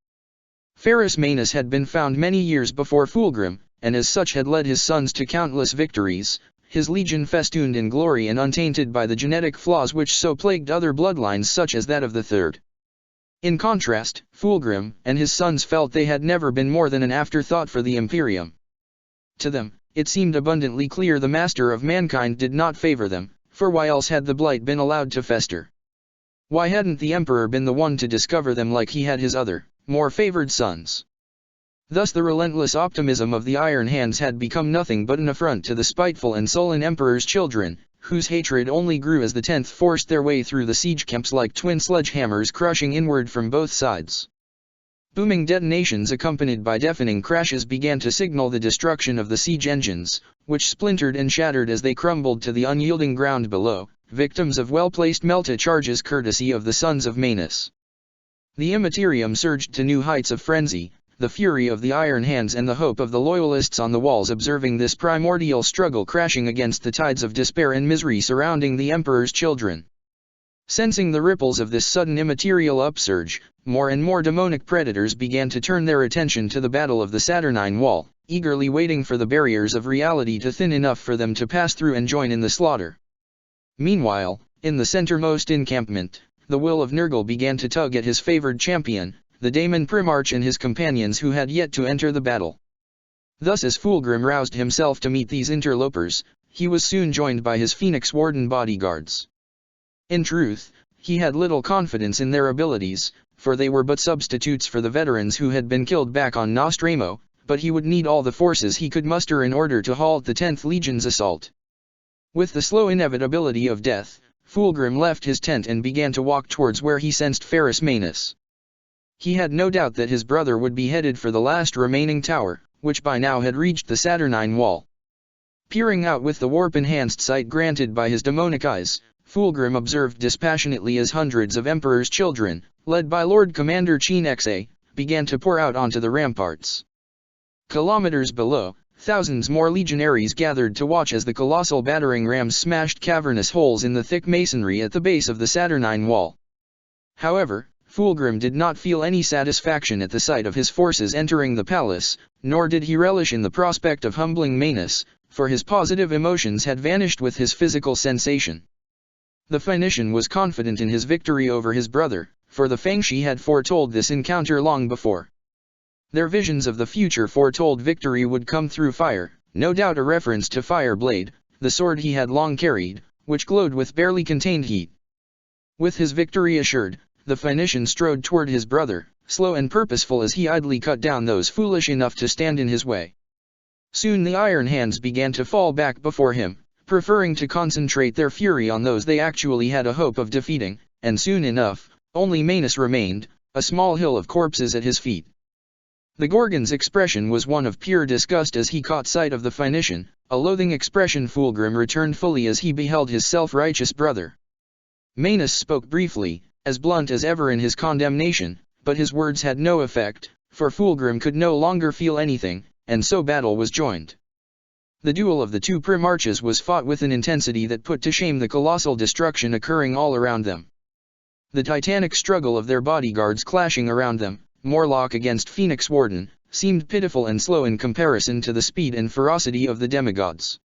Ferrus Manus had been found many years before Fulgrim, and as such had led his sons to countless victories, his legion festooned in glory and untainted by the genetic flaws which so plagued other bloodlines such as that of the Third. In contrast, Fulgrim and his sons felt they had never been more than an afterthought for the Imperium. To them, it seemed abundantly clear the master of mankind did not favor them, for why else had the blight been allowed to fester? Why hadn't the Emperor been the one to discover them like he had his other, more favored sons? Thus the relentless optimism of the Iron Hands had become nothing but an affront to the spiteful and sullen Emperor's children, whose hatred only grew as the 10th forced their way through the siege camps like twin sledgehammers crushing inward from both sides. Booming detonations accompanied by deafening crashes began to signal the destruction of the siege engines, which splintered and shattered as they crumbled to the unyielding ground below, victims of well-placed melta charges courtesy of the sons of Manus. The Immaterium surged to new heights of frenzy, the fury of the Iron Hands and the hope of the Loyalists on the walls observing this primordial struggle crashing against the tides of despair and misery surrounding the Emperor's children. Sensing the ripples of this sudden immaterial upsurge, more and more demonic predators began to turn their attention to the battle of the Saturnine Wall, eagerly waiting for the barriers of reality to thin enough for them to pass through and join in the slaughter. Meanwhile, in the centermost encampment, the will of Nurgle began to tug at his favored champion, the Daemon Primarch and his companions who had yet to enter the battle. Thus as Fulgrim roused himself to meet these interlopers, he was soon joined by his Phoenix Warden bodyguards. In truth, he had little confidence in their abilities, for they were but substitutes for the veterans who had been killed back on Nostramo, but he would need all the forces he could muster in order to halt the 10th Legion's assault. With the slow inevitability of death, Fulgrim left his tent and began to walk towards where he sensed Ferrus Manus. He had no doubt that his brother would be headed for the last remaining tower, which by now had reached the Saturnine Wall. Peering out with the warp-enhanced sight granted by his demonic eyes, Fulgrim observed dispassionately as hundreds of Emperor's children, led by Lord Commander Chinexe, began to pour out onto the ramparts. Kilometers below, thousands more legionaries gathered to watch as the colossal battering rams smashed cavernous holes in the thick masonry at the base of the Saturnine Wall. However, Fulgrim did not feel any satisfaction at the sight of his forces entering the palace, nor did he relish in the prospect of humbling Manus, for his positive emotions had vanished with his physical sensation. The Phoenician was confident in his victory over his brother, for the Fangshi had foretold this encounter long before. Their visions of the future foretold victory would come through fire, no doubt a reference to Fireblade, the sword he had long carried, which glowed with barely contained heat. With his victory assured, the Phoenician strode toward his brother, slow and purposeful as he idly cut down those foolish enough to stand in his way. Soon the Iron Hands began to fall back before him, preferring to concentrate their fury on those they actually had a hope of defeating, and soon enough, only Manus remained, a small hill of corpses at his feet. The Gorgon's expression was one of pure disgust as he caught sight of the Phoenician, a loathing expression Fulgrim returned fully as he beheld his self-righteous brother. Manus spoke briefly, as blunt as ever in his condemnation, but his words had no effect, for Fulgrim could no longer feel anything, and so battle was joined. The duel of the two Primarches was fought with an intensity that put to shame the colossal destruction occurring all around them. The titanic struggle of their bodyguards clashing around them, Morlock against Phoenix Warden, seemed pitiful and slow in comparison to the speed and ferocity of the demigods.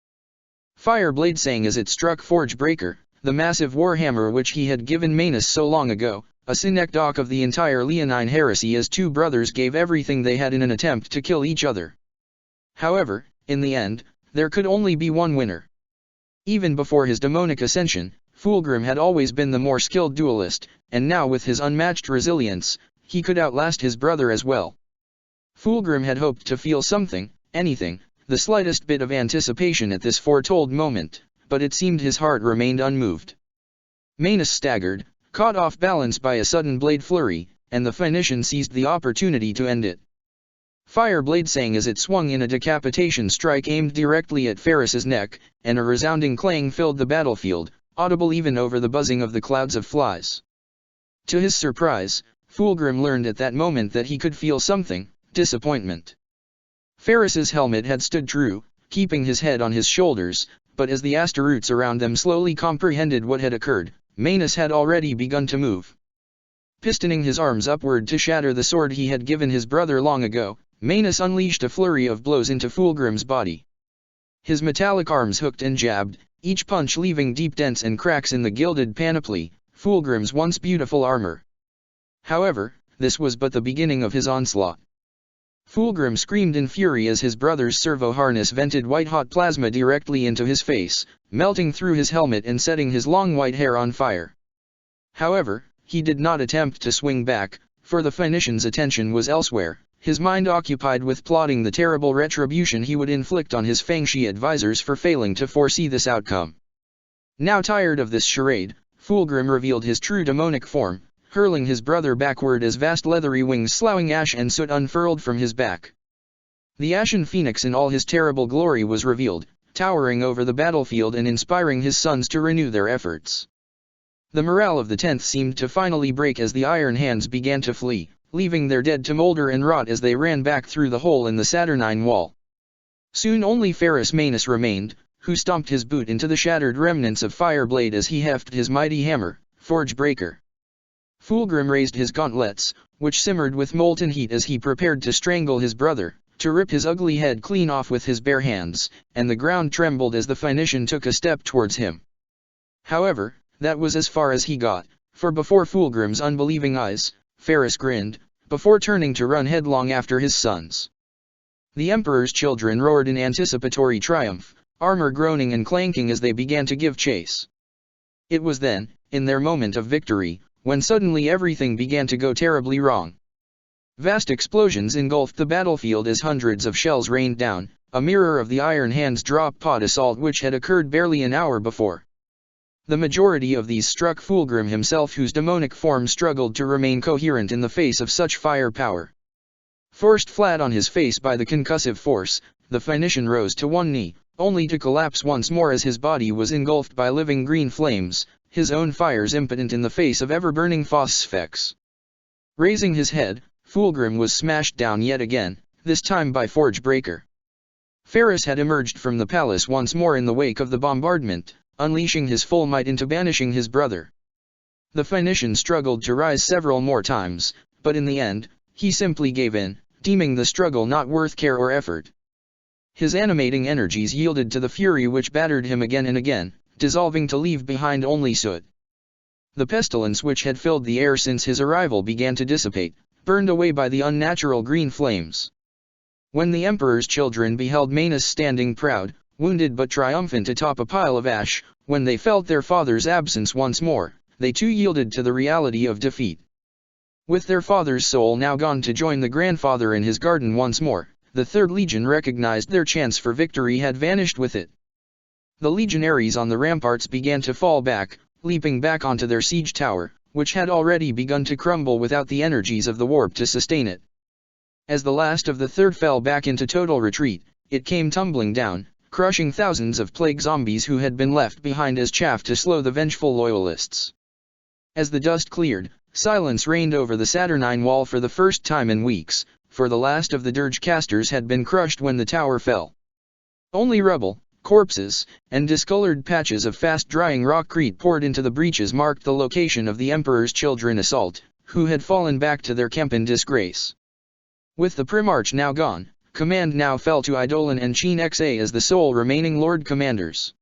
Fireblade sang as it struck Forgebreaker, the massive warhammer which he had given Manus so long ago, a synecdoche of the entire Leonine Heresy, as two brothers gave everything they had in an attempt to kill each other. However, in the end, there could only be one winner. Even before his demonic ascension, Fulgrim had always been the more skilled duelist, and now with his unmatched resilience, he could outlast his brother as well. Fulgrim had hoped to feel something, anything, the slightest bit of anticipation at this foretold moment, but it seemed his heart remained unmoved. Manus staggered, caught off balance by a sudden blade flurry, and the Phoenician seized the opportunity to end it. Fireblade sang as it swung in a decapitation strike aimed directly at Ferris's neck, and a resounding clang filled the battlefield, audible even over the buzzing of the clouds of flies. To his surprise, Fulgrim learned at that moment that he could feel something, disappointment. Ferris's helmet had stood true, keeping his head on his shoulders, but as the Astaroths around them slowly comprehended what had occurred, Manus had already begun to move. Pistoning his arms upward to shatter the sword he had given his brother long ago, Manus unleashed a flurry of blows into Fulgrim's body. His metallic arms hooked and jabbed, each punch leaving deep dents and cracks in the gilded panoply, Fulgrim's once beautiful armor. However, this was but the beginning of his onslaught. Fulgrim screamed in fury as his brother's servo harness vented white-hot plasma directly into his face, melting through his helmet and setting his long white hair on fire. However, he did not attempt to swing back, for the Phoenician's attention was elsewhere, his mind occupied with plotting the terrible retribution he would inflict on his Fangshi advisors for failing to foresee this outcome. Now tired of this charade, Fulgrim revealed his true demonic form, hurling his brother backward as vast leathery wings sloughing ash and soot unfurled from his back. The Ashen Phoenix in all his terrible glory was revealed, towering over the battlefield and inspiring his sons to renew their efforts. The morale of the 10th seemed to finally break as the Iron Hands began to flee, leaving their dead to molder and rot as they ran back through the hole in the Saturnine wall. Soon only Ferris Manus remained, who stomped his boot into the shattered remnants of Fireblade as he hefted his mighty hammer, Forgebreaker. Fulgrim raised his gauntlets, which simmered with molten heat as he prepared to strangle his brother, to rip his ugly head clean off with his bare hands, and the ground trembled as the Phoenician took a step towards him. However, that was as far as he got, for before Fulgrim's unbelieving eyes, Ferris grinned, before turning to run headlong after his sons. The Emperor's children roared in anticipatory triumph, armor groaning and clanking as they began to give chase. It was then, in their moment of victory, when suddenly everything began to go terribly wrong. Vast explosions engulfed the battlefield as hundreds of shells rained down, a mirror of the Iron Hands drop pod assault which had occurred barely an hour before. The majority of these struck Fulgrim himself, whose demonic form struggled to remain coherent in the face of such firepower. Forced flat on his face by the concussive force, the Phoenician rose to one knee, only to collapse once more as his body was engulfed by living green flames, his own fires impotent in the face of ever-burning phosphex. Raising his head, Fulgrim was smashed down yet again, this time by Forgebreaker. Ferris had emerged from the palace once more in the wake of the bombardment, unleashing his full might into banishing his brother. The Phoenician struggled to rise several more times, but in the end, he simply gave in, deeming the struggle not worth care or effort. His animating energies yielded to the fury which battered him again and again, dissolving to leave behind only soot. The pestilence which had filled the air since his arrival began to dissipate, burned away by the unnatural green flames. When the Emperor's children beheld Manus standing proud, wounded but triumphant atop a pile of ash, when they felt their father's absence once more, they too yielded to the reality of defeat. With their father's soul now gone to join the grandfather in his garden once more, the Third Legion recognized their chance for victory had vanished with it. The legionaries on the ramparts began to fall back, leaping back onto their siege tower, which had already begun to crumble without the energies of the warp to sustain it. As the last of the Third fell back into total retreat, it came tumbling down, crushing thousands of plague zombies who had been left behind as chaff to slow the vengeful loyalists. As the dust cleared, silence reigned over the Saturnine wall for the first time in weeks, for the last of the dirge casters had been crushed when the tower fell. Only rubble, corpses, and discolored patches of fast-drying rockcrete poured into the breaches marked the location of the Emperor's children assault, who had fallen back to their camp in disgrace. With the Primarch now gone, command now fell to Eidolon and Sheen Xa as the sole remaining Lord Commanders.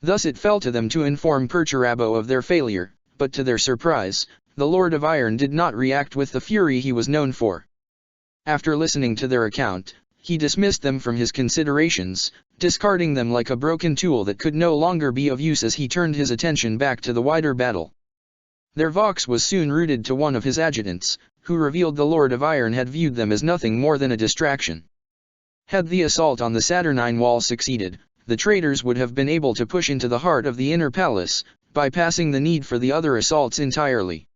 Thus it fell to them to inform Perturabo of their failure, but to their surprise, the Lord of Iron did not react with the fury he was known for. After listening to their account, he dismissed them from his considerations, discarding them like a broken tool that could no longer be of use as he turned his attention back to the wider battle. Their vox was soon routed to one of his adjutants, who revealed the Lord of Iron had viewed them as nothing more than a distraction. Had the assault on the Saturnine wall succeeded, the traitors would have been able to push into the heart of the inner palace, bypassing the need for the other assaults entirely.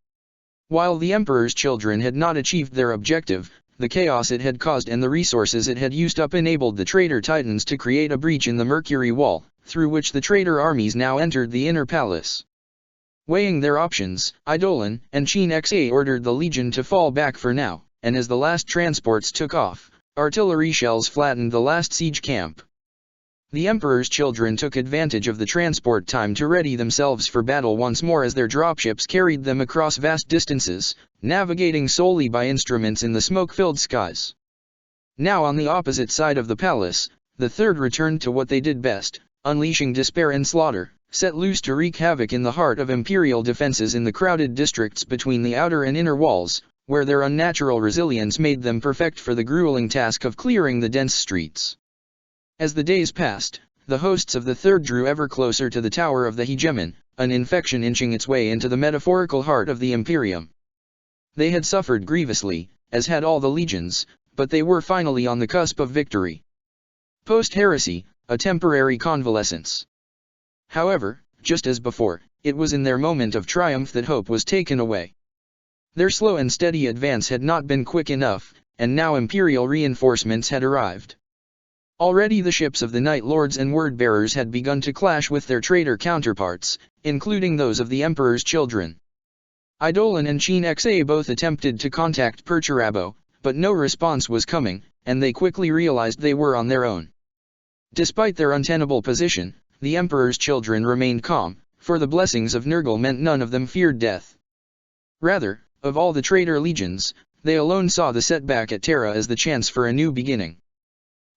While the Emperor's children had not achieved their objective, the chaos it had caused and the resources it had used up enabled the traitor titans to create a breach in the Mercury Wall, through which the traitor armies now entered the inner palace. Weighing their options, Eidolon and Sheen Xa ordered the legion to fall back for now, and as the last transports took off, artillery shells flattened the last siege camp. The Emperor's children took advantage of the transport time to ready themselves for battle once more as their dropships carried them across vast distances, navigating solely by instruments in the smoke-filled skies. Now on the opposite side of the palace, the Third returned to what they did best, unleashing despair and slaughter, set loose to wreak havoc in the heart of Imperial defenses in the crowded districts between the outer and inner walls, where their unnatural resilience made them perfect for the grueling task of clearing the dense streets. As the days passed, the hosts of the Third drew ever closer to the Tower of the Hegemon, an infection inching its way into the metaphorical heart of the Imperium. They had suffered grievously, as had all the legions, but they were finally on the cusp of victory. Post-heresy, a temporary convalescence. However, just as before, it was in their moment of triumph that hope was taken away. Their slow and steady advance had not been quick enough, and now Imperial reinforcements had arrived. Already the ships of the Night Lords and Word-bearers had begun to clash with their traitor counterparts, including those of the Emperor's children. Eidolon and Sheen Xa both attempted to contact Perturabo, but no response was coming, and they quickly realized they were on their own. Despite their untenable position, the Emperor's children remained calm, for the blessings of Nurgle meant none of them feared death. Rather, of all the traitor legions, they alone saw the setback at Terra as the chance for a new beginning.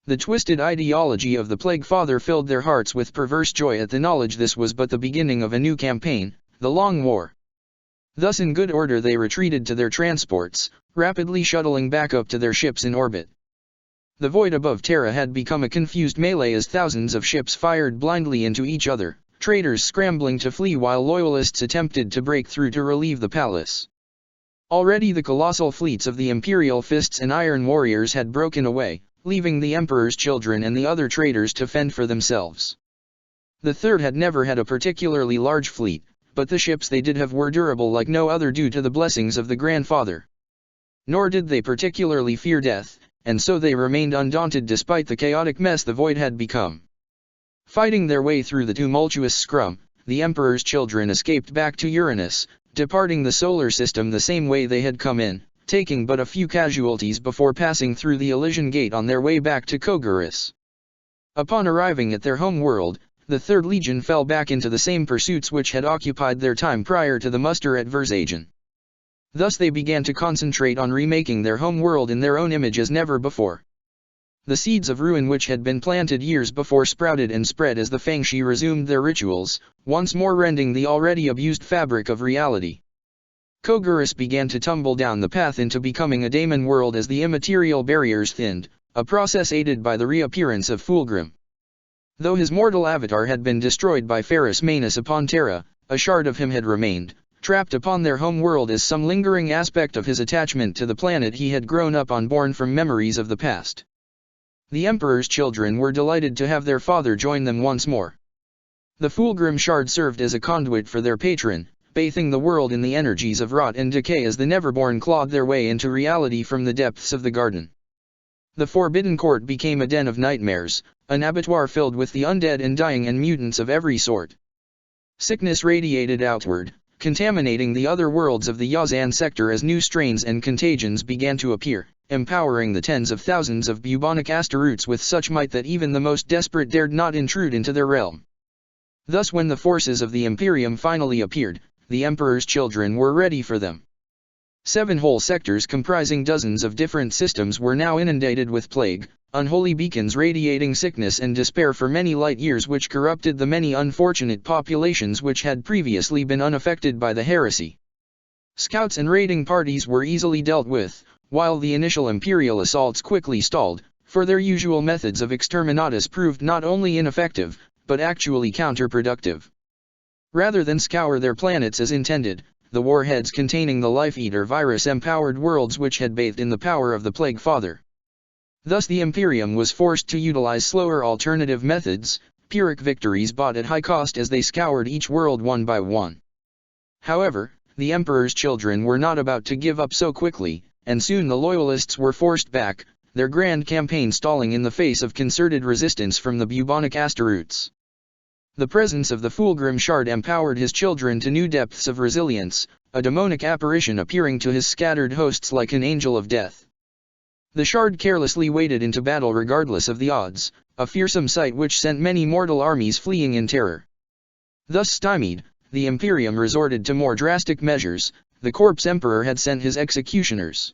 The twisted ideology of the Plague Father filled their hearts with perverse joy at the knowledge this was but the beginning of a new campaign, the Long War. Thus in good order they retreated to their transports, rapidly shuttling back up to their ships in orbit. The void above Terra had become a confused melee as thousands of ships fired blindly into each other, traitors scrambling to flee while loyalists attempted to break through to relieve the palace. Already the colossal fleets of the Imperial Fists and Iron Warriors had broken away, leaving the Emperor's children and the other traitors to fend for themselves. The Third had never had a particularly large fleet, but the ships they did have were durable like no other due to the blessings of the Grandfather. Nor did they particularly fear death, and so they remained undaunted despite the chaotic mess the void had become. Fighting their way through the tumultuous scrum, the Emperor's children escaped back to Uranus, departing the solar system the same way they had come in, taking but a few casualties before passing through the Elysian Gate on their way back to Kogarus. Upon arriving at their home world, the Third Legion fell back into the same pursuits which had occupied their time prior to the muster at Versagen. Thus they began to concentrate on remaking their home world in their own image as never before. The seeds of ruin which had been planted years before sprouted and spread as the Fangshi resumed their rituals, once more rending the already abused fabric of reality. Kogarus began to tumble down the path into becoming a daemon world as the immaterial barriers thinned, a process aided by the reappearance of Fulgrim. Though his mortal avatar had been destroyed by Ferrus Manus upon Terra, a shard of him had remained, trapped upon their home world as some lingering aspect of his attachment to the planet he had grown up on, born from memories of the past. The Emperor's children were delighted to have their father join them once more. The Fulgrim shard served as a conduit for their patron, bathing the world in the energies of rot and decay as the Neverborn clawed their way into reality from the depths of the garden. The Forbidden Court became a den of nightmares, an abattoir filled with the undead and dying and mutants of every sort. Sickness radiated outward, contaminating the other worlds of the Yazan sector as new strains and contagions began to appear, empowering the tens of thousands of bubonic asteroids with such might that even the most desperate dared not intrude into their realm. Thus when the forces of the Imperium finally appeared, the Emperor's children were ready for them. 7 whole sectors comprising dozens of different systems were now inundated with plague, unholy beacons radiating sickness and despair for many light years, which corrupted the many unfortunate populations which had previously been unaffected by the heresy. Scouts and raiding parties were easily dealt with, while the initial Imperial assaults quickly stalled, for their usual methods of exterminatus proved not only ineffective, but actually counterproductive. Rather than scour their planets as intended, the warheads containing the Life-Eater virus empowered worlds which had bathed in the power of the Plague Father. Thus the Imperium was forced to utilize slower alternative methods, Pyrrhic victories bought at high cost as they scoured each world one by one. However, the Emperor's children were not about to give up so quickly, and soon the Loyalists were forced back, their grand campaign stalling in the face of concerted resistance from the bubonic asteroids. The presence of the Fulgrim Shard empowered his children to new depths of resilience, a demonic apparition appearing to his scattered hosts like an angel of death. The Shard carelessly waded into battle regardless of the odds, a fearsome sight which sent many mortal armies fleeing in terror. Thus stymied, the Imperium resorted to more drastic measures. The Corpse Emperor had sent his executioners.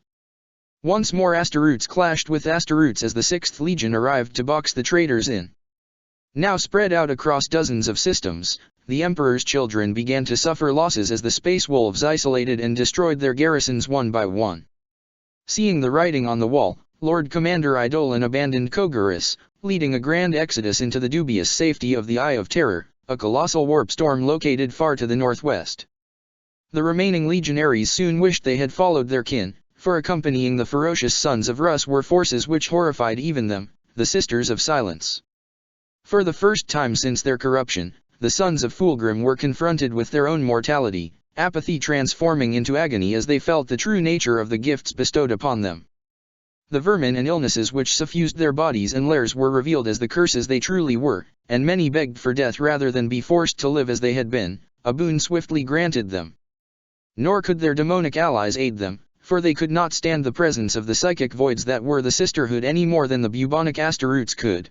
Once more asteroids clashed with asteroids as the 6th Legion arrived to box the traitors in. Now spread out across dozens of systems, the Emperor's children began to suffer losses as the Space Wolves isolated and destroyed their garrisons one by one. Seeing the writing on the wall, Lord Commander Eidolon abandoned Kogarus, leading a grand exodus into the dubious safety of the Eye of Terror, a colossal warp storm located far to the northwest. The remaining legionaries soon wished they had followed their kin, for accompanying the ferocious sons of Rus were forces which horrified even them, the Sisters of Silence. For the first time since their corruption, the sons of Fulgrim were confronted with their own mortality, apathy transforming into agony as they felt the true nature of the gifts bestowed upon them. The vermin and illnesses which suffused their bodies and lairs were revealed as the curses they truly were, and many begged for death rather than be forced to live as they had been, a boon swiftly granted them. Nor could their demonic allies aid them, for they could not stand the presence of the psychic voids that were the sisterhood any more than the bubonic asteroids could.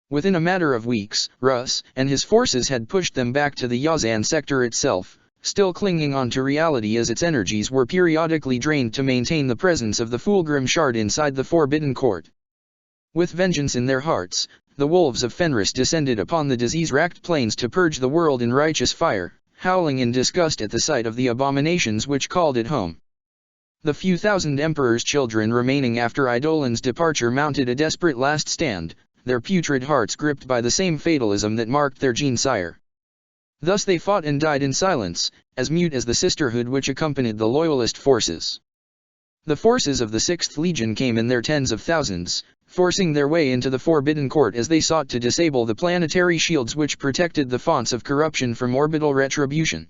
Within a matter of weeks, Rus and his forces had pushed them back to the Yazan sector itself, still clinging on to reality as its energies were periodically drained to maintain the presence of the Fulgrim Shard inside the Forbidden Court. With vengeance in their hearts, the wolves of Fenris descended upon the disease-racked plains to purge the world in righteous fire, howling in disgust at the sight of the abominations which called it home. The few thousand Emperor's children remaining after Eidolon's departure mounted a desperate last stand, their putrid hearts gripped by the same fatalism that marked their gene-sire. Thus they fought and died in silence, as mute as the sisterhood which accompanied the Loyalist forces. The forces of the 6th Legion came in their tens of thousands, forcing their way into the Forbidden Court as they sought to disable the planetary shields which protected the fonts of corruption from orbital retribution.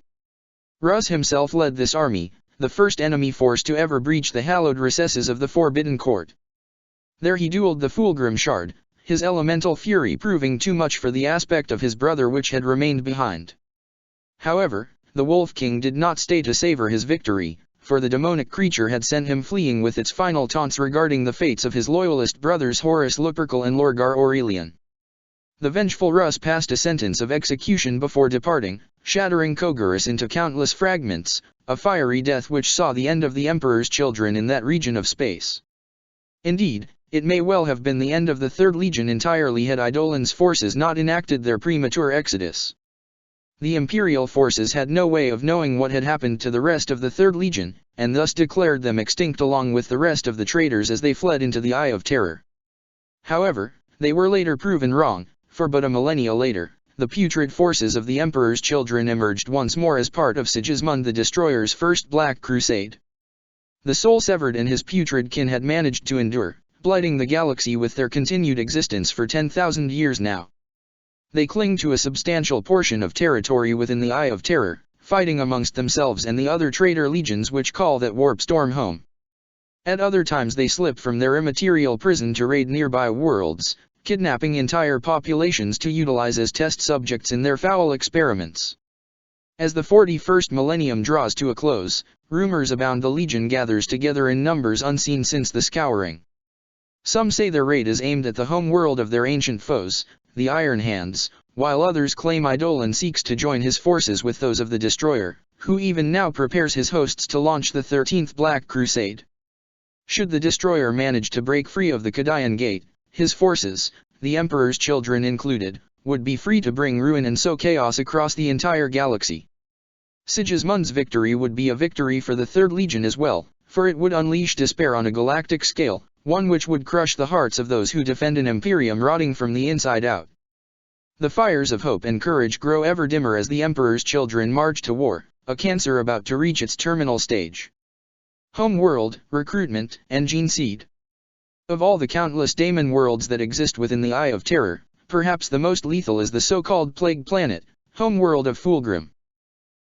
Rus himself led this army, the first enemy force to ever breach the hallowed recesses of the Forbidden Court. There he dueled the Fulgrim Shard, his elemental fury proving too much for the aspect of his brother which had remained behind. However, the Wolf King did not stay to savor his victory, for the demonic creature had sent him fleeing with its final taunts regarding the fates of his loyalist brothers Horus Lupercal and Lorgar Aurelian. The vengeful Rus passed a sentence of execution before departing, shattering Kogarus into countless fragments, a fiery death which saw the end of the Emperor's children in that region of space. Indeed, it may well have been the end of the 3rd Legion entirely had Eidolon's forces not enacted their premature exodus. The Imperial forces had no way of knowing what had happened to the rest of the 3rd Legion, and thus declared them extinct along with the rest of the traitors as they fled into the Eye of Terror. However, they were later proven wrong, for but a millennia later, the putrid forces of the Emperor's children emerged once more as part of Sigismund the Destroyer's first Black Crusade. The soul-severed and his putrid kin had managed to endure, blighting the galaxy with their continued existence for 10,000 years now. They cling to a substantial portion of territory within the Eye of Terror, fighting amongst themselves and the other traitor legions which call that warp storm home. At other times they slip from their immaterial prison to raid nearby worlds, kidnapping entire populations to utilize as test subjects in their foul experiments. As the 41st millennium draws to a close, rumors abound the Legion gathers together in numbers unseen since the Scouring. Some say their raid is aimed at the home world of their ancient foes, the Iron Hands, while others claim Eidolon seeks to join his forces with those of the Destroyer, who even now prepares his hosts to launch the 13th Black Crusade. Should the Destroyer manage to break free of the Kadayan Gate, his forces, the Emperor's children included, would be free to bring ruin and sow chaos across the entire galaxy. Sigismund's victory would be a victory for the Third Legion as well, for it would unleash despair on a galactic scale, one which would crush the hearts of those who defend an Imperium rotting from the inside out. The fires of hope and courage grow ever dimmer as the Emperor's children march to war, a cancer about to reach its terminal stage. Home world, recruitment, and gene seed. Of all the countless daemon worlds that exist within the Eye of Terror, perhaps the most lethal is the so-called Plague Planet, home world of Fulgrim.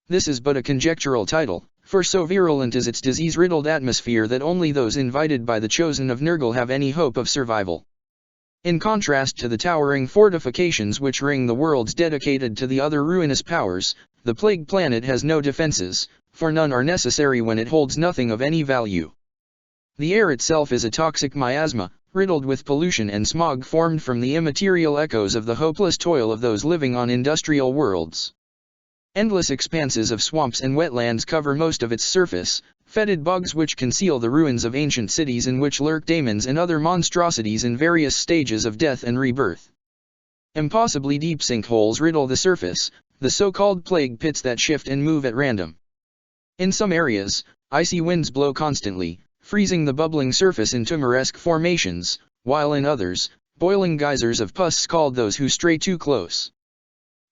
This is but a conjectural title, for so virulent is its disease-riddled atmosphere that only those invited by the Chosen of Nurgle have any hope of survival. In contrast to the towering fortifications which ring the worlds dedicated to the other ruinous powers, the Plague Planet has no defenses, for none are necessary when it holds nothing of any value. The air itself is a toxic miasma, riddled with pollution and smog formed from the immaterial echoes of the hopeless toil of those living on industrial worlds. Endless expanses of swamps and wetlands cover most of its surface, fetid bogs which conceal the ruins of ancient cities in which lurk daemons and other monstrosities in various stages of death and rebirth. Impossibly deep sinkholes riddle the surface, the so-called plague pits that shift and move at random. In some areas, icy winds blow constantly, freezing the bubbling surface in tumor-esque formations, while in others, boiling geysers of pus scald those who stray too close.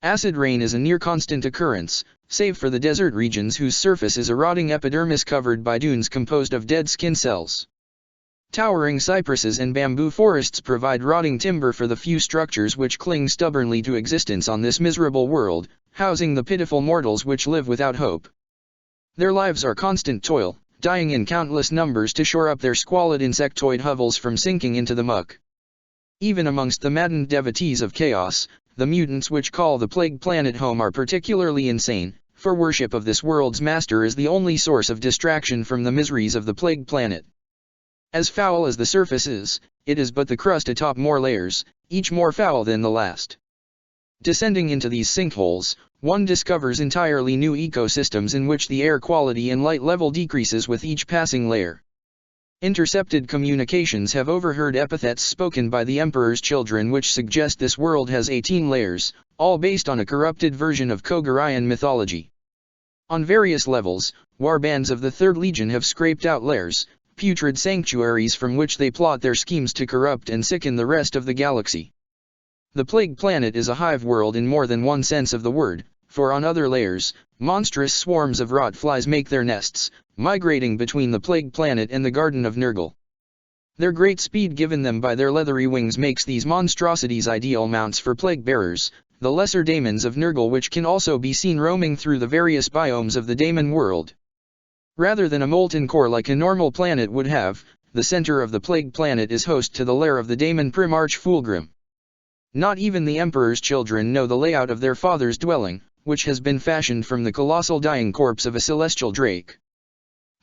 Acid rain is a near-constant occurrence, save for the desert regions whose surface is a rotting epidermis covered by dunes composed of dead skin cells. Towering cypresses and bamboo forests provide rotting timber for the few structures which cling stubbornly to existence on this miserable world, housing the pitiful mortals which live without hope. Their lives are constant toil, dying in countless numbers to shore up their squalid insectoid hovels from sinking into the muck. Even amongst the maddened devotees of chaos, the mutants which call the Plague Planet home are particularly insane, for worship of this world's master is the only source of distraction from the miseries of the Plague Planet. As foul as the surface is, it is but the crust atop more layers, each more foul than the last. Descending into these sinkholes, one discovers entirely new ecosystems in which the air quality and light level decreases with each passing layer. Intercepted communications have overheard epithets spoken by the Emperor's children which suggest this world has 18 layers, all based on a corrupted version of Kogarian mythology. On various levels, warbands of the Third Legion have scraped out lairs, putrid sanctuaries from which they plot their schemes to corrupt and sicken the rest of the galaxy. The Plague Planet is a hive world in more than one sense of the word, for on other layers, monstrous swarms of rot flies make their nests, migrating between the Plague Planet and the Garden of Nurgle. Their great speed given them by their leathery wings makes these monstrosities ideal mounts for plague bearers, the lesser daemons of Nurgle which can also be seen roaming through the various biomes of the daemon world. Rather than a molten core like a normal planet would have, the center of the Plague Planet is host to the lair of the daemon Primarch Fulgrim. Not even the Emperor's children know the layout of their father's dwelling, which has been fashioned from the colossal dying corpse of a celestial drake.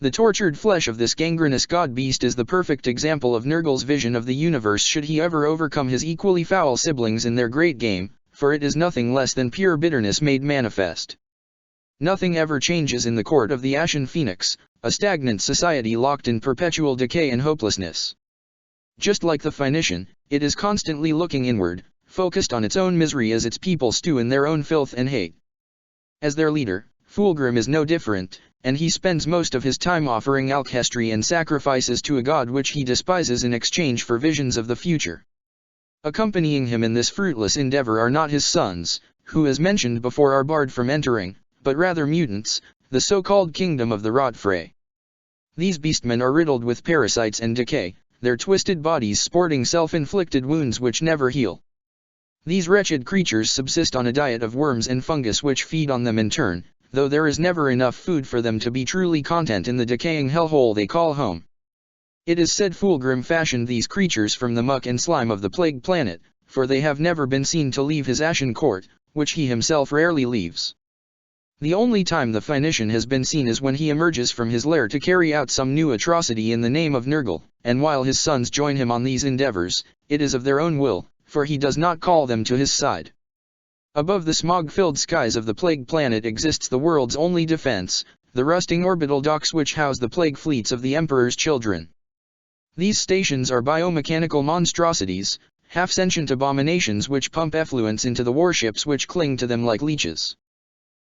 The tortured flesh of this gangrenous god-beast is the perfect example of Nurgle's vision of the universe should he ever overcome his equally foul siblings in their great game, for it is nothing less than pure bitterness made manifest. Nothing ever changes in the court of the Ashen Phoenix, a stagnant society locked in perpetual decay and hopelessness. Just like the Phoenician, it is constantly looking inward, focused on its own misery as its people stew in their own filth and hate. As their leader, Fulgrim is no different, and he spends most of his time offering alchemy and sacrifices to a god which he despises in exchange for visions of the future. Accompanying him in this fruitless endeavor are not his sons, who as mentioned before are barred from entering, but rather mutants, the so-called kingdom of the Rotfrey. These beastmen are riddled with parasites and decay, their twisted bodies sporting self-inflicted wounds which never heal. These wretched creatures subsist on a diet of worms and fungus which feed on them in turn, though there is never enough food for them to be truly content in the decaying hellhole they call home. It is said Fulgrim fashioned these creatures from the muck and slime of the Plague Planet, for they have never been seen to leave his ashen court, which he himself rarely leaves. The only time the Phoenician has been seen is when he emerges from his lair to carry out some new atrocity in the name of Nergal, and while his sons join him on these endeavors, it is of their own will, for he does not call them to his side. Above the smog-filled skies of the plague planet exists the world's only defense, the rusting orbital docks which house the plague fleets of the Emperor's children. These stations are biomechanical monstrosities, half-sentient abominations which pump effluents into the warships which cling to them like leeches.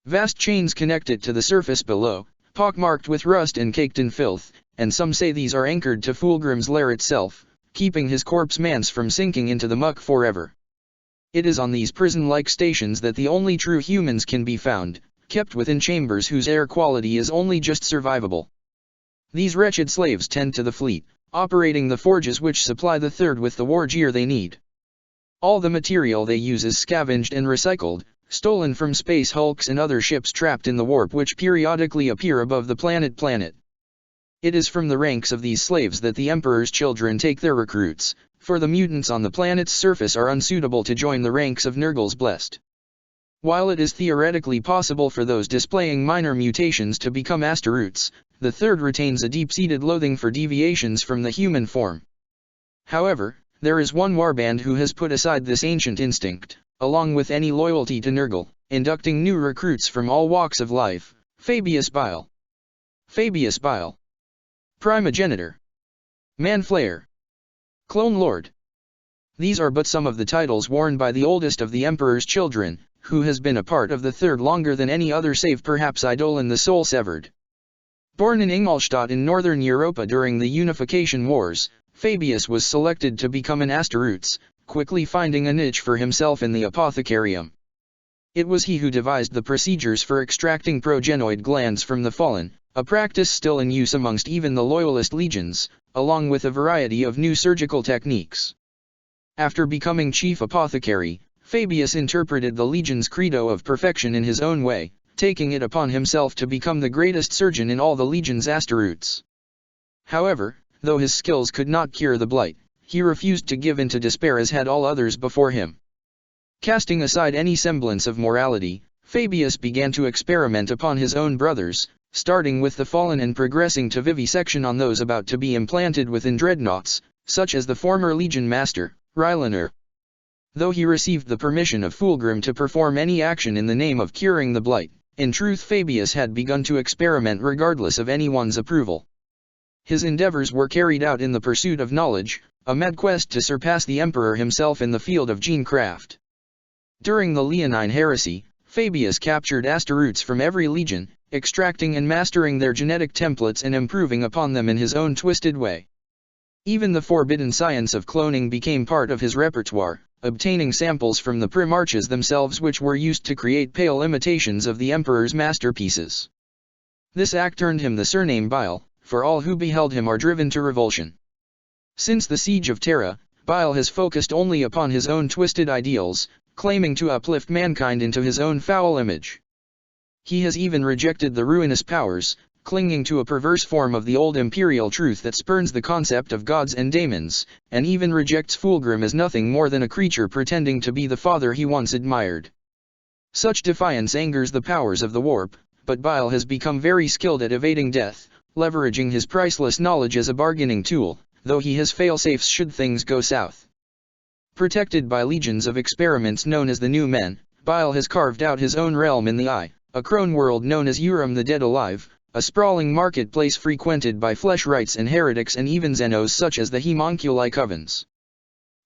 Vast chains connect it to the surface below, pockmarked with rust and caked in filth, and some say these are anchored to Fulgrim's lair itself, keeping his corpse manse from sinking into the muck forever. It is on these prison-like stations that the only true humans can be found, kept within chambers whose air quality is only just survivable. These wretched slaves tend to the fleet, operating the forges which supply the Third with the war gear they need. All the material they use is scavenged and recycled, stolen from space hulks and other ships trapped in the warp which periodically appear above the planet. It is from the ranks of these slaves that the Emperor's children take their recruits, for the mutants on the planet's surface are unsuitable to join the ranks of Nergal's blessed. While it is theoretically possible for those displaying minor mutations to become Asteroutes, the Third retains a deep-seated loathing for deviations from the human form. However, there is one warband who has put aside this ancient instinct, along with any loyalty to Nergal, inducting new recruits from all walks of life: Fabius Bile, Primogenitor, Manflayer, Clone Lord. These are but some of the titles worn by the oldest of the Emperor's children, who has been a part of the Third longer than any other save perhaps Eidolon the Soul-Severed. Born in Ingolstadt in northern Europa during the Unification Wars, Fabius was selected to become an Asteroutes, quickly finding a niche for himself in the apothecarium. It was he who devised the procedures for extracting progenoid glands from the fallen, a practice still in use amongst even the loyalist legions, along with a variety of new surgical techniques. After becoming chief apothecary, Fabius interpreted the legion's credo of perfection in his own way, taking it upon himself to become the greatest surgeon in all the legion's Asteroutes. However, though his skills could not cure the blight, he refused to give in to despair as had all others before him. Casting aside any semblance of morality, Fabius began to experiment upon his own brothers, starting with the fallen and progressing to vivisection on those about to be implanted within dreadnoughts, such as the former legion master, Rylaner. Though he received the permission of Fulgrim to perform any action in the name of curing the blight, in truth Fabius had begun to experiment regardless of anyone's approval. His endeavors were carried out in the pursuit of knowledge, a mad quest to surpass the Emperor himself in the field of genecraft. During the Leonine Heresy, Fabius captured Asteroutes from every legion, extracting and mastering their genetic templates and improving upon them in his own twisted way. Even the forbidden science of cloning became part of his repertoire, obtaining samples from the Primarches themselves which were used to create pale imitations of the Emperor's masterpieces. This act earned him the surname Bile, for all who beheld him are driven to revulsion. Since the siege of Terra, Bile has focused only upon his own twisted ideals, claiming to uplift mankind into his own foul image. He has even rejected the ruinous powers, clinging to a perverse form of the old imperial truth that spurns the concept of gods and daemons, and even rejects Fulgrim as nothing more than a creature pretending to be the father he once admired. Such defiance angers the powers of the warp, but Bile has become very skilled at evading death, leveraging his priceless knowledge as a bargaining tool, though he has fail-safes should things go south. Protected by legions of experiments known as the New Men, Bile has carved out his own realm in the Eye, a crone world known as Urim the Dead Alive, a sprawling marketplace frequented by flesh-rights and heretics and even Xenos such as the Homunculi Covens.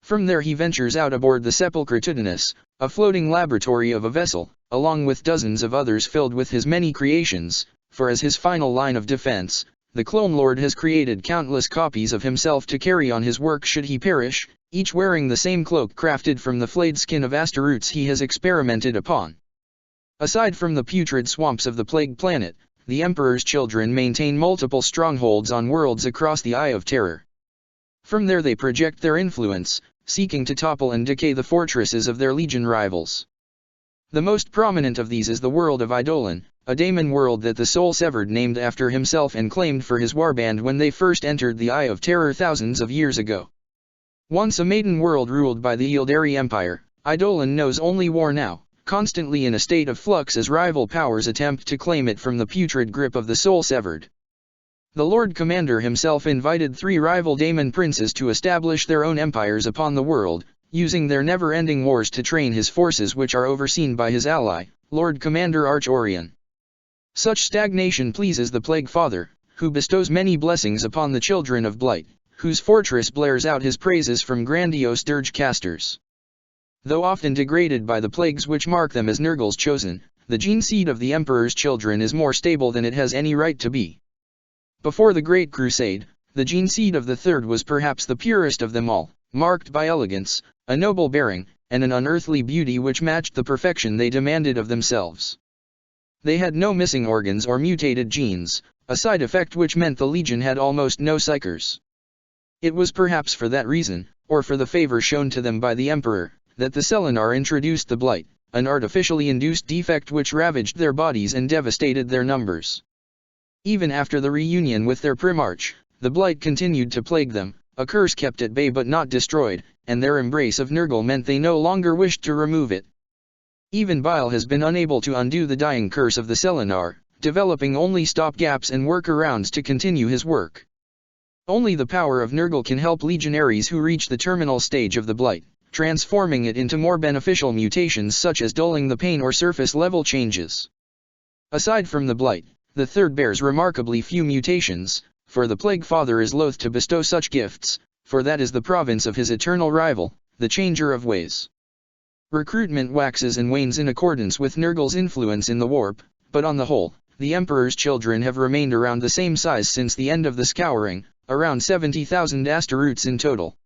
From there he ventures out aboard the Sepulchre Titanus, a floating laboratory of a vessel, along with dozens of others filled with his many creations, for as his final line of defense, the Clone Lord has created countless copies of himself to carry on his work should he perish, each wearing the same cloak crafted from the flayed skin of Asteroutes he has experimented upon. Aside from the putrid swamps of the plague planet, the Emperor's children maintain multiple strongholds on worlds across the Eye of Terror. From there they project their influence, seeking to topple and decay the fortresses of their legion rivals. The most prominent of these is the world of Eidolon, a daemon world that the Soul-Severed named after himself and claimed for his warband when they first entered the Eye of Terror thousands of years ago. Once a maiden world ruled by the Ildari Empire, Eidolon knows only war now, constantly in a state of flux as rival powers attempt to claim it from the putrid grip of the soul severed. The Lord Commander himself invited 3 rival daemon princes to establish their own empires upon the world, using their never-ending wars to train his forces, which are overseen by his ally, Lord Commander Arch Orion. Such stagnation pleases the Plague Father, who bestows many blessings upon the children of Blight, whose fortress blares out his praises from grandiose dirge casters. Though often degraded by the plagues which mark them as Nurgle's chosen, the gene seed of the Emperor's children is more stable than it has any right to be. Before the Great Crusade, the gene seed of the third was perhaps the purest of them all, marked by elegance, a noble bearing, and an unearthly beauty which matched the perfection they demanded of themselves. They had no missing organs or mutated genes, a side effect which meant the Legion had almost no psychers. It was perhaps for that reason, or for the favor shown to them by the Emperor, that the Selenar introduced the Blight, an artificially induced defect which ravaged their bodies and devastated their numbers. Even after the reunion with their Primarch, the Blight continued to plague them, a curse kept at bay but not destroyed, and their embrace of Nurgle meant they no longer wished to remove it. Even Bile has been unable to undo the dying curse of the Selenar, developing only stopgaps and workarounds to continue his work. Only the power of Nurgle can help legionaries who reach the terminal stage of the Blight, transforming it into more beneficial mutations such as dulling the pain or surface level changes. Aside from the Blight, the third bears remarkably few mutations, for the Plague Father is loath to bestow such gifts, for that is the province of his eternal rival, the Changer of Ways. Recruitment waxes and wanes in accordance with Nurgle's influence in the warp, but on the whole, the Emperor's children have remained around the same size since the end of the Scouring, around 70,000 Astaroths in total.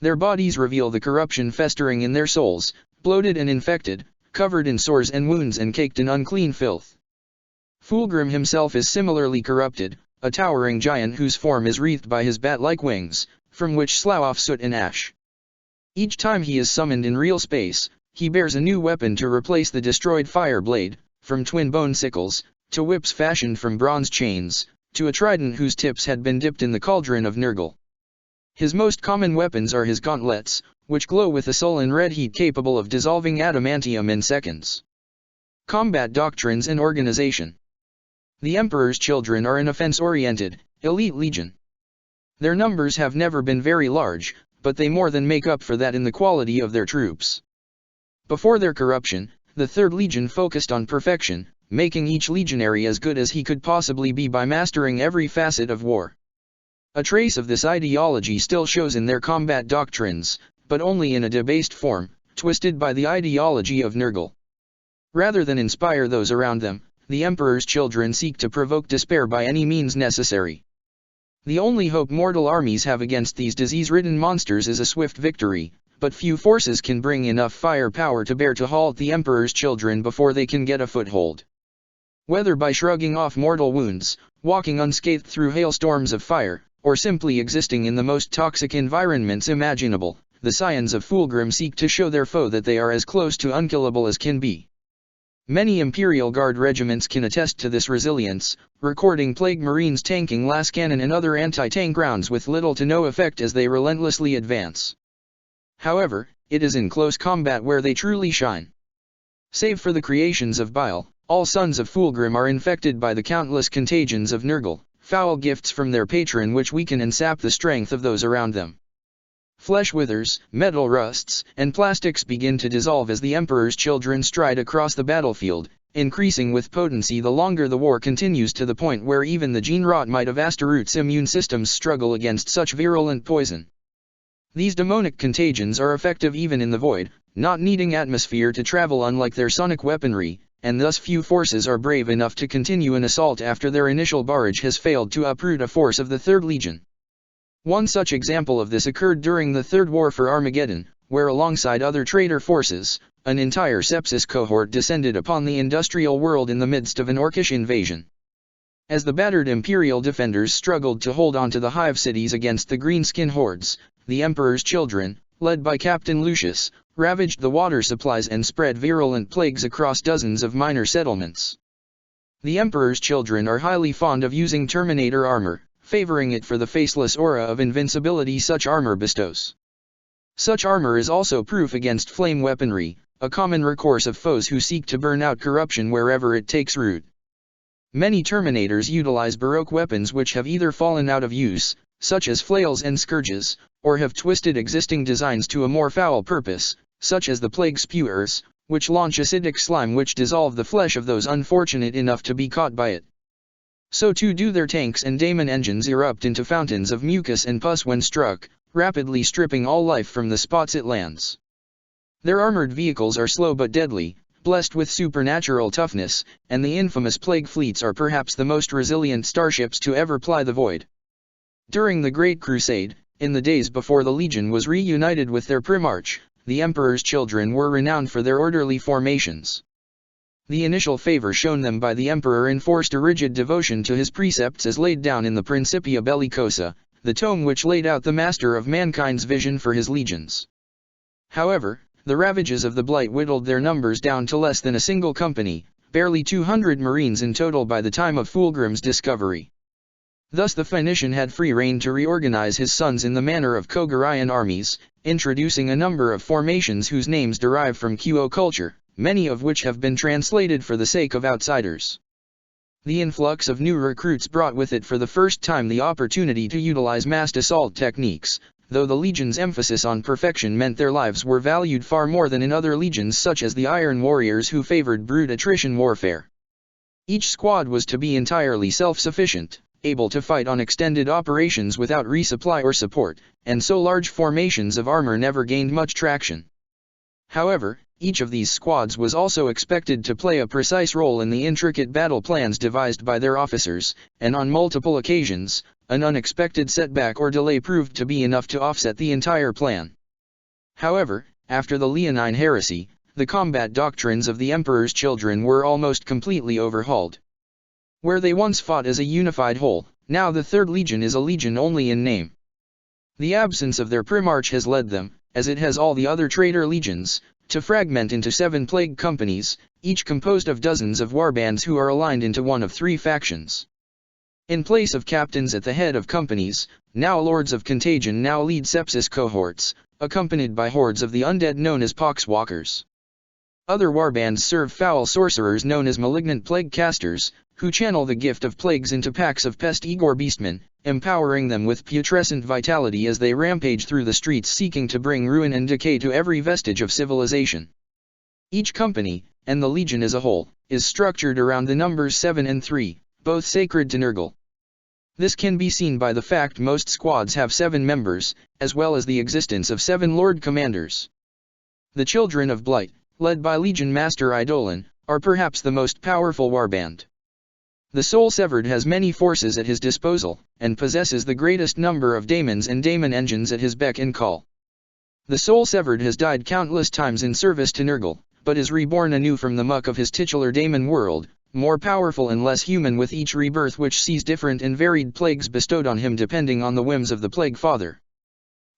Their bodies reveal the corruption festering in their souls, bloated and infected, covered in sores and wounds and caked in unclean filth. Fulgrim himself is similarly corrupted, a towering giant whose form is wreathed by his bat-like wings, from which slough off soot and ash. Each time he is summoned in real space, he bears a new weapon to replace the destroyed fire blade, from twin bone sickles, to whips fashioned from bronze chains, to a trident whose tips had been dipped in the cauldron of Nurgle. His most common weapons are his gauntlets, which glow with a sullen red heat capable of dissolving adamantium in seconds. Combat doctrines and organization. The Emperor's children are an offense-oriented, elite legion. Their numbers have never been very large, but they more than make up for that in the quality of their troops. Before their corruption, the Third Legion focused on perfection, making each legionary as good as he could possibly be by mastering every facet of war. A trace of this ideology still shows in their combat doctrines, but only in a debased form, twisted by the ideology of Nurgle. Rather than inspire those around them, the Emperor's children seek to provoke despair by any means necessary. The only hope mortal armies have against these disease-ridden monsters is a swift victory, but few forces can bring enough firepower to bear to halt the Emperor's children before they can get a foothold. Whether by shrugging off mortal wounds, walking unscathed through hailstorms of fire, or simply existing in the most toxic environments imaginable, the Scions of Fulgrim seek to show their foe that they are as close to unkillable as can be. Many Imperial Guard regiments can attest to this resilience, recording Plague Marines tanking lascannon and other anti-tank rounds with little to no effect as they relentlessly advance. However, it is in close combat where they truly shine. Save for the creations of Bile, all sons of Fulgrim are infected by the countless contagions of Nurgle, foul gifts from their patron which weaken and sap the strength of those around them. Flesh withers, metal rusts, and plastics begin to dissolve as the Emperor's children stride across the battlefield, increasing with potency the longer the war continues, to the point where even the gene-rot might of Astaroth's immune systems struggle against such virulent poison. These demonic contagions are effective even in the void, not needing atmosphere to travel unlike their sonic weaponry, and thus few forces are brave enough to continue an assault after their initial barrage has failed to uproot a force of the Third Legion. One such example of this occurred during the Third War for Armageddon, where alongside other traitor forces, an entire Sepsis cohort descended upon the industrial world in the midst of an Orcish invasion. As the battered Imperial defenders struggled to hold on to the hive cities against the greenskin hordes, the Emperor's children, led by Captain Lucius, ravaged the water supplies and spread virulent plagues across dozens of minor settlements. The Emperor's children are highly fond of using Terminator armor, favoring it for the faceless aura of invincibility such armor bestows. Such armor is also proof against flame weaponry, a common recourse of foes who seek to burn out corruption wherever it takes root. Many Terminators utilize Baroque weapons which have either fallen out of use, such as flails and scourges, or have twisted existing designs to a more foul purpose, such as the plague spewers, which launch acidic slime which dissolve the flesh of those unfortunate enough to be caught by it. So too do their tanks and daemon engines erupt into fountains of mucus and pus when struck, rapidly stripping all life from the spots it lands. Their armored vehicles are slow but deadly, blessed with supernatural toughness, and the infamous plague fleets are perhaps the most resilient starships to ever ply the void. During the Great Crusade, in the days before the Legion was reunited with their Primarch, the Emperor's children were renowned for their orderly formations. The initial favor shown them by the Emperor enforced a rigid devotion to his precepts as laid down in the Principia Bellicosa, the tome which laid out the master of mankind's vision for his legions. However, the ravages of the Blight whittled their numbers down to less than a single company, barely 200 marines in total by the time of Fulgrim's discovery. Thus the Phoenician had free rein to reorganize his sons in the manner of Kogarian armies, introducing a number of formations whose names derive from Qo culture, many of which have been translated for the sake of outsiders. The influx of new recruits brought with it for the first time the opportunity to utilize massed assault techniques, though the Legion's emphasis on perfection meant their lives were valued far more than in other legions such as the Iron Warriors who favored brute attrition warfare. Each squad was to be entirely self-sufficient, able to fight on extended operations without resupply or support, and so large formations of armor never gained much traction. However, each of these squads was also expected to play a precise role in the intricate battle plans devised by their officers, and on multiple occasions, an unexpected setback or delay proved to be enough to offset the entire plan. However, after the Leonine Heresy, the combat doctrines of the Emperor's children were almost completely overhauled. Where they once fought as a unified whole, now the Third Legion is a legion only in name. The absence of their Primarch has led them, as it has all the other traitor legions, to fragment into 7 plague companies, each composed of dozens of warbands who are aligned into one of 3 factions. In place of captains at the head of companies, now Lords of Contagion now lead sepsis cohorts, accompanied by hordes of the undead known as poxwalkers. Other warbands serve foul sorcerers known as malignant plague casters, who channel the gift of plagues into packs of pest Igor beastmen, empowering them with putrescent vitality as they rampage through the streets seeking to bring ruin and decay to every vestige of civilization. Each company, and the Legion as a whole, is structured around the numbers 7 and 3, both sacred to Nurgle. This can be seen by the fact most squads have 7 members, as well as the existence of 7 Lord Commanders. The Children of Blight, led by Legion Master Eidolon, are perhaps the most powerful warband. The Soul Severed has many forces at his disposal, and possesses the greatest number of daemons and daemon engines at his beck and call. The Soul Severed has died countless times in service to Nurgle, but is reborn anew from the muck of his titular daemon world, more powerful and less human with each rebirth, which sees different and varied plagues bestowed on him depending on the whims of the Plague Father.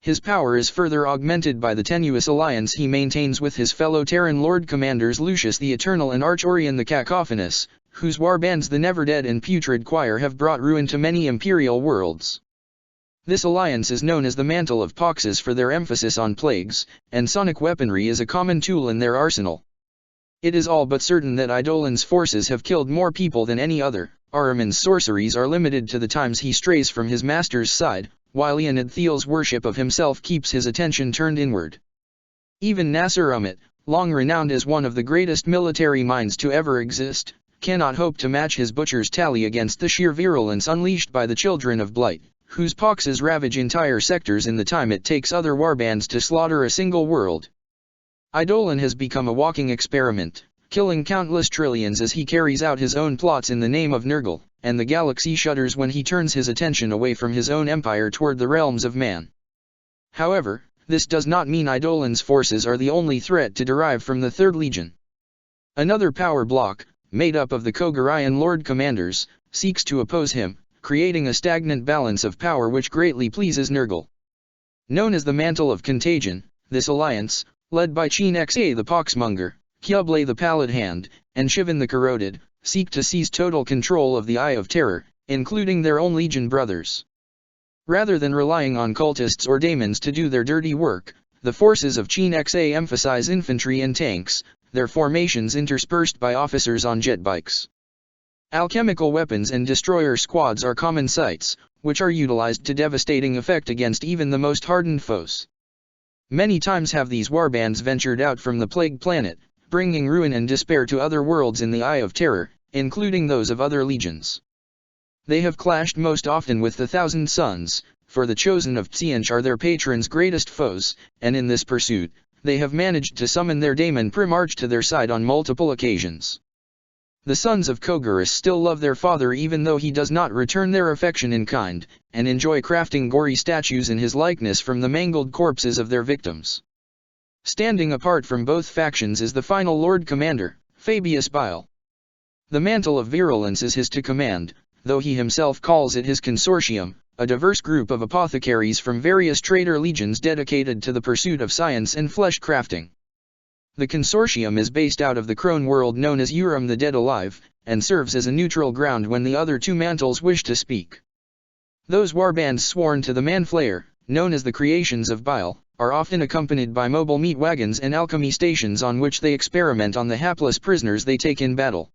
His power is further augmented by the tenuous alliance he maintains with his fellow Terran Lord Commanders Lucius the Eternal and Arch-Orion the Cacophonous, whose warbands the Never-Dead and Putrid Choir have brought ruin to many imperial worlds. This alliance is known as the Mantle of Poxes for their emphasis on plagues, and sonic weaponry is a common tool in their arsenal. It is all but certain that Eidolon's forces have killed more people than any other. Ahriman's sorceries are limited to the times he strays from his master's side, while Leonid Thiel's worship of himself keeps his attention turned inward. Even Nasser Umit, long renowned as one of the greatest military minds to ever exist, cannot hope to match his butcher's tally against the sheer virulence unleashed by the Children of Blight, whose poxes ravage entire sectors in the time it takes other warbands to slaughter a single world. Eidolon has become a walking experiment, killing countless trillions as he carries out his own plots in the name of Nurgle, and the galaxy shudders when he turns his attention away from his own empire toward the realms of man. However, this does not mean Eidolon's forces are the only threat to derive from the Third Legion. Another power block, made up of the Kogarian Lord Commanders, seeks to oppose him, creating a stagnant balance of power which greatly pleases Nurgle. Known as the Mantle of Contagion, this alliance, led by Chin Xa the Poxmonger, Kyuble the Pallid Hand, and Shivan the Corroded, seek to seize total control of the Eye of Terror, including their own Legion brothers. Rather than relying on cultists or daemons to do their dirty work, The forces of Qin XA emphasize infantry and tanks, their formations interspersed by officers on jet bikes. Alchemical weapons and destroyer squads are common sights, which are utilized to devastating effect against even the most hardened foes. Many times have these warbands ventured out from the plague planet, bringing ruin and despair to other worlds in the Eye of Terror, including those of other legions. They have clashed most often with the Thousand Sons, for the Chosen of Tsianch are their patron's greatest foes, and in this pursuit, they have managed to summon their daemon Primarch to their side on multiple occasions. The sons of Kogurus still love their father even though he does not return their affection in kind, and enjoy crafting gory statues in his likeness from the mangled corpses of their victims. Standing apart from both factions is the final Lord Commander, Fabius Bile. The mantle of virulence is his to command, though he himself calls it his consortium, a diverse group of apothecaries from various traitor legions dedicated to the pursuit of science and flesh crafting. The consortium is based out of the crone world known as Urim the Dead Alive, and serves as a neutral ground when the other two mantles wish to speak. Those warbands sworn to the Manflayer, known as the Creations of Bile, are often accompanied by mobile meat wagons and alchemy stations on which they experiment on the hapless prisoners they take in battle.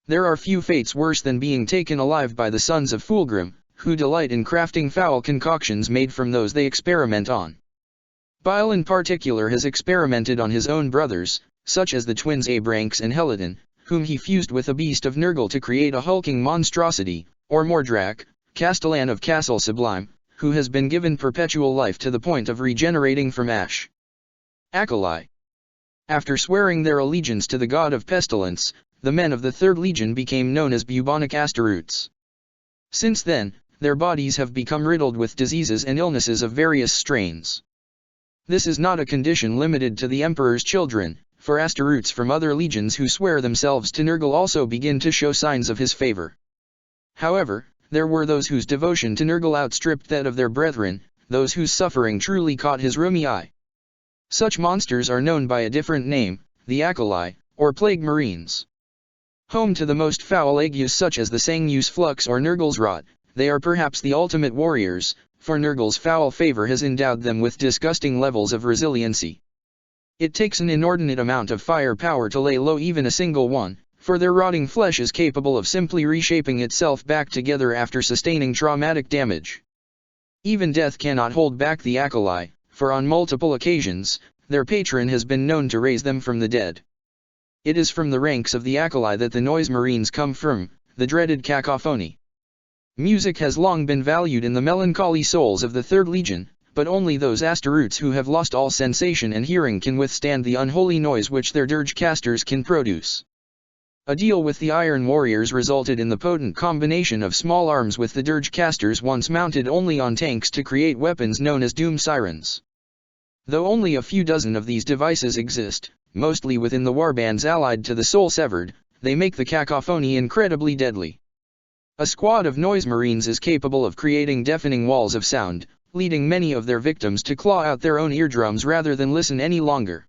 There are few fates worse than being taken alive by the sons of Fulgrim, who delight in crafting foul concoctions made from those they experiment on. Bile in particular has experimented on his own brothers, such as the twins Abranx and Helidon, whom he fused with a beast of Nurgle to create a hulking monstrosity, or Mordrak, Castellan of Castle Sublime, who has been given perpetual life to the point of regenerating from ash. Acoli. After swearing their allegiance to the god of pestilence, the men of the Third Legion became known as bubonic Asteroutes. Since then, their bodies have become riddled with diseases and illnesses of various strains. This is not a condition limited to the Emperor's children, for Asteroutes from other legions who swear themselves to Nurgle also begin to show signs of his favor. However, there were those whose devotion to Nurgle outstripped that of their brethren, those whose suffering truly caught his rheumy eye. Such monsters are known by a different name, the Acoli, or Plague Marines. Home to the most foul agues such as the Sangueuse Flux or Nurgle's Rot, they are perhaps the ultimate warriors, for Nurgle's foul favor has endowed them with disgusting levels of resiliency. It takes an inordinate amount of firepower to lay low even a single one, for their rotting flesh is capable of simply reshaping itself back together after sustaining traumatic damage. Even death cannot hold back the Acoli, for on multiple occasions, their patron has been known to raise them from the dead. It is from the ranks of the Acoli that the Noise Marines come from, the dreaded cacophony. Music has long been valued in the melancholy souls of the Third Legion, but only those Asteroutes who have lost all sensation and hearing can withstand the unholy noise which their dirge casters can produce. A deal with the Iron Warriors resulted in the potent combination of small arms with the dirge casters once mounted only on tanks to create weapons known as Doom Sirens. Though only a few dozen of these devices exist, mostly within the warbands allied to the Soul Severed, they make the cacophony incredibly deadly. A squad of Noise Marines is capable of creating deafening walls of sound, leading many of their victims to claw out their own eardrums rather than listen any longer.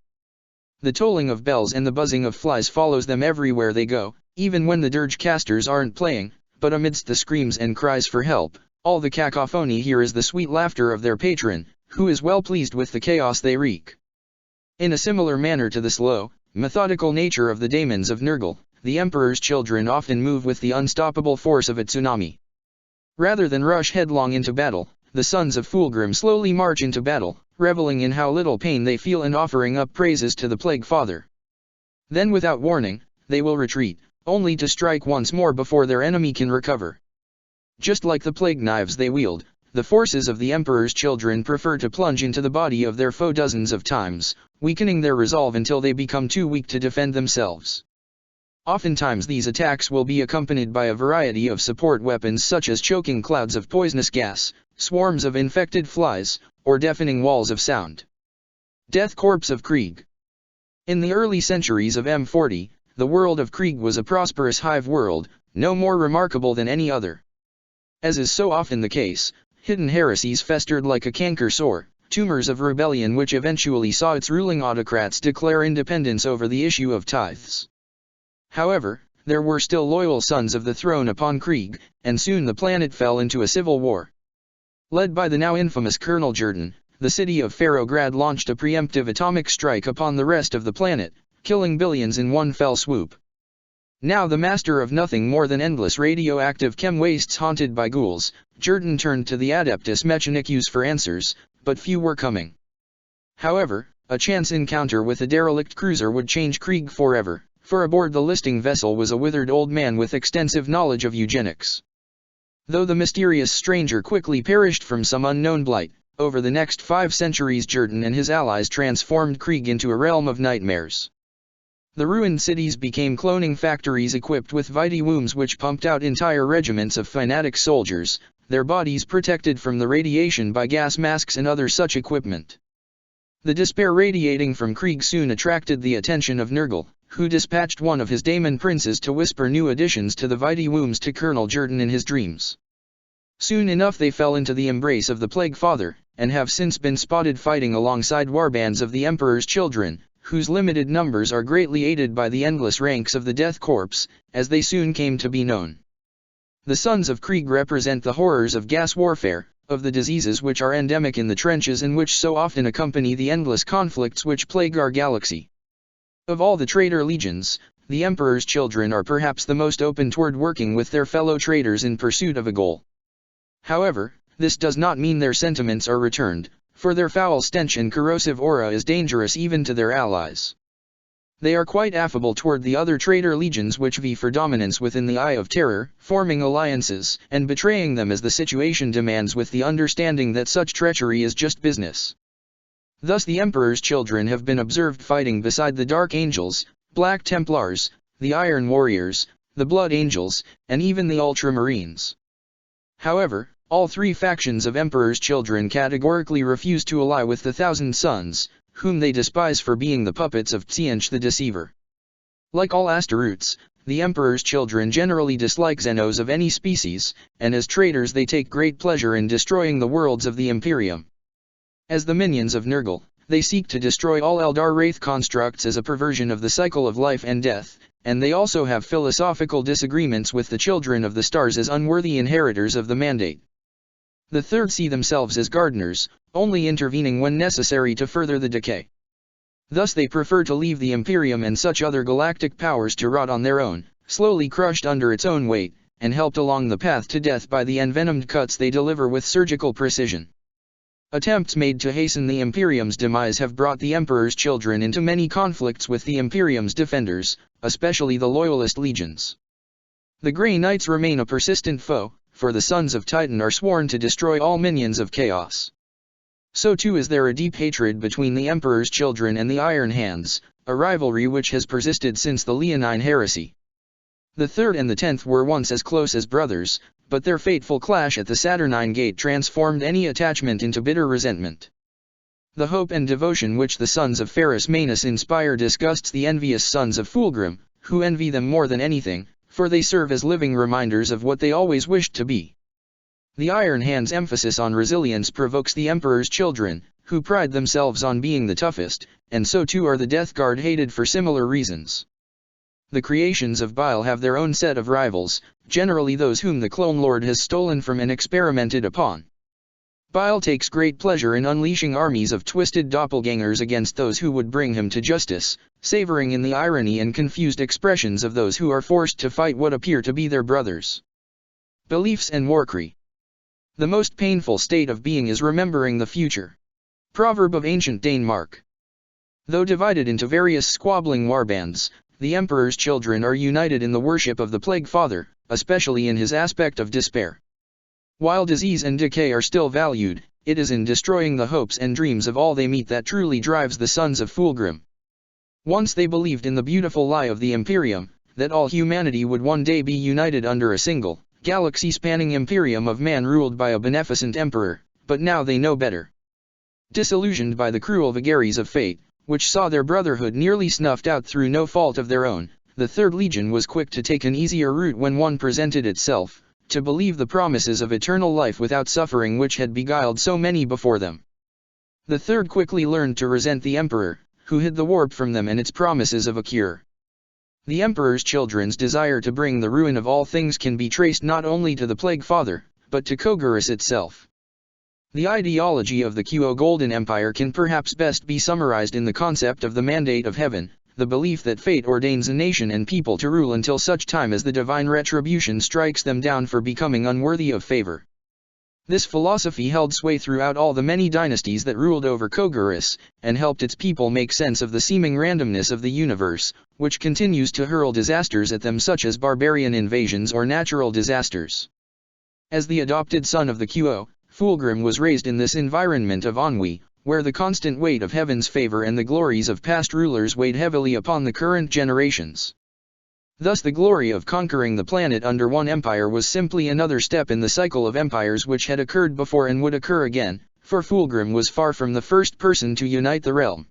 The tolling of bells and the buzzing of flies follows them everywhere they go, even when the dirge casters aren't playing, but amidst the screams and cries for help, all the cacophony here is the sweet laughter of their patron, who is well pleased with the chaos they wreak. In a similar manner to the slow, methodical nature of the daemons of Nurgle, the Emperor's children often move with the unstoppable force of a tsunami. Rather than rush headlong into battle, the sons of Fulgrim slowly march into battle, reveling in how little pain they feel and offering up praises to the Plague Father. Then without warning, they will retreat, only to strike once more before their enemy can recover. Just like the plague knives they wield, the forces of the Emperor's children prefer to plunge into the body of their foe dozens of times, weakening their resolve until they become too weak to defend themselves. Oftentimes these attacks will be accompanied by a variety of support weapons such as choking clouds of poisonous gas, swarms of infected flies, or deafening walls of sound. Death Corps of Krieg. In the early centuries of M40, the world of Krieg was a prosperous hive world, no more remarkable than any other. As is so often the case, hidden heresies festered like a canker sore, tumors of rebellion which eventually saw its ruling autocrats declare independence over the issue of tithes. However, there were still loyal sons of the throne upon Krieg, and soon the planet fell into a civil war. Led by the now infamous Colonel Jordan, the city of Ferrograd launched a preemptive atomic strike upon the rest of the planet, killing billions in one fell swoop. Now the master of nothing more than endless radioactive chem wastes haunted by ghouls, Jurden turned to the Adeptus Mechanicus for answers, but few were coming. However, a chance encounter with a derelict cruiser would change Krieg forever, for aboard the listing vessel was a withered old man with extensive knowledge of eugenics. Though the mysterious stranger quickly perished from some unknown blight, over the next 5 centuries Jurden and his allies transformed Krieg into a realm of nightmares. The ruined cities became cloning factories equipped with vitae wombs which pumped out entire regiments of fanatic soldiers, their bodies protected from the radiation by gas masks and other such equipment. The despair radiating from Krieg soon attracted the attention of Nurgle, who dispatched one of his daemon princes to whisper new additions to the vitae wombs to Colonel Jurden in his dreams. Soon enough they fell into the embrace of the Plague Father, and have since been spotted fighting alongside warbands of the Emperor's children, whose limited numbers are greatly aided by the endless ranks of the Death Corps, as they soon came to be known. The sons of Krieg represent the horrors of gas warfare, of the diseases which are endemic in the trenches and which so often accompany the endless conflicts which plague our galaxy. Of all the traitor legions, the Emperor's children are perhaps the most open toward working with their fellow traitors in pursuit of a goal. However, this does not mean their sentiments are returned, for their foul stench and corrosive aura is dangerous even to their allies. They are quite affable toward the other traitor legions which vie for dominance within the Eye of Terror, forming alliances and betraying them as the situation demands with the understanding that such treachery is just business. Thus the Emperor's children have been observed fighting beside the Dark Angels, Black Templars, the Iron Warriors, the Blood Angels, and even the Ultramarines. However, all 3 factions of Emperor's children categorically refuse to ally with the Thousand Sons, whom they despise for being the puppets of Tsiench the Deceiver. Like all Astaroths, the Emperor's children generally dislike Xenos of any species, and as traitors they take great pleasure in destroying the worlds of the Imperium. As the minions of Nurgle, they seek to destroy all Eldar Wraith constructs as a perversion of the cycle of life and death, and they also have philosophical disagreements with the children of the stars as unworthy inheritors of the mandate. The third see themselves as gardeners, only intervening when necessary to further the decay. Thus they prefer to leave the Imperium and such other galactic powers to rot on their own, slowly crushed under its own weight, and helped along the path to death by the envenomed cuts they deliver with surgical precision. Attempts made to hasten the Imperium's demise have brought the Emperor's children into many conflicts with the Imperium's defenders, especially the Loyalist legions. The Grey Knights remain a persistent foe, for the Sons of Titan are sworn to destroy all minions of chaos. So too is there a deep hatred between the Emperor's children and the Iron Hands, a rivalry which has persisted since the Leonine Heresy. The 3rd and the 10th were once as close as brothers, but their fateful clash at the Saturnine Gate transformed any attachment into bitter resentment. The hope and devotion which the sons of Ferrus Manus inspire disgusts the envious sons of Fulgrim, who envy them more than anything, for they serve as living reminders of what they always wished to be. The Iron Hand's emphasis on resilience provokes the Emperor's children, who pride themselves on being the toughest, and so too are the Death Guard hated for similar reasons. The creations of Bile have their own set of rivals, generally those whom the Clone Lord has stolen from and experimented upon. Bile takes great pleasure in unleashing armies of twisted doppelgangers against those who would bring him to justice, savoring in the irony and confused expressions of those who are forced to fight what appear to be their brothers. Beliefs and Warcry. The most painful state of being is remembering the future. Proverb of ancient Danemark. Though divided into various squabbling warbands, the Emperor's children are united in the worship of the Plague Father, especially in his aspect of despair. While disease and decay are still valued, it is in destroying the hopes and dreams of all they meet that truly drives the sons of Fulgrim. Once they believed in the beautiful lie of the Imperium, that all humanity would one day be united under a single, galaxy-spanning Imperium of man ruled by a beneficent emperor, but now they know better. Disillusioned by the cruel vagaries of fate, which saw their brotherhood nearly snuffed out through no fault of their own, the Third Legion was quick to take an easier route when one presented itself, to believe the promises of eternal life without suffering which had beguiled so many before them. The Third quickly learned to resent the Emperor, who hid the warp from them and its promises of a cure. The Emperor's children's desire to bring the ruin of all things can be traced not only to the Plague Father, but to Kogurus itself. The ideology of the Qo Golden Empire can perhaps best be summarized in the concept of the mandate of heaven, the belief that fate ordains a nation and people to rule until such time as the divine retribution strikes them down for becoming unworthy of favor. This philosophy held sway throughout all the many dynasties that ruled over Kogaris, and helped its people make sense of the seeming randomness of the universe, which continues to hurl disasters at them such as barbarian invasions or natural disasters. As the adopted son of the Qo, Fulgrim was raised in this environment of ennui, where the constant weight of heaven's favor and the glories of past rulers weighed heavily upon the current generations. Thus the glory of conquering the planet under one empire was simply another step in the cycle of empires which had occurred before and would occur again, for Fulgrim was far from the first person to unite the realm.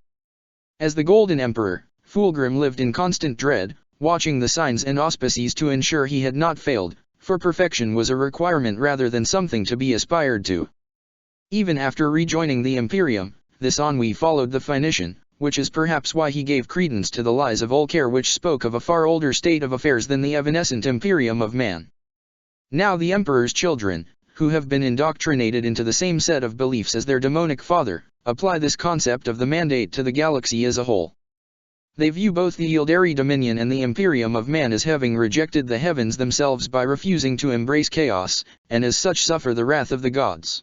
As the Golden Emperor, Fulgrim lived in constant dread, watching the signs and auspices to ensure he had not failed, for perfection was a requirement rather than something to be aspired to. Even after rejoining the Imperium, this ennui followed the Phoenician, which is perhaps why he gave credence to the lies of Ulker which spoke of a far older state of affairs than the evanescent Imperium of man. Now the Emperor's children, who have been indoctrinated into the same set of beliefs as their demonic father, apply this concept of the mandate to the galaxy as a whole. They view both the Yildari Dominion and the Imperium of man as having rejected the heavens themselves by refusing to embrace chaos, and as such suffer the wrath of the gods.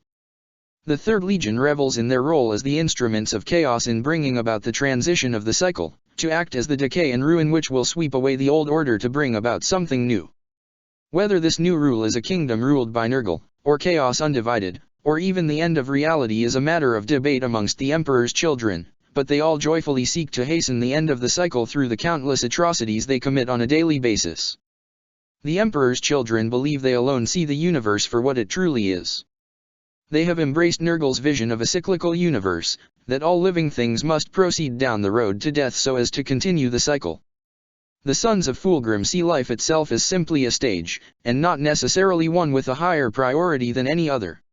The Third Legion revels in their role as the instruments of chaos in bringing about the transition of the cycle, to act as the decay and ruin which will sweep away the old order to bring about something new. Whether this new rule is a kingdom ruled by Nurgle, or chaos undivided, or even the end of reality is a matter of debate amongst the Emperor's children, but they all joyfully seek to hasten the end of the cycle through the countless atrocities they commit on a daily basis. The Emperor's children believe they alone see the universe for what it truly is. They have embraced Nurgle's vision of a cyclical universe, that all living things must proceed down the road to death so as to continue the cycle. The sons of Fulgrim see life itself as simply a stage, and not necessarily one with a higher priority than any other.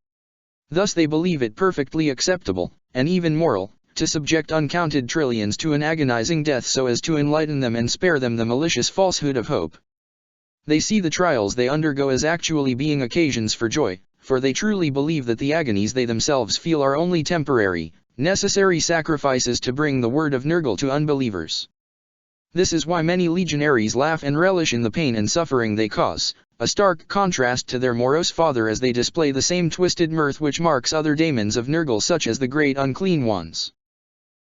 Thus they believe it perfectly acceptable, and even moral, to subject uncounted trillions to an agonizing death so as to enlighten them and spare them the malicious falsehood of hope. They see the trials they undergo as actually being occasions for joy, for they truly believe that the agonies they themselves feel are only temporary, necessary sacrifices to bring the word of Nurgle to unbelievers. This is why many legionaries laugh and relish in the pain and suffering they cause, a stark contrast to their morose father as they display the same twisted mirth which marks other daemons of Nurgle such as the Great Unclean Ones.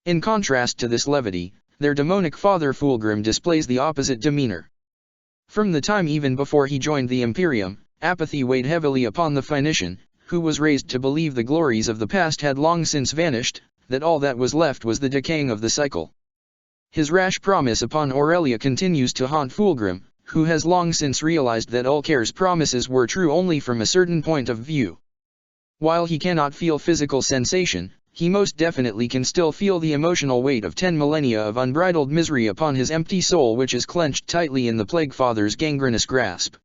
In contrast to this levity, their demonic father Fulgrim displays the opposite demeanor. From the time even before he joined the Imperium, apathy weighed heavily upon the Phoenician, who was raised to believe the glories of the past had long since vanished, that all that was left was the decaying of the cycle. His rash promise upon Aurelia continues to haunt Fulgrim, who has long since realized that Ulker's promises were true only from a certain point of view. While he cannot feel physical sensation, he most definitely can still feel the emotional weight of 10 millennia of unbridled misery upon his empty soul which is clenched tightly in the Plague Father's gangrenous grasp.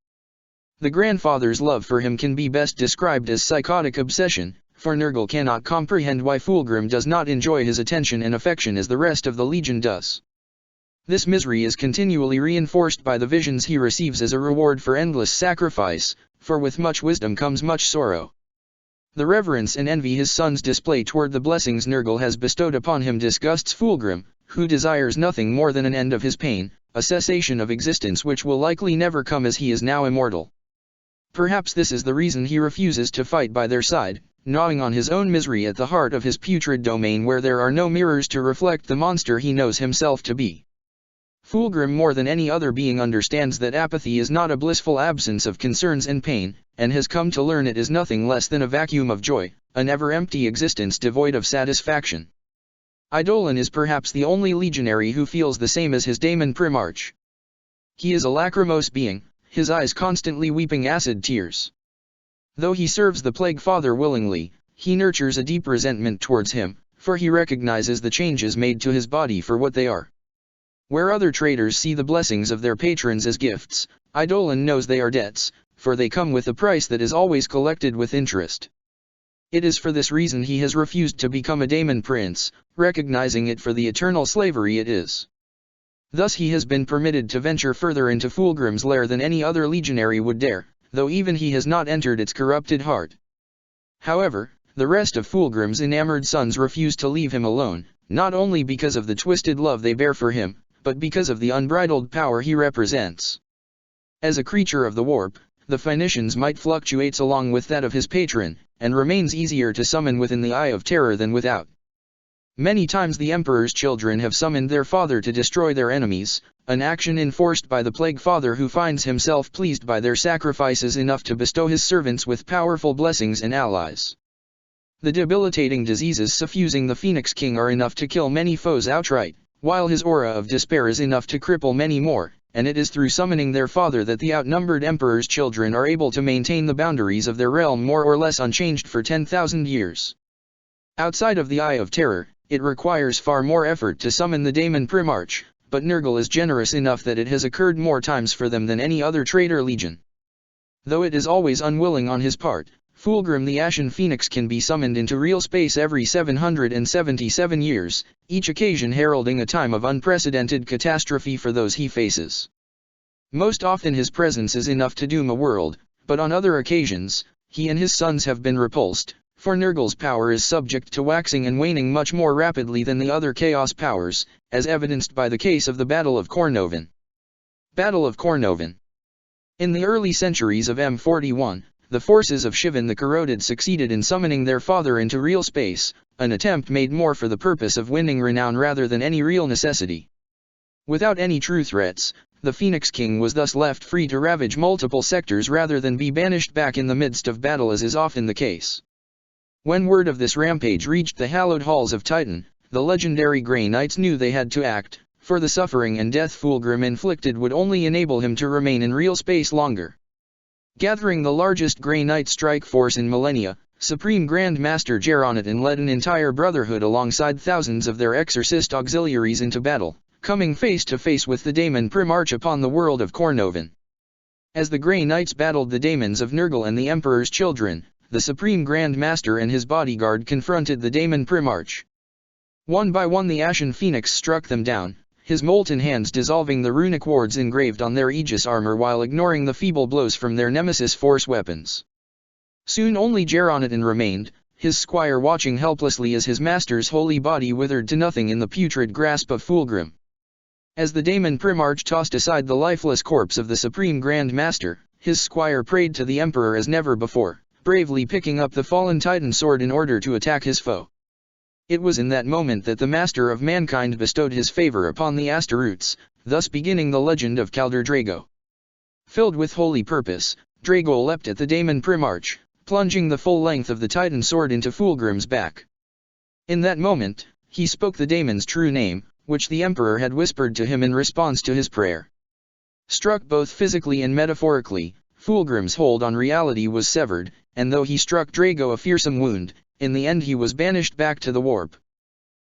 The grandfather's love for him can be best described as psychotic obsession, for Nurgle cannot comprehend why Fulgrim does not enjoy his attention and affection as the rest of the Legion does. This misery is continually reinforced by the visions he receives as a reward for endless sacrifice, for with much wisdom comes much sorrow. The reverence and envy his sons display toward the blessings Nurgle has bestowed upon him disgusts Fulgrim, who desires nothing more than an end of his pain, a cessation of existence which will likely never come as he is now immortal. Perhaps this is the reason he refuses to fight by their side, gnawing on his own misery at the heart of his putrid domain where there are no mirrors to reflect the monster he knows himself to be. Fulgrim more than any other being understands that apathy is not a blissful absence of concerns and pain, and has come to learn it is nothing less than a vacuum of joy, a never-empty existence devoid of satisfaction. Eidolon is perhaps the only legionary who feels the same as his daemon Primarch. He is a lachrymose being, his eyes constantly weeping acid tears. Though he serves the Plague Father willingly, he nurtures a deep resentment towards him, for he recognizes the changes made to his body for what they are. Where other traders see the blessings of their patrons as gifts, Eidolon knows they are debts, for they come with a price that is always collected with interest. It is for this reason he has refused to become a daemon prince, recognizing it for the eternal slavery it is. Thus he has been permitted to venture further into Fulgrim's lair than any other legionary would dare, though even he has not entered its corrupted heart. However, The rest of Fulgrim's enamored sons refuse to leave him alone, not only because of the twisted love they bear for him, but because of the unbridled power he represents. As a creature of the warp, the Phoenician's might fluctuates along with that of his patron, and remains easier to summon within the Eye of Terror than without. Many times the Emperor's children have summoned their father to destroy their enemies, an action enforced by the Plague Father, who finds himself pleased by their sacrifices enough to bestow his servants with powerful blessings and allies. The debilitating diseases suffusing the Phoenix King are enough to kill many foes outright, while his aura of despair is enough to cripple many more, and it is through summoning their father that the outnumbered Emperor's children are able to maintain the boundaries of their realm more or less unchanged for 10,000 years. Outside of the Eye of Terror, it requires far more effort to summon the Daemon Primarch, but Nurgle is generous enough that it has occurred more times for them than any other traitor legion. Though it is always unwilling on his part, Fulgrim the Ashen Phoenix can be summoned into real space every 777 years, each occasion heralding a time of unprecedented catastrophe for those he faces. Most often his presence is enough to doom a world, but on other occasions, he and his sons have been repulsed, for Nurgle's power is subject to waxing and waning much more rapidly than the other Chaos powers, as evidenced by the case of the Battle of Cornovan. Battle of Cornovan. In the early centuries of M41, the forces of Shivan the Corroded succeeded in summoning their father into real space, an attempt made more for the purpose of winning renown rather than any real necessity. Without any true threats, the Phoenix King was thus left free to ravage multiple sectors rather than be banished back in the midst of battle, as is often the case. When word of this rampage reached the hallowed halls of Titan, the legendary Grey Knights knew they had to act, for the suffering and death Fulgrim inflicted would only enable him to remain in real space longer. Gathering the largest Grey Knight strike force in millennia, Supreme Grand Master Geronidon led an entire brotherhood alongside thousands of their exorcist auxiliaries into battle, coming face to face with the Daemon Primarch upon the world of Cornovan. As the Grey Knights battled the daemons of Nurgle and the Emperor's children, the Supreme Grand Master and his bodyguard confronted the Daemon Primarch. One by one the Ashen Phoenix struck them down, his molten hands dissolving the runic wards engraved on their Aegis armor while ignoring the feeble blows from their nemesis force weapons. Soon only Geronidon remained, his squire watching helplessly as his master's holy body withered to nothing in the putrid grasp of Fulgrim. As the Daemon Primarch tossed aside the lifeless corpse of the Supreme Grand Master, his squire prayed to the Emperor as never before, bravely picking up the fallen Titan sword in order to attack his foe. It was in that moment that the Master of Mankind bestowed his favor upon the Astaroths, thus beginning the legend of Kaldur Drago. Filled with holy purpose, Drago leapt at the Daemon Primarch, plunging the full length of the Titan sword into Fulgrim's back. In that moment, he spoke the daemon's true name, which the Emperor had whispered to him in response to his prayer. Struck both physically and metaphorically, Fulgrim's hold on reality was severed, and though he struck Drago a fearsome wound, in the end he was banished back to the warp.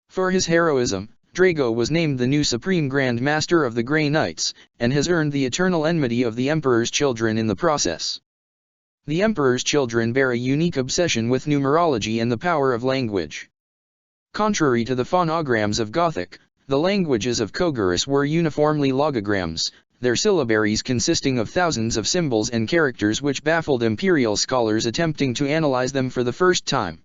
For his heroism, Drago was named the new Supreme Grand Master of the Grey Knights, and has earned the eternal enmity of the Emperor's children in the process. The Emperor's children bear a unique obsession with numerology and the power of language. Contrary to the phonograms of Gothic, the languages of Kogurus were uniformly logograms, their syllabaries consisting of thousands of symbols and characters which baffled imperial scholars attempting to analyze them for the first time.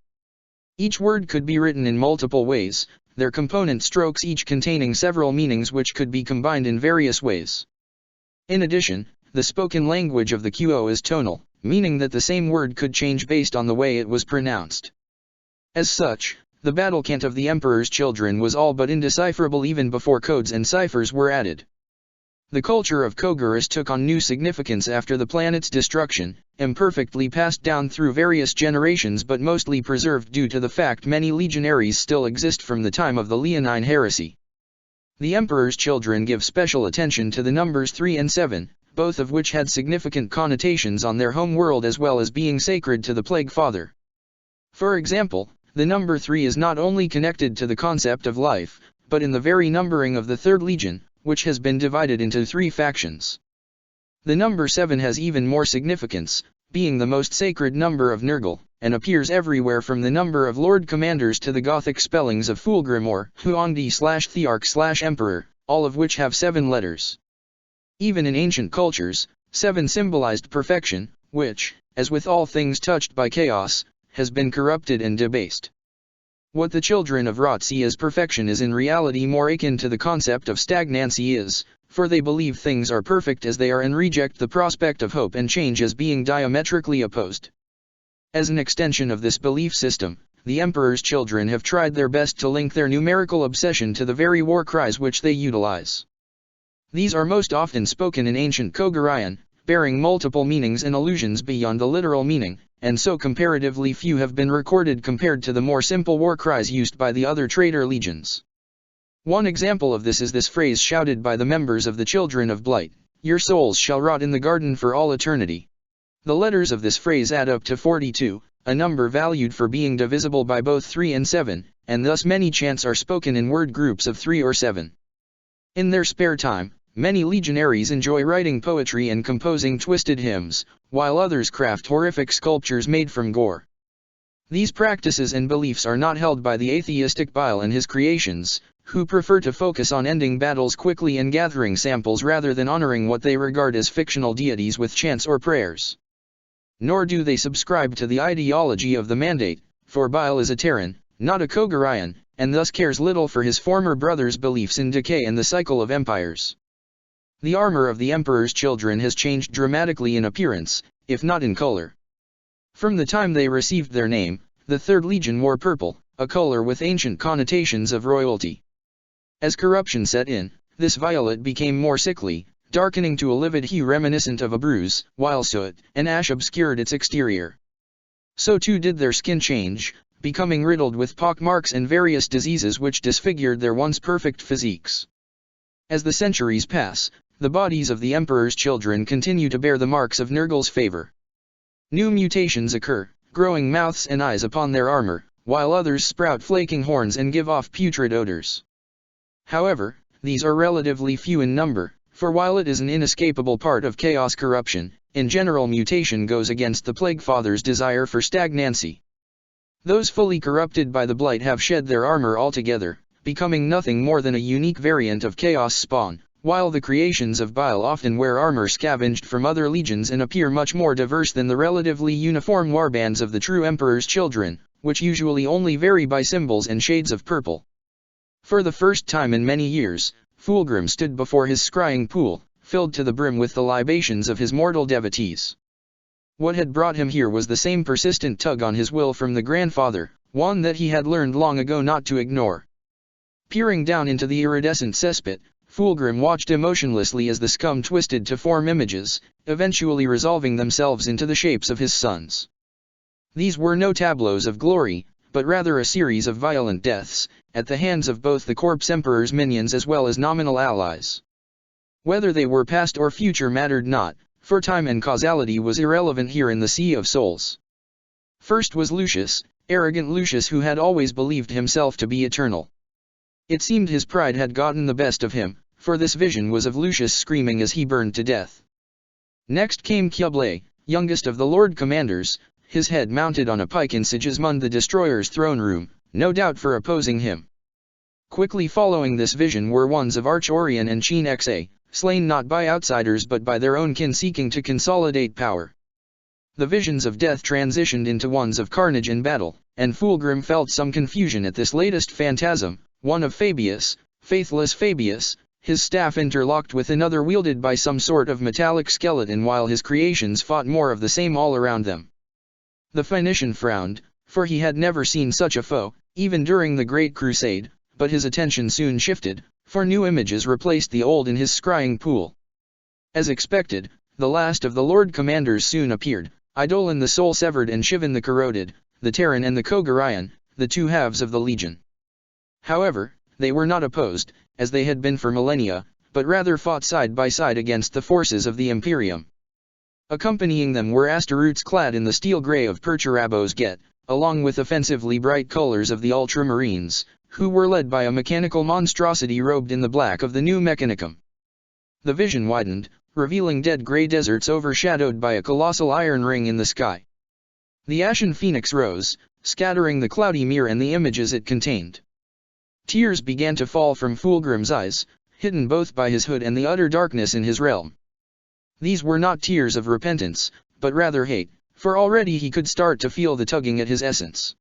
Each word could be written in multiple ways, their component strokes each containing several meanings which could be combined in various ways. In addition, the spoken language of the Qo is tonal, meaning that the same word could change based on the way it was pronounced. As such, the battle cant of the Emperor's children was all but indecipherable even before codes and ciphers were added. The culture of Kogurus took on new significance after the planet's destruction, imperfectly passed down through various generations but mostly preserved due to the fact many legionaries still exist from the time of the Leonine Heresy. The Emperor's children give special attention to the numbers 3 and 7, both of which had significant connotations on their home world as well as being sacred to the Plague Father. For example, the number 3 is not only connected to the concept of life, but in the very numbering of the Third Legion, which has been divided into 3 factions. The number 7 has even more significance, being the most sacred number of Nurgle, and appears everywhere from the number of Lord Commanders to the Gothic spellings of Fulgrim or Huangdi/Thearch/Emperor, all of which have 7 letters. Even in ancient cultures, 7 symbolized perfection, which, as with all things touched by chaos, has been corrupted and debased. What the children of Rot see as perfection is in reality more akin to the concept of stagnancy is, for they believe things are perfect as they are and reject the prospect of hope and change as being diametrically opposed. As an extension of this belief system, the Emperor's children have tried their best to link their numerical obsession to the very war cries which they utilize. These are most often spoken in ancient Koguryan, bearing multiple meanings and allusions beyond the literal meaning, and so comparatively few have been recorded compared to the more simple war cries used by the other traitor legions. One example of this is this phrase shouted by the members of the Children of Blight: "Your souls shall rot in the garden for all eternity." The letters of this phrase add up to 42, a number valued for being divisible by both 3 and 7, and thus many chants are spoken in word groups of 3 or 7. In their spare time, many legionaries enjoy writing poetry and composing twisted hymns, while others craft horrific sculptures made from gore. These practices and beliefs are not held by the atheistic Bile and his creations, who prefer to focus on ending battles quickly and gathering samples rather than honoring what they regard as fictional deities with chants or prayers. Nor do they subscribe to the ideology of the Mandate, for Bile is a Terran, not a Koguryan, and thus cares little for his former brother's beliefs in decay and the cycle of empires. The armor of the Emperor's children has changed dramatically in appearance, if not in color. From the time they received their name, the Third Legion wore purple, a color with ancient connotations of royalty. As corruption set in, this violet became more sickly, darkening to a livid hue reminiscent of a bruise, while soot and ash obscured its exterior. So too did their skin change, becoming riddled with pockmarks and various diseases which disfigured their once perfect physiques. As the centuries pass, the bodies of the Emperor's children continue to bear the marks of Nurgle's favor. New mutations occur, growing mouths and eyes upon their armor, while others sprout flaking horns and give off putrid odors. However, these are relatively few in number, for while it is an inescapable part of chaos corruption, in general mutation goes against the Plague Father's desire for stagnancy. Those fully corrupted by the Blight have shed their armor altogether, becoming nothing more than a unique variant of chaos spawn, while the creations of Bile often wear armor scavenged from other legions and appear much more diverse than the relatively uniform warbands of the true Emperor's children, which usually only vary by symbols and shades of purple. For the first time in many years, Fulgrim stood before his scrying pool, filled to the brim with the libations of his mortal devotees. What had brought him here was the same persistent tug on his will from the grandfather, one that he had learned long ago not to ignore. Peering down into the iridescent cesspit, Fulgrim watched emotionlessly as the scum twisted to form images, eventually resolving themselves into the shapes of his sons. These were no tableaus of glory, but rather a series of violent deaths, at the hands of both the Corpse Emperor's minions as well as nominal allies. Whether they were past or future mattered not, for time and causality was irrelevant here in the Sea of Souls. First was Lucius, arrogant Lucius who had always believed himself to be eternal. It seemed his pride had gotten the best of him, for this vision was of Lucius screaming as he burned to death. Next came Kyublai, youngest of the Lord Commanders, his head mounted on a pike in Sigismund the Destroyer's throne room, no doubt for opposing him. Quickly following this vision were ones of Arch Orion and Cheen Xa, slain not by outsiders but by their own kin seeking to consolidate power. The visions of death transitioned into ones of carnage in battle, and Fulgrim felt some confusion at this latest phantasm, one of Fabius, faithless Fabius, his staff interlocked with another wielded by some sort of metallic skeleton while his creations fought more of the same all around them. The Phoenician frowned, for he had never seen such a foe, even during the Great Crusade, but his attention soon shifted, for new images replaced the old in his scrying pool. As expected, the last of the Lord Commanders soon appeared, Eidolon the Soul-Severed and Shivan the Corroded, the Terran and the Koguryan, the two halves of the Legion. However, they were not opposed, as they had been for millennia, but rather fought side by side against the forces of the Imperium. Accompanying them were Asteroutes clad in the steel grey of Perturabos Get, along with offensively bright colors of the Ultramarines, who were led by a mechanical monstrosity robed in the black of the new Mechanicum. The vision widened, revealing dead grey deserts overshadowed by a colossal iron ring in the sky. The ashen phoenix rose, scattering the cloudy mirror and the images it contained. Tears began to fall from Fulgrim's eyes, hidden both by his hood and the utter darkness in his realm. These were not tears of repentance, but rather hate, for already he could start to feel the tugging at his essence.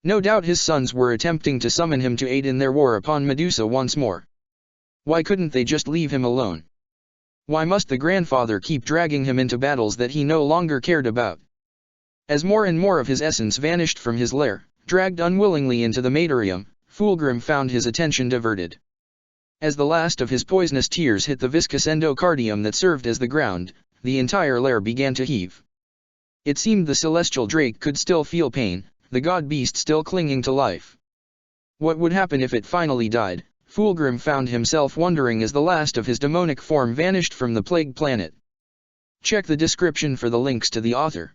No doubt his sons were attempting to summon him to aid in their war upon Medusa once more. Why couldn't they just leave him alone? Why must the grandfather keep dragging him into battles that he no longer cared about? As more and more of his essence vanished from his lair, dragged unwillingly into the Materium, Fulgrim found his attention diverted. As the last of his poisonous tears hit the viscous endocardium that served as the ground, the entire lair began to heave. It seemed the celestial drake could still feel pain, the god-beast still clinging to life. What would happen if it finally died? Fulgrim found himself wondering as the last of his demonic form vanished from the plague planet. Check the description for the links to the author.